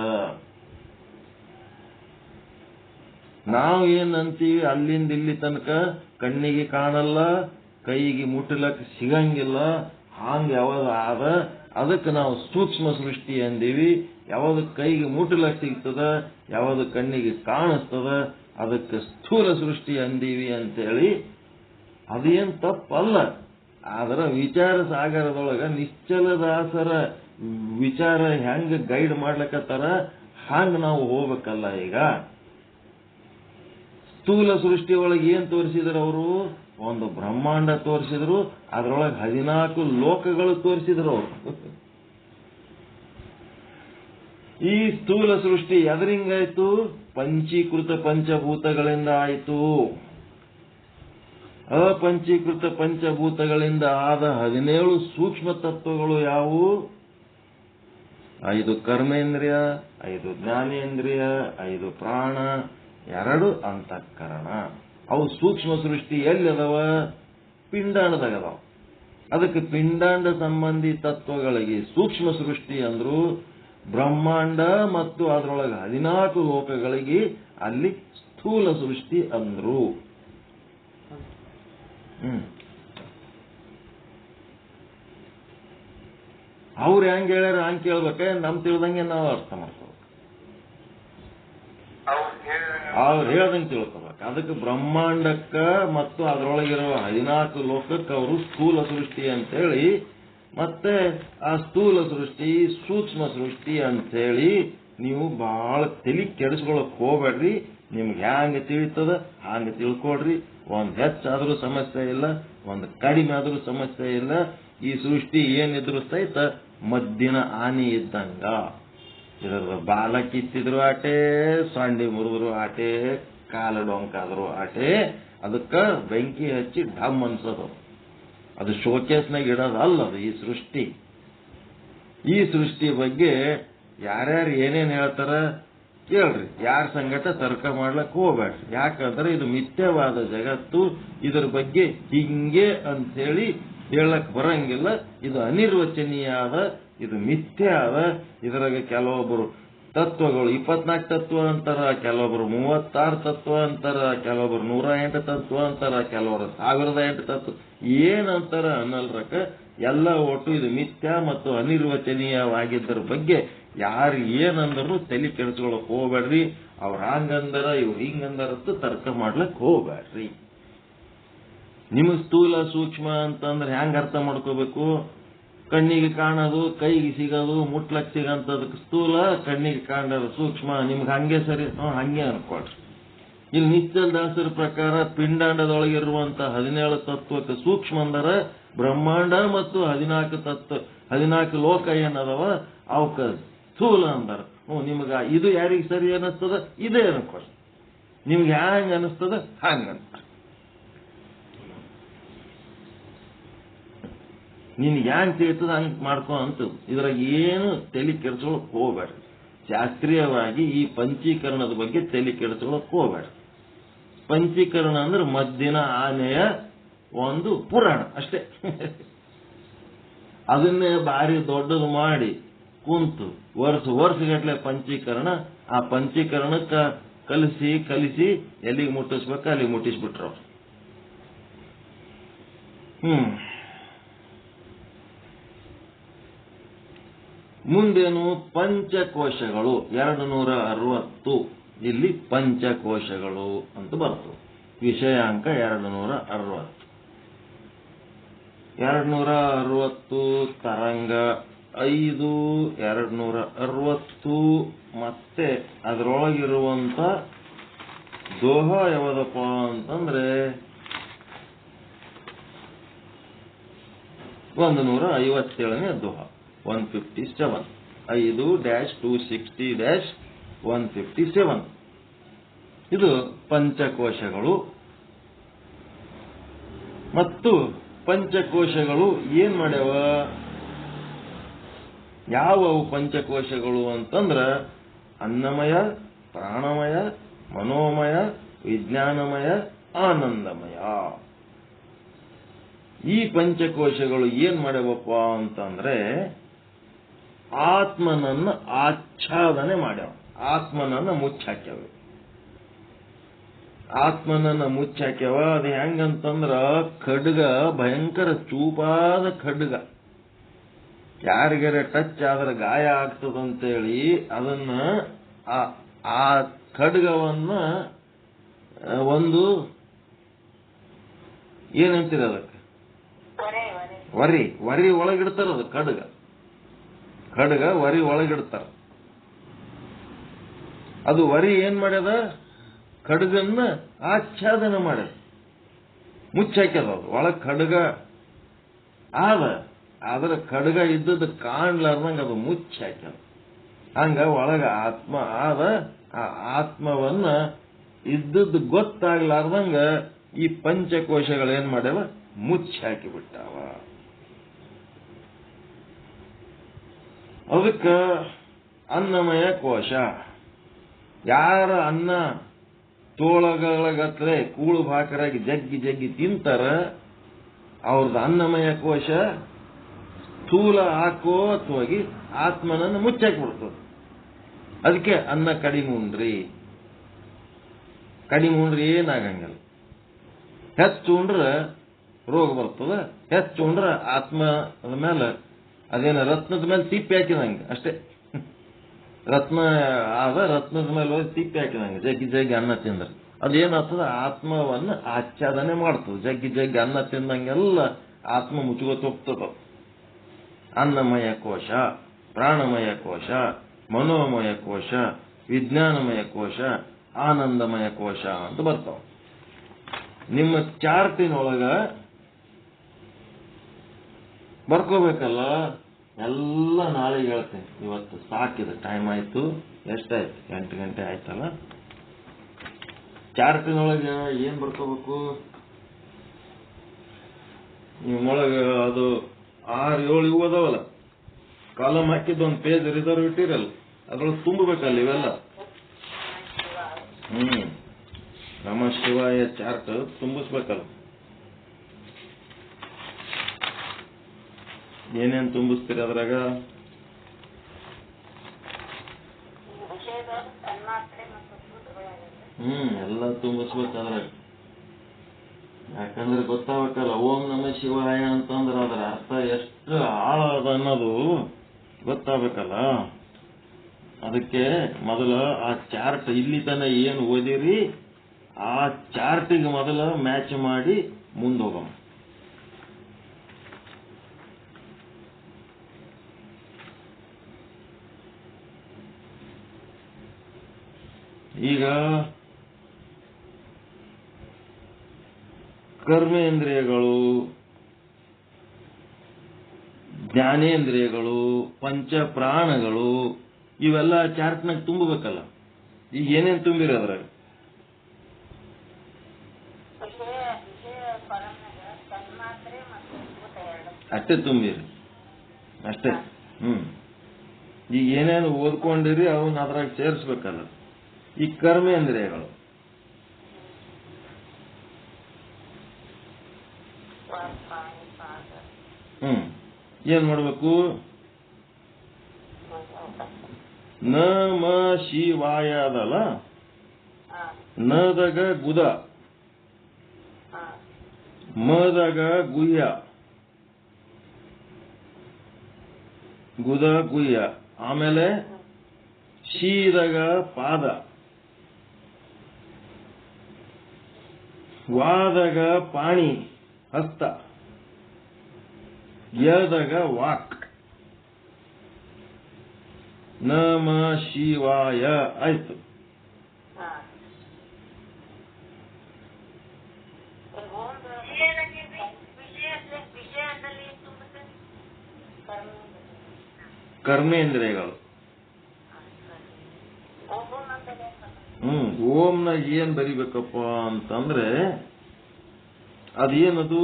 ನಾವು ಏನಂತೀವಿ, ಅಲ್ಲಿಂದ ಇಲ್ಲಿ ತನಕ ಕಣ್ಣಿಗೆ ಕಾಣಲ್ಲ, ಕೈಗೆ ಮುಟ್ಟಲಕ್ಕೆ ಸಿಗಂಗಿಲ್ಲ, ಹಾಂಗ ಯಾವಾಗ ಆದ ಅದಕ್ಕೆ ನಾವು ಸೂಕ್ಷ್ಮ ಸೃಷ್ಟಿ ಅಂದೀವಿ. ಯಾವುದು ಕೈಗೆ ಮುಟ್ಟಲಕ್ಕೆ ಸಿಗ್ತದ, ಯಾವುದು ಕಣ್ಣಿಗೆ ಕಾಣಿಸ್ತದ ಅದಕ್ಕೆ ಸ್ಥೂಲ ಸೃಷ್ಟಿ ಅಂದೀವಿ ಅಂತೇಳಿ. ಅದೇನ್ ತಪ್ಪಲ್ಲ. ಆದ್ರ ವಿಚಾರ ಸಾಗರದೊಳಗ ನಿಶ್ಚಲದಾಸರ ವಿಚಾರ ಹೆಂಗ ಗೈಡ್ ಮಾಡ್ಲಕತ್ತಾರ ಹಂಗ ನಾವು ಹೋಗ್ಬೇಕಲ್ಲ. ಈಗ ಸ್ಥೂಲ ಸೃಷ್ಟಿ ಒಳಗೆ ಏನ್ ತೋರಿಸಿದ್ರು ಅವರು, ಒಂದು ಬ್ರಹ್ಮಾಂಡ ತೋರಿಸಿದ್ರು, ಅದರೊಳಗೆ 14 ಲೋಕಗಳು ತೋರಿಸಿದ್ರು ಅವರು. ಈ ಸ್ಥೂಲ ಸೃಷ್ಟಿ ಎದರಿಂಗಾಯ್ತು, ಪಂಚೀಕೃತ ಪಂಚಭೂತಗಳಿಂದ ಆಯಿತು. ಅಪಂಚೀಕೃತ ಪಂಚಭೂತಗಳಿಂದ ಆದ 17 ಸೂಕ್ಷ್ಮ ತತ್ವಗಳು ಯಾವುವು, 5 ಕರ್ಮೇಂದ್ರಿಯ, 5 ಜ್ಞಾನೇಂದ್ರಿಯ, 5 ಪ್ರಾಣ, 2 ಅಂತಃಕರಣ. ಅವು ಸೂಕ್ಷ್ಮ ಸೃಷ್ಟಿ ಎಲ್ಲಿ ಅದಾವ, ಪಿಂಡಾಂಡದಾಗ. ಅದಕ್ಕೆ ಪಿಂಡಾಂಡ ಸಂಬಂಧಿ ತತ್ವಗಳಿಗೆ ಸೂಕ್ಷ್ಮ ಸೃಷ್ಟಿ ಅಂದ್ರು. ಬ್ರಹ್ಮಾಂಡ ಮತ್ತು ಅದರೊಳಗೆ 14 ಲೋಕಗಳಿಗೆ ಅಲ್ಲಿ ಸ್ಥೂಲ ಸೃಷ್ಟಿ ಅಂದ್ರು. ಅವ್ರು ಹೆಂಗ್ ಹೇಳ್ಯಾರ ಹಂಗೆ ಕೇಳ್ಬೇಕೆ, ನಮ್ ತಿಳಿದಂಗೆ ನಾವು ಅರ್ಥ ಮಾಡ್ಕೋಬೇಕು. ಅವ್ರು ಹೇಳ್ದಂಗೆ ತಿಳ್ಕೋಬೇಕು. ಅದಕ್ಕೆ ಬ್ರಹ್ಮಾಂಡಕ್ಕ ಮತ್ತು ಅದರೊಳಗಿರುವ 14 ಲೋಕಕ್ಕೆ ಅವರು ಸ್ಥೂಲ ಸೃಷ್ಟಿ ಅಂತೇಳಿ, ಮತ್ತೆ ಆ ಸ್ಥೂಲ ಸೃಷ್ಟಿ ಸೂಕ್ಷ್ಮ ಸೃಷ್ಟಿ ಅಂತೇಳಿ ನೀವು ಬಹಳ ತಲೆ ಕೆಡಿಸ್ಕೊಳಕ್ ಹೋಗ್ಬೇಡ್ರಿ. ನಿಮ್ಗೆ ಹ್ಯಾಂಗ ತಿಳಿತದ ಹಂಗ ತಿಳ್ಕೊಡ್ರಿ. ಒಂದ್ ಹೆಚ್ಚಾದ್ರೂ ಸಮಸ್ಯೆ ಇಲ್ಲ, ಒಂದ್ ಕಡಿಮೆ ಆದ್ರೂ ಸಮಸ್ಯೆ ಇಲ್ಲ. ಈ ಸೃಷ್ಟಿ ಏನಿದ್ರು ಸಹಿತ ಮದ್ದಿನ ಆನೆ ಇದ್ದಂಗ. ಇದರ ಬಾಲ ಕಿತ್ತಿದ್ರು ಆಟೆ, ಸೊಂಡಿ ಮುರಿದ್ರು ಆಟೆ, ಕಾಲ ಡೊಂಕಾದ್ರು ಆಟೆ. ಅದಕ್ಕ ಬೆಂಕಿ ಹಚ್ಚಿ ಢಮ್ ಅನ್ಸೋದು. ಅದು ಶೋಕೇಸ್ನಾಗ ಇಡೋದಲ್ಲ ಅದು ಈ ಸೃಷ್ಟಿ. ಈ ಸೃಷ್ಟಿ ಬಗ್ಗೆ ಯಾರ್ಯಾರು ಏನೇನ್ ಹೇಳ್ತಾರ ಕೇಳ್ರಿ. ಯಾರ ಸಂಗಟ ತರ್ಕ ಮಾಡ್ಲಕ್ ಹೋಗ್ಬೇಡ್ರಿ. ಯಾಕಂದ್ರೆ ಇದು ಮಿಥ್ಯವಾದ ಜಗತ್ತು. ಇದರ ಬಗ್ಗೆ ಹಿಂಗೆ ಅಂತೇಳಿ ಹೇಳಕ್ ಬರಂಗಿಲ್ಲ. ಇದು ಅನಿರ್ವಚನೀಯ ಆದ, ಇದು ಮಿಥ್ಯ ಆದ. ಇದರಾಗ ಕೆಲವೊಬ್ಬರು ತತ್ವಗಳು 24 ತತ್ವ ಅಂತಾರ, ಕೆಲವೊಬ್ರು 36 ತತ್ವ ಅಂತಾರ, ಕೆಲವೊಬ್ರು 108 ತತ್ವ ಅಂತಾರ, ಕೆಲವರು 1008 ತತ್ವ ಏನಂತಾರ ಅನ್ನಲ್ರಕ. ಎಲ್ಲ ಒಟ್ಟು ಇದು ಮಿಥ್ಯಾ ಮತ್ತು ಅನಿರ್ವಚನೀಯವಾಗಿದ್ದರ ಬಗ್ಗೆ ಯಾರು ಏನಂದ್ರು ತಲೆ ಕೆಡಿಸ್ಕೊಳಕ್ ಹೋಗ್ಬೇಡ್ರಿ. ಅವ್ರ ಹಂಗಂದರ ಇವ್ರು ಹಿಂಗಂದರತ್ತು ತರ್ಕ ಮಾಡ್ಲಕ್ ಹೋಗ್ಬೇಡ್ರಿ. ನಿಮಗ್ ಸ್ಥೂಲ ಸೂಕ್ಷ್ಮ ಅಂತಂದ್ರೆ ಹೆಂಗ್ ಅರ್ಥ ಮಾಡ್ಕೋಬೇಕು? ಕಣ್ಣಿಗೆ ಕಾಣೋದು, ಕೈಗೆ ಸಿಗೋದು, ಮುಟ್ಲಕ್ ಸಿಗಂತದಕ್ಕೆ ಸ್ಥೂಲ, ಕಣ್ಣಿಗೆ ಕಾಣೋದು ಸೂಕ್ಷ್ಮ. ನಿಮ್ಗೆ ಹಂಗೆ ಸರಿ, ಹಂಗೆ ಅನ್ಕೊಳ್ರಿ. ಇಲ್ಲಿ ನಿಶ್ಚಲ ದಾಸರ ಪ್ರಕಾರ ಪಿಂಡಾಂಡದೊಳಗಿರುವಂತ 17 ತತ್ವಕ್ಕೆ ಸೂಕ್ಷ್ಮ ಅಂದರ ಬ್ರಹ್ಮಾಂಡ ಮತ್ತು 14 ತತ್ವ 14 ಲೋಕ ಏನದವ ಅವಕ್ಕ ಸ್ಥೂಲ ಅಂದಾರ. ನಿಮ್ಗ ಇದು ಯಾರಿಗೆ ಸರಿ ಅನಿಸ್ತದ ಇದೇ ಅನ್ಕೊಳ್ರಿ. ನಿಮ್ಗೆ ಹ್ಯಾಂಗ ಅನಿಸ್ತದ ಹಂಗ ಅಂತ. ನಿನ್ ಹ್ಯಾಂಗ್ ಸಿಗ್ತದ ಹಂಗ್ ಮಾಡ್ಕೊ ಅಂತ. ಇದ್ರಾಗ ಏನು ತಲೆ ಕೆಡಿಸ್ಕೊಳಕ್ ಹೋಗ್ಬೇಡ್ರಿ. ಶಾಸ್ತ್ರೀಯವಾಗಿ ಈ ಪಂಚೀಕರಣದ ಬಗ್ಗೆ ತಲೆ ಕೆಡಿಸ್ಕೊಳಕ್ ಹೋಗ್ಬೇಡ್ರಿ. ಪಂಚೀಕರಣ ಅಂದ್ರೆ ಮದ್ದಿನ ಆನೆಯ ಒಂದು ಪುರಾಣ ಅಷ್ಟೇ. ಅದನ್ನೇ ಭಾರಿ ದೊಡ್ಡದು ಮಾಡಿ ಕುಂತು ವರ್ಷಗಟ್ಲೆ ಪಂಚೀಕರಣ. ಆ ಪಂಚೀಕರಣಕ್ಕ ಕಲಿಸಿ ಎಲ್ಲಿಗೆ ಮುಟ್ಟಿಸ್ಬೇಕು ಅಲ್ಲಿಗೆ ಮುಟ್ಟಿಸ್ಬಿಟ್ರು. ಮುಂದೇನು? ಪಂಚಕೋಶಗಳು 260. ಇಲ್ಲಿ ಪಂಚಕೋಶಗಳು ಅಂತ ಬರ್ತದೆ. ವಿಷಯಾಂಕ 260. 260 ತರಂಗ 5 260. ಮತ್ತೆ ಅದರೊಳಗಿರುವಂತ ದೋಹ ಯಾವದಪ್ಪ ಅಂತಂದ್ರೆ 157ನೇ ದೋಹ 157. 5-260-157. ಇದು ಪಂಚಕೋಶಗಳು. ಮತ್ತು ಪಂಚಕೋಶಗಳು ಏನ್ ಮಾಡ್ಯಾವ? ಯಾವುವು ಪಂಚಕೋಶಗಳು ಅಂತಂದ್ರ ಅನ್ನಮಯ, ಪ್ರಾಣಮಯ, ಮನೋಮಯ, ವಿಜ್ಞಾನಮಯ, ಆನಂದಮಯ. ಈ ಪಂಚಕೋಶಗಳು ಏನ್ ಮಾಡ್ಯಾವಪ್ಪ ಅಂತಂದ್ರೆ ಆತ್ಮನನ್ನ ಆಚ್ಛಾದನೆ ಮಾಡ್ಯಾವ. ಆತ್ಮನನ್ನ ಮುಚ್ಚಾಕ್ಯಾವ. ಅದು ಹೆಂಗಂತಂದ್ರ ಖಡ್ಗ, ಭಯಂಕರ ಚೂಪಾದ ಖಡ್ಗ. ಯಾರಿಗಾರ ಟಚ್ ಆದ್ರೆ ಗಾಯ ಆಗ್ತದಂತೇಳಿ ಅದನ್ನ ಆ ಖಡ್ಗವನ್ನ ಒಂದು ಏನಂತೀರ ಅದಕ್ಕೆ ವರಿ ಒಳಗಿಡ್ತಾರ. ಅದು ಖಡ್ಗ ವರಿ ಒಳಗಿಡ್ತಾರ. ಅದು ವರಿ ಏನ್ ಮಾಡ್ಯದ? ಖಡ್ಗನ್ನ ಆಚ್ಛಾದನ ಮಾಡ್ಯದ, ಮುಚ್ಚಾಕ್ಯದ. ಅದು ಒಳಗ್ ಖಡ್ಗ ಆದ್ರ ಖಡ್ಗ ಇದ್ದದ್ದು ಕಾಣ್ಲಾರ್ದಂಗ ಅದು ಮುಚ್ಚಾಕ್ಯದ. ಹಂಗ ಒಳಗ ಆತ್ಮ ಆ ಆತ್ಮವನ್ನ ಇದ್ದದ್ದು ಗೊತ್ತಾಗ್ಲಾರ್ದಂಗ ಈ ಪಂಚಕೋಶಗಳೇನ್ ಮಾಡ್ಯಾವ? ಮುಚ್ಚಾಕಿ ಬಿಟ್ಟಾವ. ಅದಕ್ಕ ಅನ್ನಮಯ ಕೋಶ. ಯಾರ ಅನ್ನ ತೋಳಗಳಗತ್ಲೆ ಕೂಳು ಭಾಕರಾಗಿ ಜಗ್ಗಿ ತಿಂತಾರ ಅವ್ರದ್ದು ಅನ್ನಮಯ ಕೋಶ ಸ್ಥೂಲ ಹಾಕೋತ್ವಾಗಿ ಆತ್ಮನನ್ನು ಮುಚ್ಚಾಕಿ ಬಿಡ್ತದೆ. ಅದಕ್ಕೆ ಅನ್ನ ಕಡಿಮೆ ಉಂಡ್ರಿ ಏನಾಗಂಗಿಲ್ಲ. ಹೆಚ್ಚು ಉಂಡ್ರೆ ರೋಗ ಬರ್ತದ. ಹೆಚ್ಚು ಉಂಡ್ರೆ ಆತ್ಮದ ಮೇಲೆ ಅದೇನ ರತ್ನದ ಮೇಲೆ ತಿಪ್ಪಿ ಹಾಕಿದಂಗೆ ಅಷ್ಟೇ. ರತ್ನದ ಮೇಲೆ ಹೋಗಿ ತಿಪ್ಪಿ ಹಾಕಿದಂಗೆ ಜಗ್ಗಿ ಅನ್ನ ತಿಂದ್ರೆ ಅದೇನಾಗ್ತದ? ಆತ್ಮವನ್ನ ಆಚ್ಛಾದನೆ ಮಾಡ್ತದೆ. ಜಗ್ಗಿ ಅನ್ನ ತಿಂದಂಗೆಲ್ಲ ಆತ್ಮ ಮುಚ್ಕೋತ ಹೋಗ್ತದ. ಅನ್ನಮಯ ಕೋಶ, ಪ್ರಾಣಮಯ ಕೋಶ, ಮನೋಮಯ ಕೋಶ, ವಿಜ್ಞಾನಮಯ ಕೋಶ, ಆನಂದಮಯ ಕೋಶ ಅಂತ ಬರ್ತಾವ. ನಿಮ್ಮ ಚಾರ್ಟಿನೊಳಗ ಬರ್ಕೋಬೇಕಲ್ಲ. ಎಲ್ಲ ನಾಳೆ ಹೇಳ್ತೇನೆ. ಇವತ್ತು ಸಾಕಿದೆ, ಟೈಮ್ ಆಯ್ತು. ಎಷ್ಟಾಯ್ತು? 8 ಗಂಟೆ ಆಯ್ತಲ್ಲ. ಚಾರ್ಟಿನೊಳಗೆ ಏನ್ ಬರ್ಕೋಬೇಕು? ನಿಮ್ಮೊಳಗ ಅದು 6-7 ಇವು ಅದಾವಲ್ಲ, ಕಾಲಮ್ ಹಾಕಿದ್ದು ಒಂದು ಪೇಜ್ ರಿಸರ್ವ್ ಇಟ್ಟಿರಲ್ಲ, ಅದ್ರೊಳಗೆ ತುಂಬಬೇಕಲ್ಲ ಇವೆಲ್ಲ. ನಮ ಶಿವಾಯ ಚಾರ್ಟ್ ತುಂಬಿಸ್ಬೇಕಲ್ಲ. ಏನೇನ್ ತುಂಬಿಸ್ತೀರಿ ಅದ್ರಾಗ? ಎಲ್ಲ ತುಂಬಿಸ್ಬೇಕಾದ್ರೆ, ಯಾಕಂದ್ರೆ ಗೊತ್ತಾಗಬೇಕಲ್ಲ. ಓಂ ನಮ ಶಿವಾಯ ಅಂತಂದ್ರೆ ಅದರ ಅರ್ಥ ಎಷ್ಟು ಆಳ ಅದ ಅನ್ನೋದು ಗೊತ್ತಾಗಬೇಕಲ್ಲ. ಅದಕ್ಕೆ ಮೊದಲ ಆ ಚಾರ್ಟ್ ಇಲ್ಲಿ ತನ ಏನು ಓದಿರಿ ಆ ಚಾರ್ಟಿಗೆ ಮೊದಲ ಮ್ಯಾಚ್ ಮಾಡಿ ಮುಂದೋಗೋಣ. ಈಗ ಕರ್ಮೇಂದ್ರಿಯಗಳು, ಜ್ಞಾನೇಂದ್ರಿಯಗಳು, ಪಂಚ ಪ್ರಾಣಗಳು ಇವೆಲ್ಲ ಚಾರ್ಟ್ನಾಗ ತುಂಬಬೇಕಲ್ಲ. ಈಗ ಏನೇನು ತುಂಬಿರಿ ಅದ್ರಾಗ? ಅಷ್ಟೇ ತುಂಬಿರಿ, ಅಷ್ಟೇ. ಈಗ ಏನೇನು ಓದ್ಕೊಂಡಿರಿ ಅವನ್ನ ಅದ್ರಾಗ ಸೇರಿಸ್ಬೇಕಲ್ಲ. ಈ ಕರ್ಮೇಂದ್ರಿಯಗಳು ಏನ್ ಮಾಡ್ಬೇಕು? ನ ಮ ಶಿವಾಯ ಅದಲ್ಲ, ನದಾಗ ಗುದ, ಮದಾಗ ಗುಹ್ಯ, ಗುದ ಗುಹ್ಯ, ಆಮೇಲೆ ಶೀದಾಗ ಪಾದ, ವಾದಾಗ ಪಾಣಿ ಹಸ್ತ, ಯದಾಗ ವಾಕ್. ನಮ ಶಿವಾಯ ಆಯ್ತು. ಕರ್ಮೇಂದ್ರಿಯಗಳು. ಓಂನಾಗ ಏನ್ ಬರಿಬೇಕಪ್ಪ ಅಂತಂದ್ರೆ ಅದೇನದು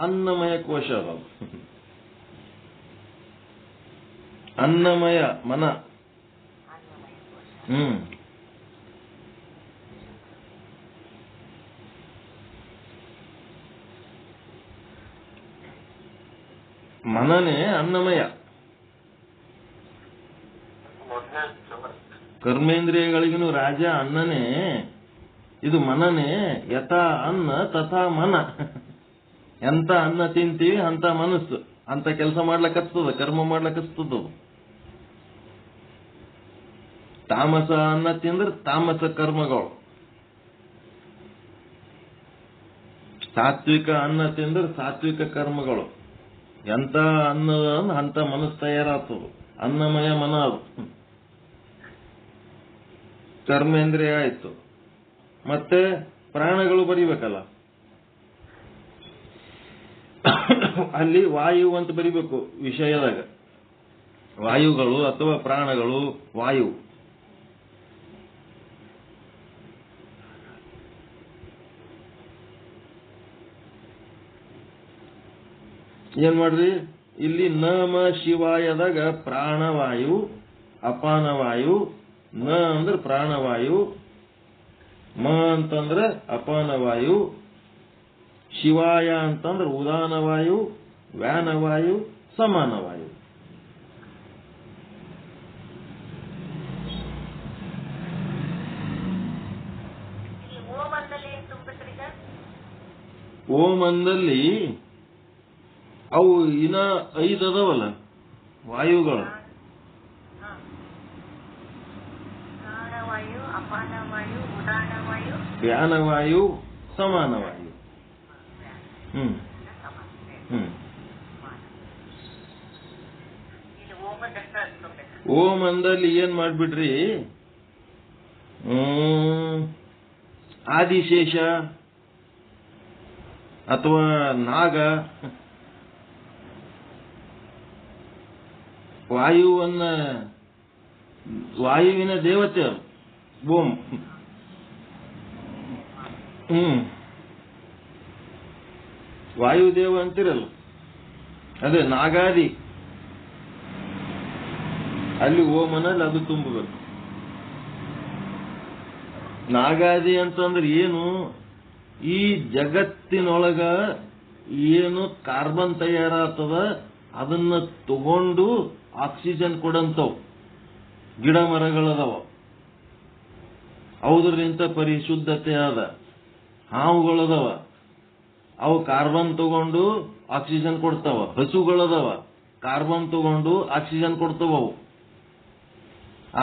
ಅನ್ನಮಯ ಕೋಶ ಅದ. ಅನ್ನಮಯ ಮನ. ಮನನೇ ಅನ್ನಮಯ. ಕರ್ಮೇಂದ್ರಿಯಗಳಿಗೂ ರಾಜ ಅನ್ನನೇ, ಇದು ಮನನೇ. ಯಥಾ ಅನ್ನ ತಥಾ ಮನ. ಎಂತ ಅನ್ನ ತಿಂತೀವಿ ಅಂತ ಮನಸ್ಸು ಅಂತ ಕೆಲಸ ಮಾಡ್ಲಕ್ಕತ್ತದ, ಕರ್ಮ ಮಾಡ್ಲಕ್ಕತ್ತದ. ತಾಮಸ ಅನ್ನ ತಿಂದ್ರೆ ತಾಮಸ ಕರ್ಮಗಳು, ಸಾತ್ವಿಕ ಅನ್ನ ತಿಂದ್ರೆ ಸಾತ್ವಿಕ ಕರ್ಮಗಳು. ಎಂತ ಅನ್ನದ ಅಂತ ಮನಸ್ಸು ತಯಾರಾಗ್ತದ. ಅನ್ನಮಯ ಮನ ಅದು. ಕರ್ಮೇಂದ್ರಿಯ ಆಯ್ತು. ಮತ್ತೆ ಪ್ರಾಣಗಳು ಬರಿಬೇಕಲ್ಲ. ಅಲ್ಲಿ ವಾಯು ಅಂತ ಬರಿಬೇಕು ವಿಷಯದಾಗ. ವಾಯುಗಳು ಅಥವಾ ಪ್ರಾಣಗಳು, ವಾಯು. ಏನ್ ಮಾಡ್ರಿ, ಇಲ್ಲಿ ನಮ ಶಿವಾಯದಾಗ ಪ್ರಾಣವಾಯು, ಅಪಾನವಾಯು. ನ ಅಂದ್ರೆ ಪ್ರಾಣವಾಯು, ಮ ಅಂತಂದ್ರೆ ಅಪಾನವಾಯು, ಶಿವಾಯ ಅಂತಂದ್ರೆ ಉದಾನವಾಯು, ವ್ಯಾನವಾಯು, ಸಮಾನವಾಯು. ಓಮಂದಲ್ಲಿ ಅವು ಇನ್ನ 5 ಅದಾವಲ್ಲ ವಾಯುಗಳು. ವ್ಯಾನವಾಯು, ಸಮಾನವಾಯು. ಓಮಂದಲ್ಲಿ ಏನ್ ಮಾಡ್ಬಿಡ್ರಿ, ಆದಿಶೇಷ ಅಥವಾ ನಾಗ, ವಾಯುವಿನ ದೇವತೆ ಓಂ. ವಾಯುದೇವ ಅಂತಿರಲ್ಲ, ಅದೇ ನಾಗಾದಿ. ಅಲ್ಲಿ ಓಮನಲ್ಲಿ ಅದು ತುಂಬಬೇಕು. ನಾಗಾದಿ ಅಂತಂದ್ರೆ ಏನು? ಈ ಜಗತ್ತಿನೊಳಗ ಏನು ಕಾರ್ಬನ್ ತಯಾರಾಗ್ತದ ಅದನ್ನ ತಗೊಂಡು ಆಕ್ಸಿಜನ್ ಕೊಡಂತವು ಗಿಡ ಮರಗಳದಾವ. ಅವುದರಿಂದ ಪರಿಶುದ್ಧತೆ ಅದ. ಹಾವುಗಳದವ, ಅವು ಕಾರ್ಬನ್ ತಗೊಂಡು ಆಕ್ಸಿಜನ್ ಕೊಡ್ತಾವ. ಹಸುಗಳದವ, ಕಾರ್ಬನ್ ತಗೊಂಡು ಆಕ್ಸಿಜನ್ ಕೊಡ್ತಾವ. ಅವು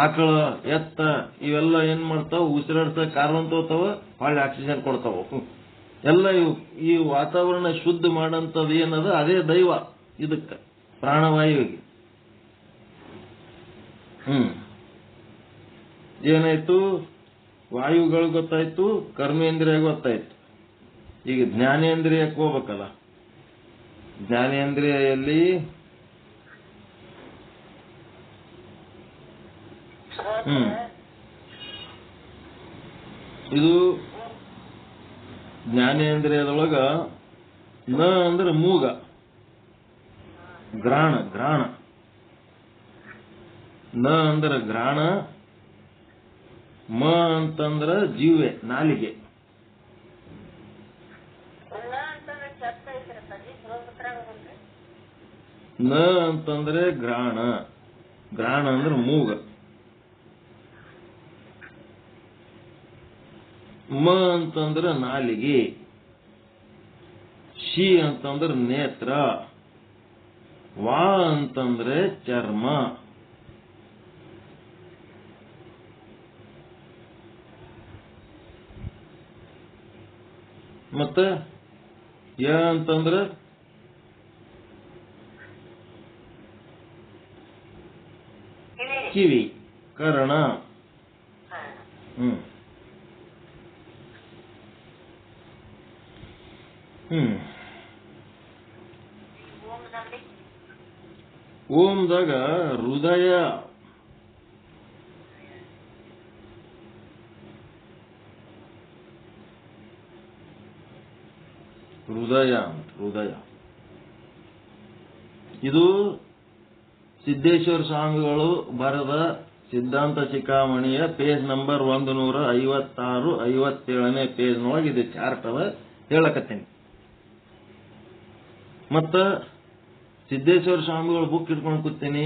ಆಕಳ, ಎತ್ತ ಇವೆಲ್ಲ ಏನ್ ಮಾಡ್ತಾವ? ಉಸಿರಾಡ್ಸ ಕಾರ್ಬನ್ ತಗೋತಾವ, ಹೊಳ್ಳಿ ಆಕ್ಸಿಜನ್ ಕೊಡ್ತಾವ. ಎಲ್ಲ ಈ ವಾತಾವರಣ ಶುದ್ಧ ಮಾಡಂತದ್ ಏನದ ಅದೇ ದೈವ. ಇದಕ್ಕ ಪ್ರಾಣವಾಯುವಿಗೆ ಏನಾಯ್ತು? ವಾಯುಗಳು ಗೊತ್ತಾಯ್ತು, ಕರ್ಮೇಂದ್ರಿಯ ಗೊತ್ತಾಯ್ತು. ಈಗ ಜ್ಞಾನೇಂದ್ರಿಯಕ್ಕೆ ಹೋಗ್ಬೇಕಲ್ಲ. ಜ್ಞಾನೇಂದ್ರಿಯಲ್ಲಿ ಇದು ಜ್ಞಾನೇಂದ್ರಿಯದೊಳಗ ನ ಅಂದ್ರೆ ಮೂಗ, ಗ್ರಾಣ, ಗ್ರಾಣ. ನ ಅಂದ್ರೆ ಗ್ರಾಣ, ಮ ಅಂತಂದ್ರ ಜೀವೆ, ನಾಲಿಗೆ. ನ ಅಂತಂದ್ರೆ ಗ್ರಾಣ, ಗ್ರಾಣ ಅಂದ್ರೆ ಮೂಗ. ಮ ಅಂತಂದ್ರೆ ನಾಲಿಗೆ. ಶಿ ಅಂತಂದ್ರೆ ನೇತ್ರ. ವಾ ಅಂತಂದ್ರೆ ಚರ್ಮ. ಮತ್ತೆ ಯ ಅಂತಂದ್ರೆ ಕಿವಿ, ಕರ್ಣ. ಓಂದಾಗ ಹೃದಯ, ಹೃದಯ ಅಂತ, ಹೃದಯ. ಇದು ಸಿದ್ದೇಶ್ವರ ಸ್ವಾಮಿಗಳು ಬರೆದ ಸಿದ್ಧಾಂತ ಶಿಖಾಮಣಿಯ ಪೇಜ್ ನಂಬರ್ 156, 57ನೇ ಪೇಜ್ನೊಳಗೆ ಇದು ಚಾರ್ಟ್ ಅದ, ಹೇಳಕತ್ತೀನಿ. ಮತ್ತ ಸಿದ್ದೇಶ್ವರ ಸ್ವಾಮಿಗಳು ಬುಕ್ ಇಟ್ಕೊಂಡು ಕೂತೀನಿ.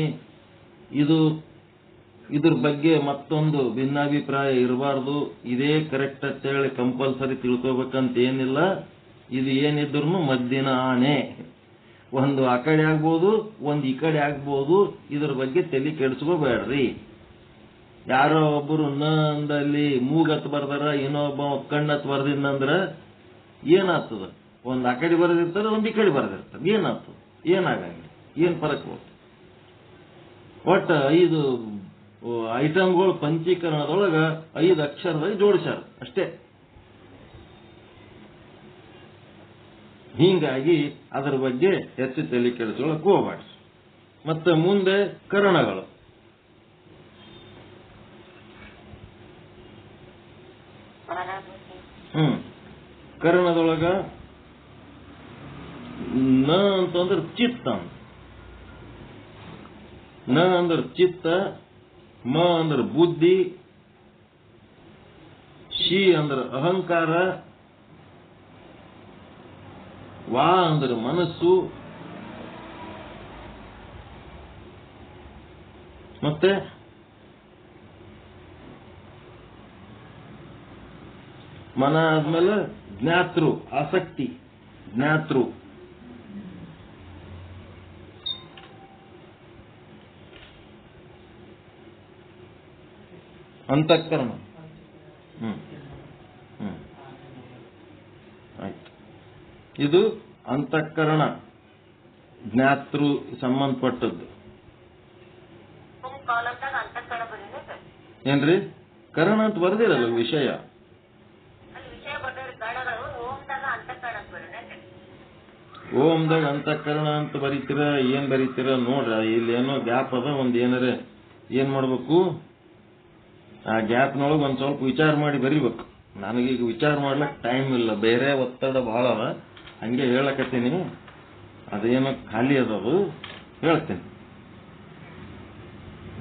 ಇದ್ರ ಬಗ್ಗೆ ಮತ್ತೊಂದು ಭಿನ್ನಾಭಿಪ್ರಾಯ ಇರಬಾರ್ದು. ಇದೇ ಕರೆಕ್ಟ್ ಅಂತ ಹೇಳಿ ಕಂಪಲ್ಸರಿ ತಿಳ್ಕೊಬೇಕಂತ ಏನಿಲ್ಲ. ಇದು ಏನಿದ್ರು ಮದ್ದಿನ ಆನೆ. ಒಂದು ಆ ಕಡೆ ಆಗ್ಬೋದು, ಒಂದು ಈ ಕಡೆ ಆಗ್ಬೋದು. ಇದ್ರ ಬಗ್ಗೆ ತಲೆ ಕೆಡಿಸ್ಕೋಬೇಡ್ರಿ. ಯಾರೋ ಒಬ್ಬರು ನ ಅಂದಲ್ಲಿ ಮೂಗತ್ ಬರ್ದಾರ, ಇನ್ನೊಬ್ಬ ಕಣ್ಣತ್ ಬರ್ದಿದ್ನಂದ್ರ ಏನಾಗ್ತದ? ಒಂದ್ ಆ ಕಡೆ ಬರೆದಿರ್ತಾರೆ, ಒಂದ್ ಈ ಕಡೆ ಬರೆದಿರ್ತಾರೆ. ಏನಾಗ್ತದ? ಏನಾಗಂಗಿಲ್ಲ. ಏನ್ ಫರಕ್ ಬರ್ತದೆ? ಒಟ್ಟ 5 ಐಟಮ್ಗಳು ಪಂಚೀಕರಣದೊಳಗ 5 ಅಕ್ಷರದಾಗ ಜೋಡಿಸ್ಯಾರ ಅಷ್ಟೇ. ಹೀಗಾಗಿ ಅದರ ಬಗ್ಗೆ ಹೆಚ್ಚು ತಲೆ ಕೆಡಿಸ್ಕೊಳ್ಳಕ್ ಹೋಗ್ಬಾರ್ದು. ಮತ್ತೆ ಮುಂದೆ ಕರಣಗಳು. ಕರ್ಣದೊಳಗ ನ ಅಂತಂದ್ರೆ ಚಿತ್ತ, ನ ಅಂದ್ರೆ ಚಿತ್ತ, ಮ ಅಂದ್ರೆ ಬುದ್ಧಿ, ಶಿ ಅಂದ್ರೆ ಅಹಂಕಾರ, ವಾ ಅಂದ್ರೆ ಮನಸ್ಸು, ಮತ್ತೆ ಮನ ಆದ್ಮೇಲೆ ಜ್ಞಾತೃ, ಆಸಕ್ತಿ, ಜ್ಞಾತೃ. ಅಂತಃಕರಣ. ಆಯ್ತು. ಇದು ಅಂತಃಕರಣ, ಜ್ಞಾತೃ ಸಂಬಂಧಪಟ್ಟದ್ದು. ಏನ್ರಿ? ಕರಣ ಅಂತ ಬರ್ದಿರಲ್ಲ ವಿಷಯ. ಓಂದಾಗ ಅಂತಃಕರಣ ಅಂತ ಬರೀತೀರ, ಏನ್ ಬರೀತೀರ ನೋಡ್ರ. ಇಲ್ಲಿ ಏನೋ ಗ್ಯಾಪ್ ಅದ. ಒಂದ್ ಏನಾರ ಏನ್ ಮಾಡ್ಬೇಕು, ಆ ಗ್ಯಾಪ್ನೊಳಗೆ ಒಂದ್ ಸ್ವಲ್ಪ ವಿಚಾರ ಮಾಡಿ ಬರೀಬೇಕು. ನನಗೀಗ ವಿಚಾರ ಮಾಡ್ಲಕ್ ಟೈಮ್ ಇಲ್ಲ, ಬೇರೆ ಒತ್ತಡ ಬಹಳ ಅದ. ಹಂಗೆ ಹೇಳಕತ್ತೀನಿ. ಅದೇನೋ ಖಾಲಿ ಅದದು, ಹೇಳ್ತೀನಿ.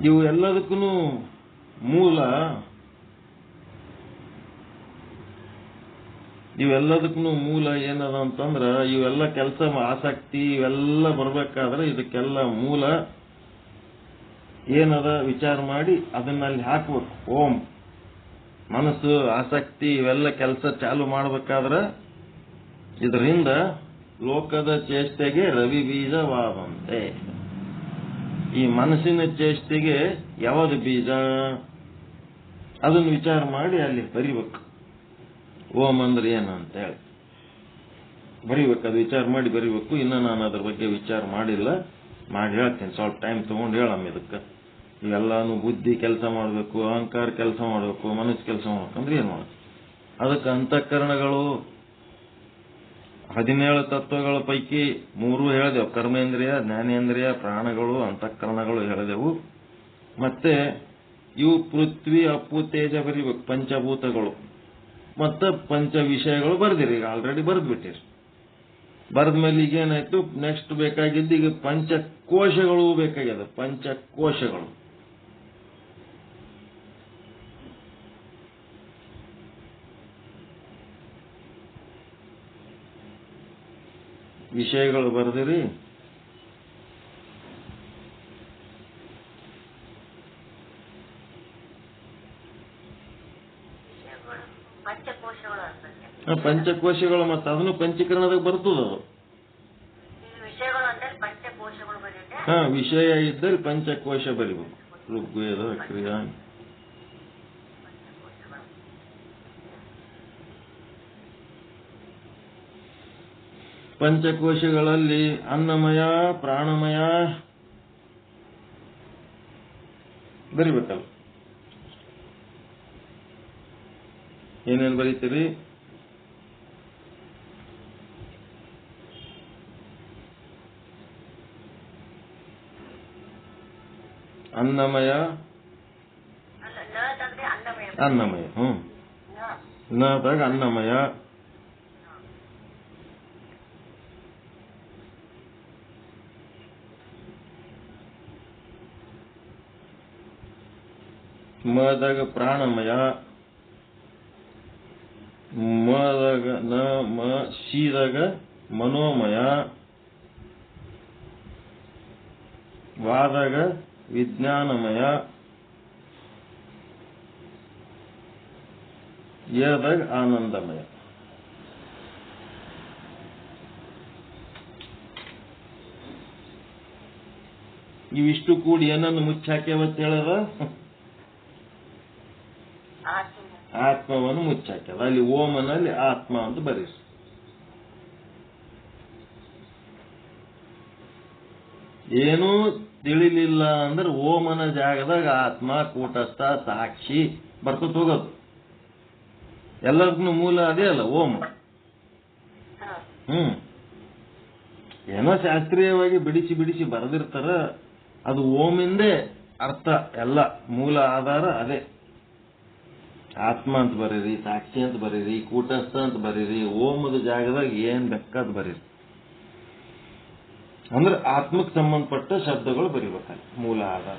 ಇವು ಎಲ್ಲದಕ್ಕೂ ಮೂಲ, ಏನದ ಅಂತಂದ್ರ, ಇವೆಲ್ಲ ಕೆಲಸ, ಆಸಕ್ತಿ ಇವೆಲ್ಲ ಬರ್ಬೇಕಾದ್ರೆ ಇದಕ್ಕೆಲ್ಲ ಮೂಲ ಏನದ ವಿಚಾರ ಮಾಡಿ ಅದನ್ನ ಅಲ್ಲಿ ಹಾಕ್ಬೇಕು. ಓಂ ಮನಸ್ಸು, ಆಸಕ್ತಿ ಇವೆಲ್ಲ ಕೆಲಸ ಚಾಲು ಮಾಡಬೇಕಾದ್ರೆ ಇದರಿಂದ ಲೋಕದ ಚೇಷ್ಟೆಗೆ ರವಿ ಬೀಜವಾದಂತೆ. ಈ ಮನಸ್ಸಿನ ಚೇಷ್ಟೆಗೆ ಯಾವುದು ಬೀಜ ಅದನ್ನು ವಿಚಾರ ಮಾಡಿ ಅಲ್ಲಿ ಬರಿಬೇಕು. ಓಂ ಅಂದ್ರೆ ಏನು ಅಂತ ಹೇಳಿ ಬರಿಬೇಕು. ಅದು ವಿಚಾರ ಮಾಡಿ ಬರಿಬೇಕು. ಇನ್ನು ನಾನು ಅದ್ರ ಬಗ್ಗೆ ವಿಚಾರ ಮಾಡಿಲ್ಲ, ಮಾಡಿ ಹೇಳ್ತೀನಿ. ಸ್ವಲ್ಪ ಟೈಮ್ ತಗೊಂಡು ಹೇಳಮ್ಮ. ಇದಕ್ಕೆ ಇವೆಲ್ಲಾನು ಬುದ್ಧಿ ಕೆಲಸ ಮಾಡಬೇಕು, ಅಹಂಕಾರ ಕೆಲಸ ಮಾಡಬೇಕು, ಮನಸ್ಸು ಕೆಲಸ ಮಾಡ್ಬೇಕು ಅಂದ್ರೆ ಏನು ಮಾಡೋದು? ಅದಕ್ಕೆ ಅಂತಃಕರಣಗಳು 17 ತತ್ವಗಳ ಪೈಕಿ 3 ಹೇಳಿದೆವು. ಕರ್ಮೇಂದ್ರಿಯ, ಜ್ಞಾನೇಂದ್ರಿಯ, ಪ್ರಾಣಗಳು, ಅಂತಃಕರಣಗಳು ಹೇಳಿದೆವು. ಮತ್ತೆ ಇವು ಪೃಥ್ವಿ, ಅಪ್ಪು, ತೇಜ ಬರಿಬೇಕು, ಪಂಚಭೂತಗಳು. ಮತ್ತೆ ಪಂಚ ವಿಷಯಗಳು ಬರ್ದಿರಿ, ಈಗ ಆಲ್ರೆಡಿ ಬರೆದ್ಬಿಟ್ಟಿರಿ. ಬರೆದ ಮೇಲೆ ಈಗ ಏನಾಯ್ತು, ನೆಕ್ಸ್ಟ್ ಬೇಕಾಗಿದ್ದು ಈಗ ಪಂಚಕೋಶಗಳು ಬೇಕಾಗ್ಯದ. ಪಂಚಕೋಶಗಳು ವಿಷಯಗಳು ಬರ್ದಿರಿ. ಪಂಚಕೋಶಗಳು ಮತ್ತೆ ಅದನ್ನು ಪಂಚೀಕರಣದಾಗ ಬರ್ತದ. ವಿಷಯ ಇದ್ದಲ್ಲಿ ಪಂಚಕೋಶ ಬರಿಬೇಕು. ಋಗ್ವೇದ, ಕ್ರಿಯಾ. ಪಂಚಕೋಶಗಳಲ್ಲಿ ಅನ್ನಮಯ, ಪ್ರಾಣಮಯ ಬರಿಬೇಕಲ್ಲ. ಏನೇನು ಬರೀತೀರಿ? ಅನ್ನಮಯ, ಅನ್ನಮಯ. ನದಾಗ ಅನ್ನಮಯ, ಮದಾಗ ಪ್ರಾಣಮಯ, ಮದಾಗ ನ ಮ ಶೀದಾಗ ಮನೋಮಯ, ವಾದಾಗ ವಿಜ್ಞಾನಮಯ, ಯದಾಗ ಆನಂದಮಯ. ಇವಿಷ್ಟು ಕೂಡಿ ಏನನ್ನು ಮುಚ್ಚಾಕ್ಯವತ್ತು ಹೇಳದ? ಆತ್ಮವನ್ನು ಮುಚ್ಚಾಕ್ಯದ. ಅಲ್ಲಿ ಓಮನಲ್ಲಿ ಆತ್ಮ ಅಂತ ಬರೀರಿ. ಏನೂ ತಿಳಿಲಿಲ್ಲ ಅಂದ್ರೆ ಓಮನ ಜಾಗದಾಗ ಆತ್ಮ, ಕೂಟಸ್ಥ, ಸಾಕ್ಷಿ ಬರ್ಕೊತ ಹೋಗೋದು. ಎಲ್ಲದಕ್ಕೂ ಮೂಲ ಅದೇ ಅಲ್ಲ ಓಂ. ಏನೋ ಶಾಸ್ತ್ರೀಯವಾಗಿ ಬಿಡಿಸಿ ಬಿಡಿಸಿ ಬರೆದಿರ್ತಾರ, ಅದು ಓಮಿಂದೇ ಅರ್ಥ. ಎಲ್ಲ ಮೂಲ ಆಧಾರ ಅದೇ. ಆತ್ಮ ಅಂತ ಬರೀರಿ, ಸಾಕ್ಷಿ ಅಂತ ಬರೀರಿ, ಕೂಟಸ್ಥ ಅಂತ ಬರೀರಿ, ಓಮದ ಜಾಗದಾಗ ಏನ್ ಬೇಕಾದ್ ಬರೀರಿ. ಅಂದ್ರೆ ಆತ್ಮಕ್ಕೆ ಸಂಬಂಧಪಟ್ಟ ಶಬ್ದಗಳು ಬರಿಬೇಕಲ್ಲ, ಮೂಲ ಆಧಾರ.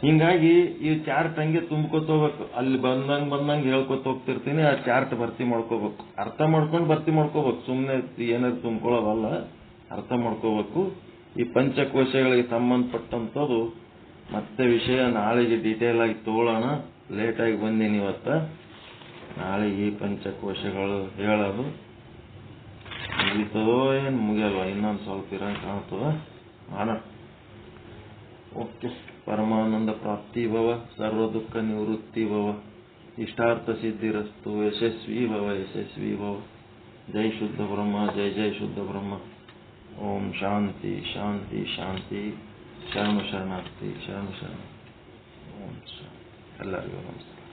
ಹಿಂಗಾಗಿ ಈ ಚಾರ್ಟ್ ಹಂಗೆ ತುಂಬ್ಕೊತ ಹೋಗ್ಬೇಕು. ಅಲ್ಲಿ ಬಂದಂಗೆ ಹೇಳ್ಕೊತ ಹೋಗ್ತಿರ್ತೀನಿ. ಆ ಚಾರ್ಟ್ ಭರ್ತಿ ಮಾಡ್ಕೋಬೇಕು. ಅರ್ಥ ಮಾಡ್ಕೊಂಡು ಭರ್ತಿ ಮಾಡ್ಕೋಬೇಕು. ಸುಮ್ಮನೆ ಏನಾದ್ರು ತುಂಬ್ಕೊಳ್ಳೋದಲ್ಲ, ಅರ್ಥ ಮಾಡ್ಕೋಬೇಕು. ಈ ಪಂಚಕೋಶಗಳಿಗೆ ಸಂಬಂಧಪಟ್ಟಂಥದ್ದು ಮತ್ತೆ ವಿಷಯ ನಾಳೆಗೆ ಡೀಟೇಲ್ ಆಗಿ ತಗೊಳ್ಳೋಣ. ಲೇಟಾಗಿ ಬಂದೀನಿ ಇವತ್ತ. ನಾಳೆ ಈ ಪಂಚಕೋಶಗಳು ಹೇಳೋದು ಮುಗಿತದೋ ಏನು ಮುಗಿಯಲ್ವ, ಇನ್ನೊಂದು ಸ್ವಲ್ಪ ಇರಂಗೆ ಕಾಣ್ತದ. ಮಾಡೋಣ. ಓಕೆ. ಪರಮಾನಂದ ಪ್ರಾಪ್ತಿ ಭವ, ಸರ್ವ ದುಃಖ ನಿವೃತ್ತಿ ಭವ, ಇಷ್ಟಾರ್ಥ ಸಿದ್ಧಿರಸ್ತು, ಯಶಸ್ವಿ ಭವ, ಯಶಸ್ವಿ ಭವ. ಜೈ ಶುದ್ಧ ಬ್ರಹ್ಮ, ಜೈ ಜೈ ಶುದ್ಧ ಬ್ರಹ್ಮ. ಓಂ ಶಾಂತಿ ಶಾಂತಿ ಶಾಂತಿ. ಶರಣು ಶರಣಾರ್ಥಿ, ಶರಣು ಶರಣ. ಓಂ ಶಾಂತಿ. ಎಲ್ಲರಿಗೂ ನಮಸ್ಕಾರ.